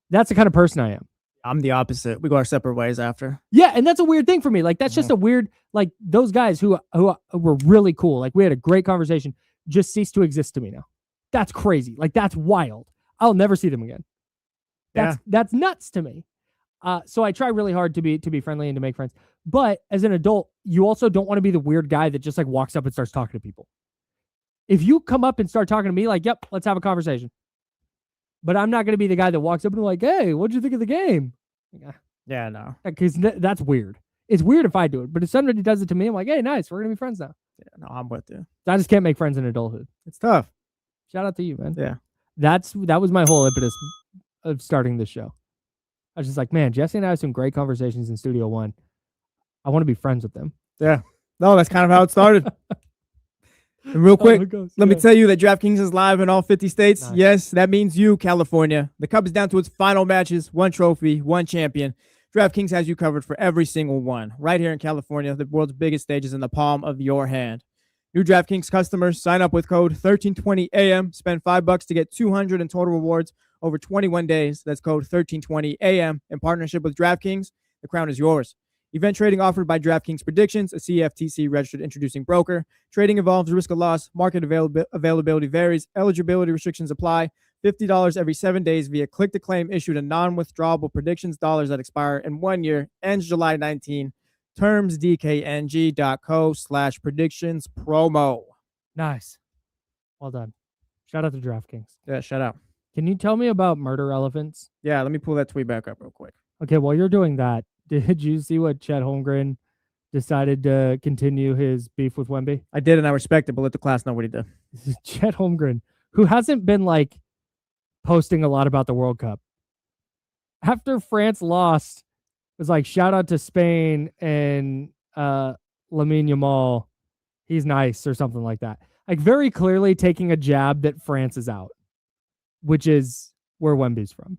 Speaker 1: That's the kind of person I am.
Speaker 2: I'm the opposite. We go our separate ways after.
Speaker 1: Yeah, and that's a weird thing for me. That's just a weird, those guys who were really cool. We had a great conversation, just cease to exist to me now. That's crazy. That's wild. I'll never see them again. That's nuts to me. So I try really hard to be friendly and to make friends. But as an adult, you also don't want to be the weird guy that just walks up and starts talking to people. If you come up and start talking to me, yep, let's have a conversation. But I'm not going to be the guy that walks up and hey, what'd you think of the game?
Speaker 2: Yeah, no.
Speaker 1: Because that's weird. It's weird if I do it. But if somebody does it to me, I'm like, hey, nice. We're going to be friends now.
Speaker 2: Yeah, no, I'm with you.
Speaker 1: I just can't make friends in adulthood.
Speaker 2: It's tough.
Speaker 1: Shout out to you, man.
Speaker 2: Yeah.
Speaker 1: That was my whole impetus of starting this show. I was just like, man, Jesse and I have some great conversations in Studio One. I want to be friends with them.
Speaker 2: Yeah. No, that's kind of how it started. And real quick, let me tell you that DraftKings is live in all 50 states.
Speaker 1: Nice.
Speaker 2: Yes, that means you, California. The Cup is down to its final matches, one trophy, one champion. DraftKings has you covered for every single one. Right here in California, the world's biggest stage is in the palm of your hand. New DraftKings customers sign up with code 1320AM. Spend $5 to get $200 in total rewards over 21 days. That's code 1320AM. In partnership with DraftKings, the crown is yours. Event trading offered by DraftKings Predictions, a CFTC registered introducing broker. Trading involves risk of loss. Market availability varies. Eligibility restrictions apply. $50 every 7 days via click to claim issued in non-withdrawable predictions dollars that expire in 1 year. Ends July 19. Terms dkng.co/predictions promo.
Speaker 1: Nice. Well done. Shout out to DraftKings.
Speaker 2: Yeah, shout out.
Speaker 1: Can you tell me about murder elephants?
Speaker 2: Yeah, let me pull that tweet back up real quick.
Speaker 1: Okay, while you're doing that, did you see what Chet Holmgren decided to continue his beef with Wemby?
Speaker 2: I did, and I respect it, but let the class know what he did.
Speaker 1: Chet Holmgren, who hasn't been like posting a lot about the World Cup. After France lost, was like, shout out to Spain and Lamine Yamal. He's nice or something like that. Like very clearly taking a jab that France is out, which is where Wemby's from.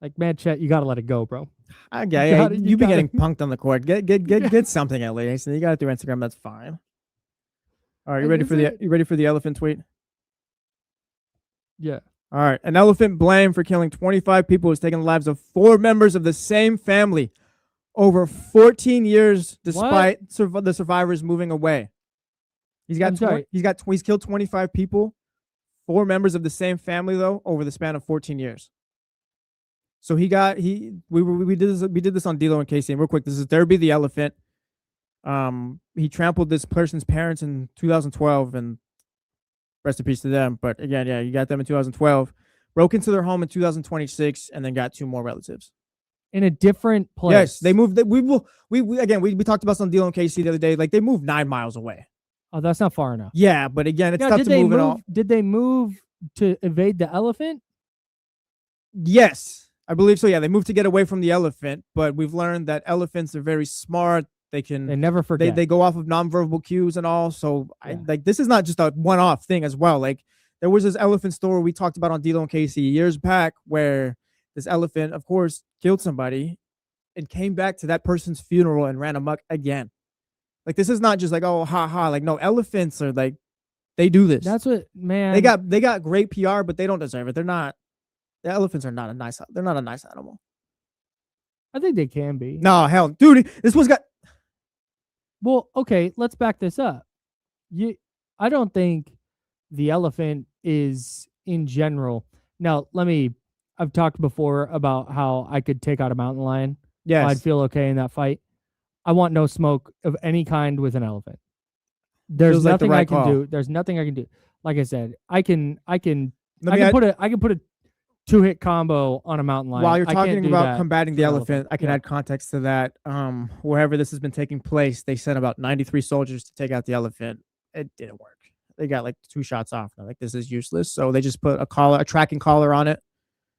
Speaker 1: Like, man, Chet, you got to let it go, bro.
Speaker 2: You've been getting punked on the court. Get something at least. You got it through Instagram. That's fine. All right, you ready for the elephant tweet?
Speaker 1: Yeah.
Speaker 2: All right. An elephant blamed for killing 25 people has taken the lives of 4 members of the same family over 14 years, despite the survivors moving away. He's killed 25 people, 4 members of the same family though, over the span of 14 years. So we did this on D'Lo and Casey. And real quick, this is Derby the elephant. He trampled this person's parents in 2012, and rest in peace to them. But again, yeah, you got them in 2012. Broke into their home in 2026, and then got 2 more relatives
Speaker 1: in a different place.
Speaker 2: Yes, they moved. We talked about this on D'Lo and Casey the other day. Like they moved 9 miles away.
Speaker 1: Oh, that's not far enough.
Speaker 2: Yeah, but again, it's tough to move it all.
Speaker 1: Did they move to evade the elephant?
Speaker 2: Yes. I believe so. Yeah, they moved to get away from the elephant, but we've learned that elephants are very smart. They
Speaker 1: never forget.
Speaker 2: They go off of nonverbal cues and all. So this is not just a one-off thing as well. Like there was this elephant story we talked about on D'Lo and Casey years back, where this elephant, of course, killed somebody and came back to that person's funeral and ran amok again. Like this is not just like, oh, ha ha. Like no, elephants are like, they do this.
Speaker 1: That's what, man.
Speaker 2: They got great PR, but they don't deserve it. The elephants are not a nice. They're not a nice animal.
Speaker 1: I think they can be.
Speaker 2: No, hell, dude, this one's got.
Speaker 1: Well, okay, let's back this up. I don't think the elephant is in general. Now, I've talked before about how I could take out a mountain lion.
Speaker 2: Yes.
Speaker 1: I'd feel okay in that fight. I want no smoke of any kind with an elephant. There's nothing I can do. There's nothing I can do. Like I said, I can put a 2-hit combo on a mountain lion.
Speaker 2: While you're talking about combating the elephant, I can
Speaker 1: add
Speaker 2: context to that. Wherever this has been taking place, they sent about 93 soldiers to take out the elephant. It didn't work. They got like 2 shots off. They're like, this is useless. So they just put a tracking collar on it.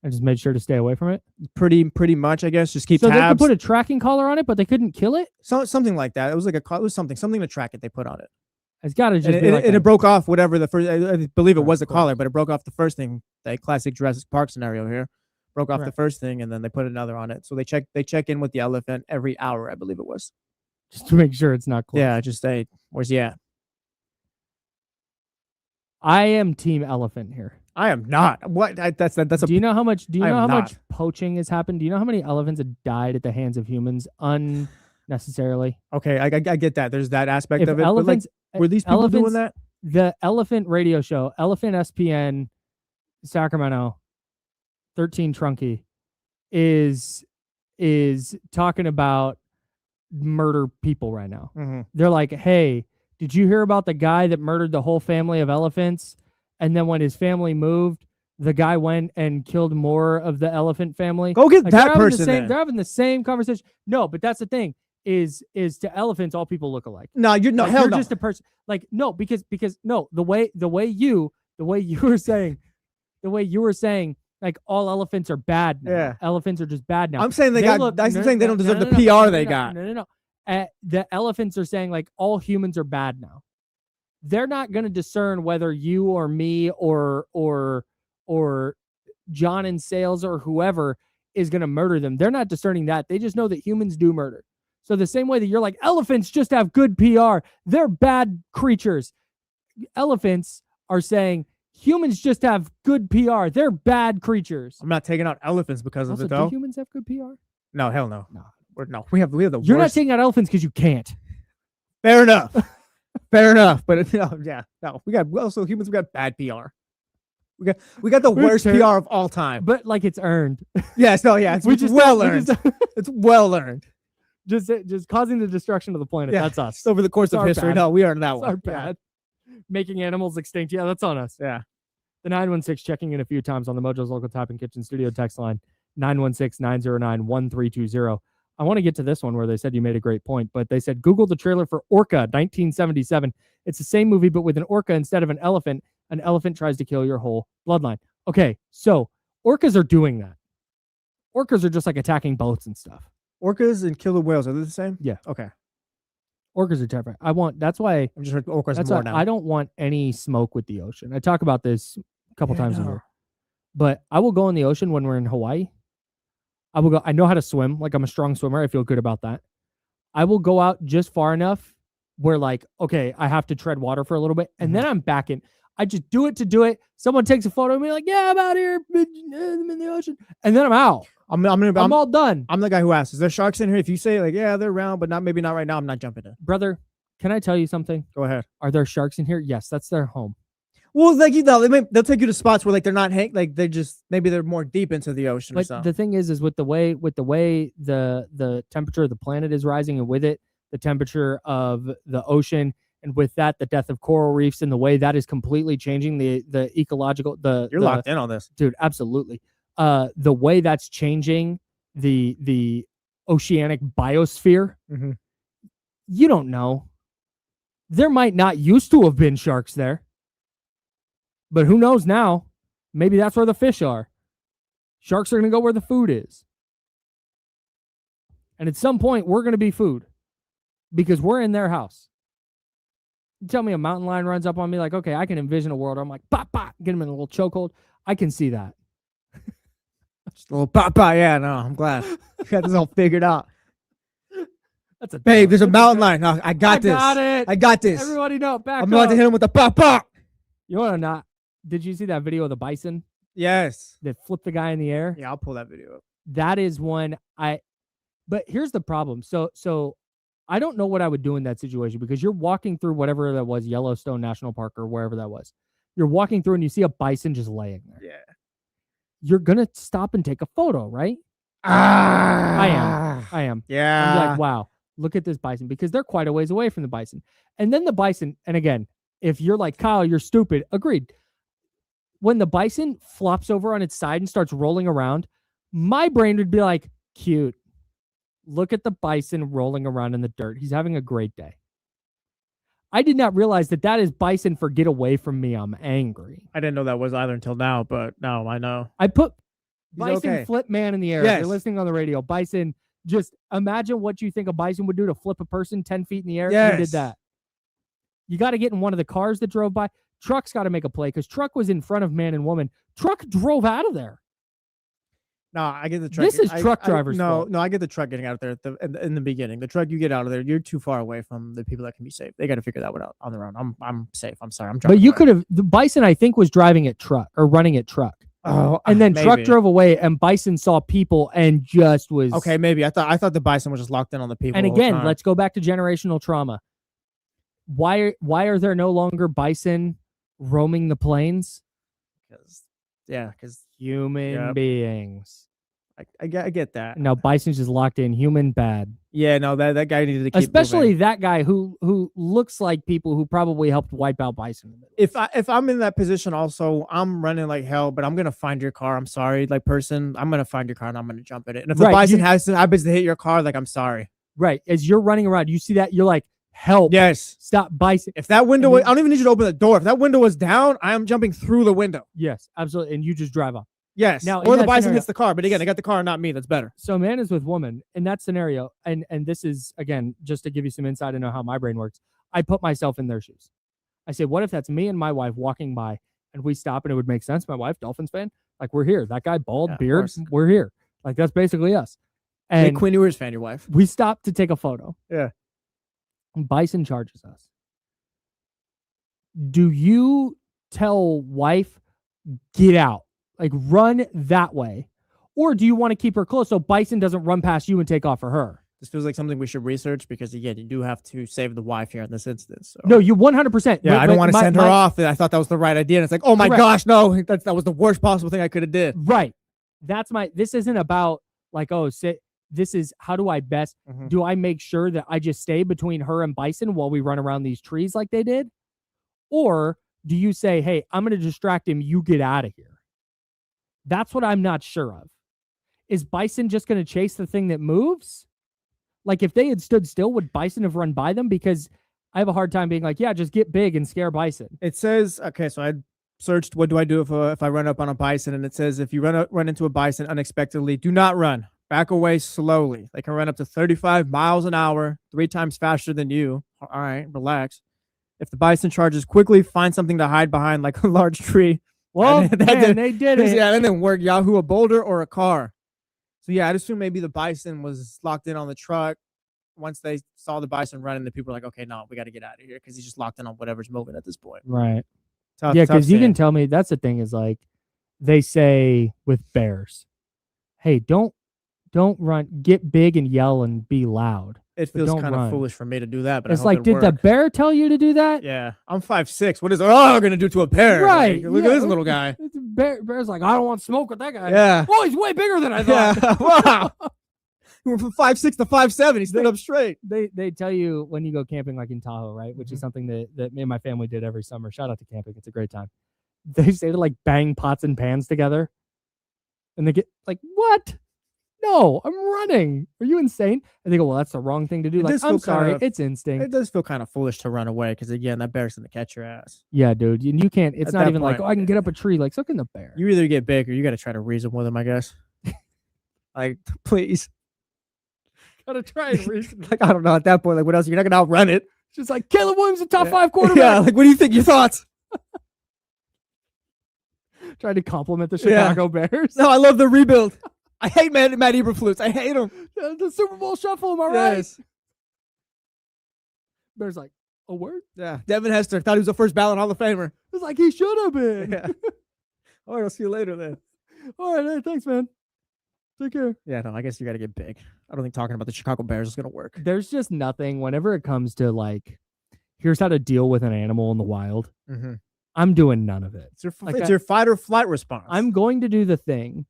Speaker 1: I just made sure to stay away from it.
Speaker 2: Pretty much, I guess. Just keep tabs.
Speaker 1: So they could put a tracking collar on it, but they couldn't kill it?
Speaker 2: Something like that. It was something to track it. They put on it.
Speaker 1: It's got to just be
Speaker 2: and it broke off whatever the first. I believe it was the collar, but it broke off the first thing. The classic Jurassic Park scenario here. Broke off the first thing, and then they put another on it. So they check in with the elephant every hour, I believe it was,
Speaker 1: just to make sure it's not close.
Speaker 2: Yeah, just say where's he at?
Speaker 1: I am team elephant here.
Speaker 2: I am not. What? That's a.
Speaker 1: Do you know how much? Do you know how much poaching has happened? Do you know how many elephants have died at the hands of humans unnecessarily?
Speaker 2: Okay, I get that. There's that aspect of it.
Speaker 1: Elephants,
Speaker 2: but like, were these people doing that?
Speaker 1: The elephant radio show, Elephant SPN, Sacramento, 13 Trunky, is talking about murder people right now.
Speaker 2: Mm-hmm.
Speaker 1: They're like, hey, did you hear about the guy that murdered the whole family of elephants? And then when his family moved, the guy went and killed more of the elephant family.
Speaker 2: Go get that person.
Speaker 1: They're having the same conversation. No, but that's the thing. Is to elephants, all people look alike.
Speaker 2: No, you're no,
Speaker 1: like,
Speaker 2: hell
Speaker 1: you're
Speaker 2: no.
Speaker 1: just a person. Like no, because no, the way you were saying, like all elephants are bad now.
Speaker 2: Yeah,
Speaker 1: elephants are just bad now.
Speaker 2: I'm saying they don't deserve the PR they got.
Speaker 1: No. The elephants are saying like all humans are bad now. They're not going to discern whether you or me or John in sales or whoever is going to murder them. They're not discerning that. They just know that humans do murder. So the same way that you're like, elephants just have good PR. They're bad creatures. Elephants are saying humans just have good PR. They're bad creatures.
Speaker 2: I'm not taking out elephants because of it, though.
Speaker 1: Do humans have good PR?
Speaker 2: No, hell no.
Speaker 1: No.
Speaker 2: We have the
Speaker 1: You're not
Speaker 2: worst.
Speaker 1: taking out elephants because you can't.
Speaker 2: Fair enough. Fair enough. But no. We also humans. We got bad PR. We got the worst PR of all time.
Speaker 1: But like it's earned.
Speaker 2: Yes. No. Yeah. It's well earned. It's well earned.
Speaker 1: Just causing the destruction of the planet.
Speaker 2: Yeah.
Speaker 1: That's us.
Speaker 2: Over the course of
Speaker 1: our
Speaker 2: history.
Speaker 1: bad.
Speaker 2: No, we earned that
Speaker 1: That's
Speaker 2: one.
Speaker 1: our bad. Making animals extinct. Yeah, that's on us.
Speaker 2: Yeah.
Speaker 1: The 916 checking in a few times on the Mojo's local Tap and Kitchen studio text line 916-909-1320. I want to get to this one where they said you made a great point, but they said Google the trailer for Orca 1977. It's the same movie, but with an orca instead of an elephant. An elephant tries to kill your whole bloodline. Okay, so orcas are doing that. Orcas are just like attacking boats and stuff.
Speaker 2: Orcas and killer whales, are they the same?
Speaker 1: Yeah.
Speaker 2: Okay.
Speaker 1: Orcas are terrifying. That's why
Speaker 2: I'm just heard orcas
Speaker 1: that's
Speaker 2: more
Speaker 1: why
Speaker 2: now.
Speaker 1: I don't want any smoke with the ocean. I talk about this a couple times a
Speaker 2: no.
Speaker 1: year. But I will go in the ocean when we're in Hawaii. I will go. I know how to swim. Like I'm a strong swimmer. I feel good about that. I will go out just far enough where like, okay, I have to tread water for a little bit. And then I'm back in. I just do it to do it. Someone takes a photo of me like, yeah, I'm out here. I'm in the ocean. And then I'm out. I'm all done.
Speaker 2: I'm the guy who asks, is there sharks in here? If you say like, yeah, they're around, but maybe not right now, I'm not jumping in.
Speaker 1: Brother, can I tell you something?
Speaker 2: Go ahead.
Speaker 1: Are there sharks in here? Yes, that's their home.
Speaker 2: Well, like they'll take you to spots where like they're not like they just maybe they're more deep into the ocean or
Speaker 1: But
Speaker 2: something.
Speaker 1: the thing is with the way the temperature of the planet is rising, and with it, the temperature of the ocean, and with that, the death of coral reefs, and the way that is completely changing the ecological
Speaker 2: You're locked in on this,
Speaker 1: dude. Absolutely. The way that's changing the oceanic biosphere.
Speaker 2: Mhm.
Speaker 1: You don't know. There might not used to have been sharks there. But who knows now? Maybe that's where the fish are. Sharks are going to go where the food is. And at some point, we're going to be food because we're in their house. You tell me a mountain lion runs up on me like, okay, I can envision a world where I'm like, pop, pop, get him in a little chokehold. I can see that.
Speaker 2: just a little pop. Yeah, no, I'm glad you got this all figured out.
Speaker 1: That's a
Speaker 2: Babe, there's a mountain lion. No, I got this.
Speaker 1: I got
Speaker 2: this.
Speaker 1: Everybody know. Back
Speaker 2: I'm about to hit him with the pop.
Speaker 1: You want to not? Did you see that video of the bison
Speaker 2: Yes.
Speaker 1: that flipped the guy in the air?
Speaker 2: Yeah, I'll pull that video up.
Speaker 1: That is one but here's the problem. So I don't know what I would do in that situation because you're walking through whatever that was, Yellowstone National Park or wherever that was. You're walking through and you see a bison just laying there.
Speaker 2: Yeah.
Speaker 1: You're going to stop and take a photo, right?
Speaker 2: I
Speaker 1: am.
Speaker 2: Yeah.
Speaker 1: I'm like, wow, look at this bison because they're quite a ways away from the bison. And then the bison, and again, if you're like, Kyle, you're stupid. Agreed. When the bison flops over on its side and starts rolling around, my brain would be like, cute. Look at the bison rolling around in the dirt. He's having a great day. I did not realize that is bison for get away from me. I'm angry.
Speaker 2: I didn't know that was either until now, but now I know.
Speaker 1: I put
Speaker 2: He's
Speaker 1: bison
Speaker 2: okay.
Speaker 1: flip man in the air.
Speaker 2: Yes.
Speaker 1: If you're listening on the radio. Bison, just imagine what you think a bison would do to flip a person 10 feet in the air.
Speaker 2: Yes.
Speaker 1: You did that. You got to get in one of the cars that drove by. Truck's got to make a play because truck was in front of man and woman. Truck drove out of there.
Speaker 2: No, I get the truck.
Speaker 1: This is truck driver's
Speaker 2: No,
Speaker 1: fault.
Speaker 2: No, I get the truck getting out of there in the beginning. The truck, you get out of there, you're too far away from the people that can be safe. They got to figure that one out on their own. I'm safe. I'm sorry. I'm driving.
Speaker 1: But you
Speaker 2: away.
Speaker 1: could have, the bison, I think, was driving at truck or running at truck.
Speaker 2: Oh,
Speaker 1: And then truck
Speaker 2: maybe.
Speaker 1: drove away and bison saw people and just was.
Speaker 2: Okay, maybe. I thought the bison was just locked in on the people.
Speaker 1: And
Speaker 2: the whole
Speaker 1: again,
Speaker 2: time.
Speaker 1: let's go back to generational trauma. Why are there no longer bison roaming the plains?
Speaker 2: Because
Speaker 1: Human
Speaker 2: Yep.
Speaker 1: beings.
Speaker 2: I get that.
Speaker 1: Now bison's just locked in. Human bad.
Speaker 2: Yeah, no, that guy needed to keep
Speaker 1: Especially
Speaker 2: moving.
Speaker 1: that guy who looks like people who probably helped wipe out bison.
Speaker 2: If I'm in that position, also I'm running like hell, but I'm gonna find your car. I'm sorry, like person, I'm gonna find your car and I'm gonna jump in it. And if the
Speaker 1: Right,
Speaker 2: bison
Speaker 1: you-
Speaker 2: happens to hit your car, like I'm sorry.
Speaker 1: Right. As you're running around, you see that, you're like, help.
Speaker 2: Yes.
Speaker 1: Stop bison.
Speaker 2: If that window,
Speaker 1: And then-
Speaker 2: I don't even need you to open the door. If that window was down, I am jumping through the window.
Speaker 1: Yes, absolutely. And you just drive up.
Speaker 2: Yes.
Speaker 1: Now,
Speaker 2: Or
Speaker 1: in
Speaker 2: the
Speaker 1: that
Speaker 2: bison
Speaker 1: scenario-
Speaker 2: hits the car. But again, I got the car, not me. That's better.
Speaker 1: So man is with woman in that scenario. And this is, again, just to give you some insight into how my brain works. I put myself in their shoes. I say, what if that's me and my wife walking by and we stop and it would make sense? My wife, Dolphins fan, like we're here. That guy, bald,
Speaker 2: Yeah, of
Speaker 1: beard,
Speaker 2: course.
Speaker 1: we're here. Like that's basically us.
Speaker 2: Hey,
Speaker 1: And
Speaker 2: Quinn Ewers fan, your wife.
Speaker 1: we stop to take a photo.
Speaker 2: Yeah.
Speaker 1: Bison charges us. Do you tell wife, get out, like run that way? Or do you want to keep her close so Bison doesn't run past you and take off for her?
Speaker 2: This feels like something we should research because, again, you do have to save the wife here in this instance. So.
Speaker 1: No, you 100%.
Speaker 2: Yeah, I don't want to send her
Speaker 1: my-
Speaker 2: off. I thought that was the right idea. And it's like, oh my
Speaker 1: Correct.
Speaker 2: gosh, no, that was the worst possible thing I could have did.
Speaker 1: Right. This isn't about like, oh, this is how do I best, do I make sure that I just stay between her and Bison while we run around these trees like they did? Or do you say, hey, I'm going to distract him, you get out of here? That's what I'm not sure of. Is Bison just going to chase the thing that moves? Like, if they had stood still, would Bison have run by them? Because I have a hard time being like, yeah, just get big and scare Bison.
Speaker 2: It says, okay, so I searched, what do I do if I run up on a Bison? And it says, if you run into a Bison unexpectedly, do not run. Back away slowly. They can run up to 35 miles an hour, 3 times faster than you. All right, relax. If the Bison charges quickly, find something to hide behind, like a large tree.
Speaker 1: Well, they did it.
Speaker 2: Yeah, and then work Yahoo, a boulder, or a car. So yeah, I'd assume maybe the Bison was locked in on the truck. Once they saw the Bison running, the people were like, okay, no, we got to get out of here because he's just locked in on whatever's moving at this point.
Speaker 1: Right.
Speaker 2: Tough,
Speaker 1: yeah,
Speaker 2: tough
Speaker 1: because you can
Speaker 2: scene.
Speaker 1: tell me, that's the thing is like, they say with bears, hey, don't run, get big and yell and be loud.
Speaker 2: It feels
Speaker 1: don't
Speaker 2: kind
Speaker 1: run.
Speaker 2: of foolish for me to do that, but
Speaker 1: It's
Speaker 2: I hope
Speaker 1: like,
Speaker 2: it
Speaker 1: did the
Speaker 2: worked.
Speaker 1: bear tell you to do that?
Speaker 2: Yeah, I'm 5'6". What is going to do to a bear?
Speaker 1: Right.
Speaker 2: Like, look at this little guy.
Speaker 1: Bear's like, I don't want to smoke with that guy.
Speaker 2: Yeah.
Speaker 1: Oh, he's way bigger than I thought.
Speaker 2: Yeah. Wow. He went from 5'6" to 5'7". He stood up straight.
Speaker 1: They tell you when you go camping, like in Tahoe, right? Which is
Speaker 2: Mhm.
Speaker 1: something that me and my family did every summer. Shout out to camping. It's a great time. They say to like bang pots and pans together. And they get like, what? No, I'm running. Are you insane? And they go, well, that's the wrong thing to do.
Speaker 2: It
Speaker 1: Like,
Speaker 2: does
Speaker 1: I'm
Speaker 2: feel
Speaker 1: sorry.
Speaker 2: kind of-
Speaker 1: It's instinct.
Speaker 2: It does feel kind of foolish to run away because, again, that bear's going to catch your ass.
Speaker 1: Yeah, dude. You can't, it's
Speaker 2: At
Speaker 1: not
Speaker 2: that
Speaker 1: even like,
Speaker 2: point,
Speaker 1: oh, I can get up a tree. Like, so can the bear.
Speaker 2: You either get big or you got to try to reason with him, I guess. Like, please.
Speaker 1: gotta try and reason.
Speaker 2: Like, I don't know. At that point, like, what else? You're not going to outrun it.
Speaker 1: Just like Caleb Williams, the top
Speaker 2: Yeah.
Speaker 1: 5 quarterback.
Speaker 2: Yeah, like, what do you think? Your thoughts?
Speaker 1: Trying to compliment the
Speaker 2: Yeah.
Speaker 1: Chicago Bears.
Speaker 2: No, I love the rebuild. I hate Matt Eberflus. I hate him.
Speaker 1: The Super Bowl shuffle, am I right?
Speaker 2: Yes.
Speaker 1: Bears like, a word?
Speaker 2: Yeah. Devin Hester thought he was a first ballot Hall of Famer.
Speaker 1: It's like he should have been.
Speaker 2: Yeah. All right, I'll see you later then.
Speaker 1: All right, hey, thanks, man. Take care.
Speaker 2: Yeah, no, I guess you got to get big. I don't think talking about the Chicago Bears is going to work.
Speaker 1: There's just nothing whenever it comes to like, here's how to deal with an animal in the wild.
Speaker 2: Mm-hmm.
Speaker 1: I'm doing none of it.
Speaker 2: It's your,
Speaker 1: Like
Speaker 2: it's
Speaker 1: I-
Speaker 2: your fight or flight response.
Speaker 1: I'm going to do the thing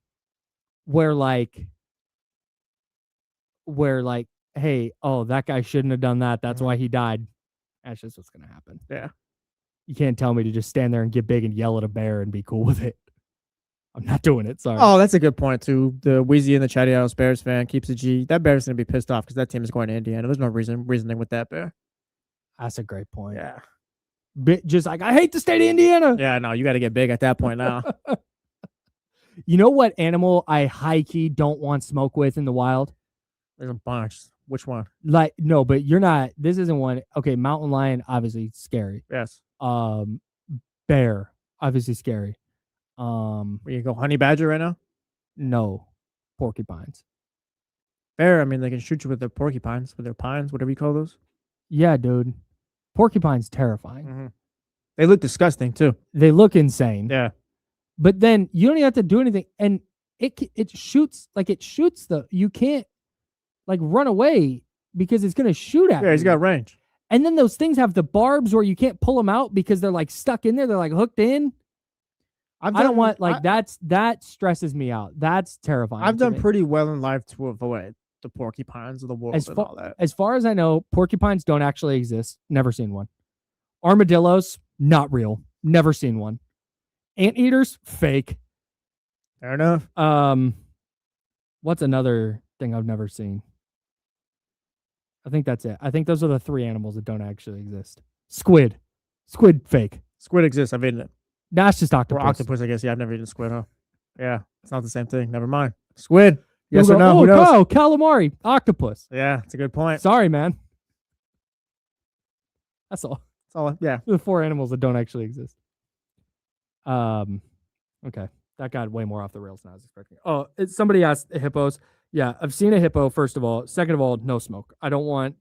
Speaker 1: where like, hey, oh, that guy shouldn't have done that. That's
Speaker 2: Mhm.
Speaker 1: why he died. That's just what's going to happen.
Speaker 2: Yeah.
Speaker 1: You can't tell me to just stand there and get big and yell at a bear and be cool with it. I'm not doing it. Sorry.
Speaker 2: Oh, that's a good point, too. The Wheezy and the Chatty House Bears fan keeps a G. That Bear's going to be pissed off because that team is going to Indiana. There's no reasoning with that Bear.
Speaker 1: That's a great point.
Speaker 2: Yeah.
Speaker 1: Just like, I hate the state of Indiana.
Speaker 2: Yeah, no, you got to get big at that point now.
Speaker 1: You know what animal I high-key don't want smoke with in the wild?
Speaker 2: There's a bunch. Which one?
Speaker 1: Like, no, but you're not, this isn't one. Okay, mountain lion, obviously scary.
Speaker 2: Yes.
Speaker 1: Bear, obviously scary.
Speaker 2: We go honey badger right now?
Speaker 1: No, porcupines.
Speaker 2: Bear, I mean, they can shoot you with their porcupines, with their pines, whatever you call those.
Speaker 1: Yeah, dude. Porcupines terrifying.
Speaker 2: Mm-hmm. They look disgusting, too.
Speaker 1: They look insane.
Speaker 2: Yeah.
Speaker 1: But then you don't even have to do anything, and it shoots you can't like run away because it's gonna shoot at you.
Speaker 2: Yeah, he's got range.
Speaker 1: And then those things have the barbs where you can't pull them out because they're like stuck in there. They're like hooked in. I don't want like that stresses me out. That's terrifying.
Speaker 2: I've
Speaker 1: to
Speaker 2: done
Speaker 1: me.
Speaker 2: pretty well in life to avoid the porcupines of the wolves and all that.
Speaker 1: As far as I know, porcupines don't actually exist. Never seen one. Armadillos, not real. Never seen one. Anteaters, fake.
Speaker 2: Fair enough.
Speaker 1: What's another thing I've never seen? I think that's it. I think those are the 3 animals that don't actually exist. Squid, fake.
Speaker 2: Squid exists. I've eaten it.
Speaker 1: That's just octopus.
Speaker 2: Or octopus, I guess. Yeah, I've never eaten squid, huh? Yeah, it's not the same thing. Never mind. Squid. Yes
Speaker 1: People
Speaker 2: or
Speaker 1: go,
Speaker 2: no?
Speaker 1: Oh,
Speaker 2: Who knows?
Speaker 1: no, calamari, octopus.
Speaker 2: Yeah, it's a good point.
Speaker 1: Sorry, man. That's all.
Speaker 2: It's all, yeah.
Speaker 1: The 4 animals that don't actually exist. Okay. That got way more off the rails than I was expecting. Oh, somebody asked hippos. Yeah, I've seen a hippo, first of all. Second of all, no smoke. I will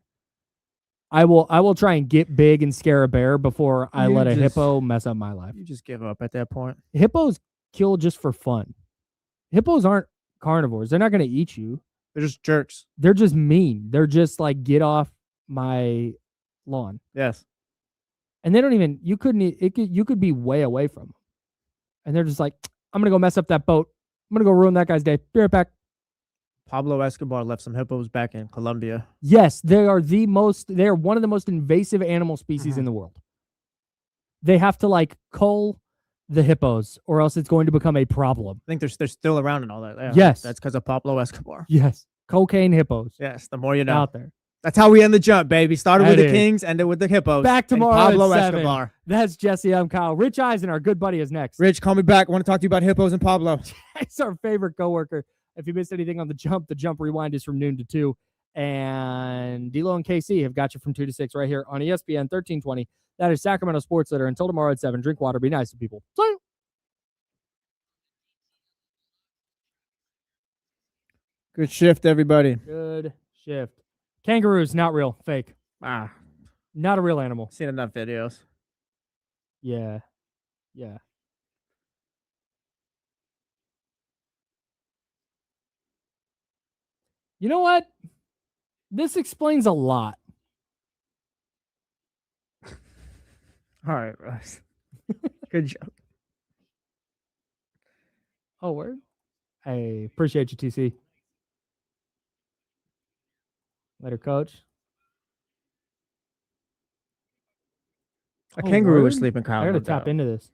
Speaker 1: try and get big and scare a bear before I
Speaker 2: You
Speaker 1: let a
Speaker 2: just-
Speaker 1: hippo mess up my life.
Speaker 2: You just give up at that point.
Speaker 1: Hippos kill just for fun. Hippos aren't carnivores. They're not going to eat you.
Speaker 2: They're just jerks.
Speaker 1: They're just mean. They're just like, get off my lawn.
Speaker 2: Yes.
Speaker 1: And they don't even, you could be way away from them. And they're just like, I'm going to go mess up that boat. I'm going to go ruin that guy's day. Be right back.
Speaker 2: Pablo Escobar left some hippos back in Colombia.
Speaker 1: Yes, they are one of the most invasive animal species in the world. They have to like cull the hippos or else it's going to become a problem.
Speaker 2: I think they're still around and all that. Yeah,
Speaker 1: Yes.
Speaker 2: That's because of Pablo Escobar.
Speaker 1: Yes. Cocaine hippos.
Speaker 2: Yes. The more you know.
Speaker 1: Out there.
Speaker 2: That's how we end the jump, baby. Started with
Speaker 1: That
Speaker 2: the
Speaker 1: is.
Speaker 2: Kings, ended with the hippos.
Speaker 1: Back tomorrow
Speaker 2: and Pablo
Speaker 1: at 7.
Speaker 2: Escobar.
Speaker 1: That's Jesse. I'm Kyle. Rich Eisen, our good buddy, is next.
Speaker 2: Rich, call me back. I want to talk to you about hippos and Pablo.
Speaker 1: He's our favorite coworker. If you missed anything on the jump rewind is from noon to 2. And D-Lo and KC have got you from 2 to 6 right here on ESPN 1320. That is Sacramento Sports Leader. Until tomorrow at 7, drink water, be nice to people. See you.
Speaker 2: Good shift, everybody.
Speaker 1: Good shift. Kangaroos, not real. Fake. Not a real animal.
Speaker 2: Seen enough videos.
Speaker 1: Yeah. Yeah. You know what? This explains a lot.
Speaker 2: All right, Russ. Good job.
Speaker 1: Oh, word? I appreciate you, TC. Later, coach.
Speaker 2: A kangaroo was
Speaker 1: word?
Speaker 2: sleeping, Kyle.
Speaker 1: I gotta
Speaker 2: no
Speaker 1: tap
Speaker 2: doubt.
Speaker 1: into this.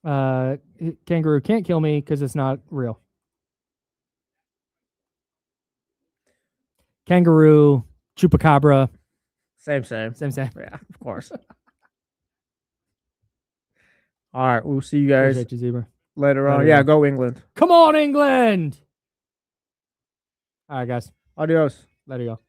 Speaker 1: Kangaroo can't kill me because it's not real. Kangaroo, chupacabra,
Speaker 2: Same.
Speaker 1: same.
Speaker 2: Yeah, of course. All right, we'll see you guys
Speaker 1: Appreciate you, Zebra.
Speaker 2: later on.
Speaker 1: Later
Speaker 2: Yeah,
Speaker 1: on.
Speaker 2: go England.
Speaker 1: Come on, England! All right, guys.
Speaker 2: Adios.
Speaker 1: Let it go.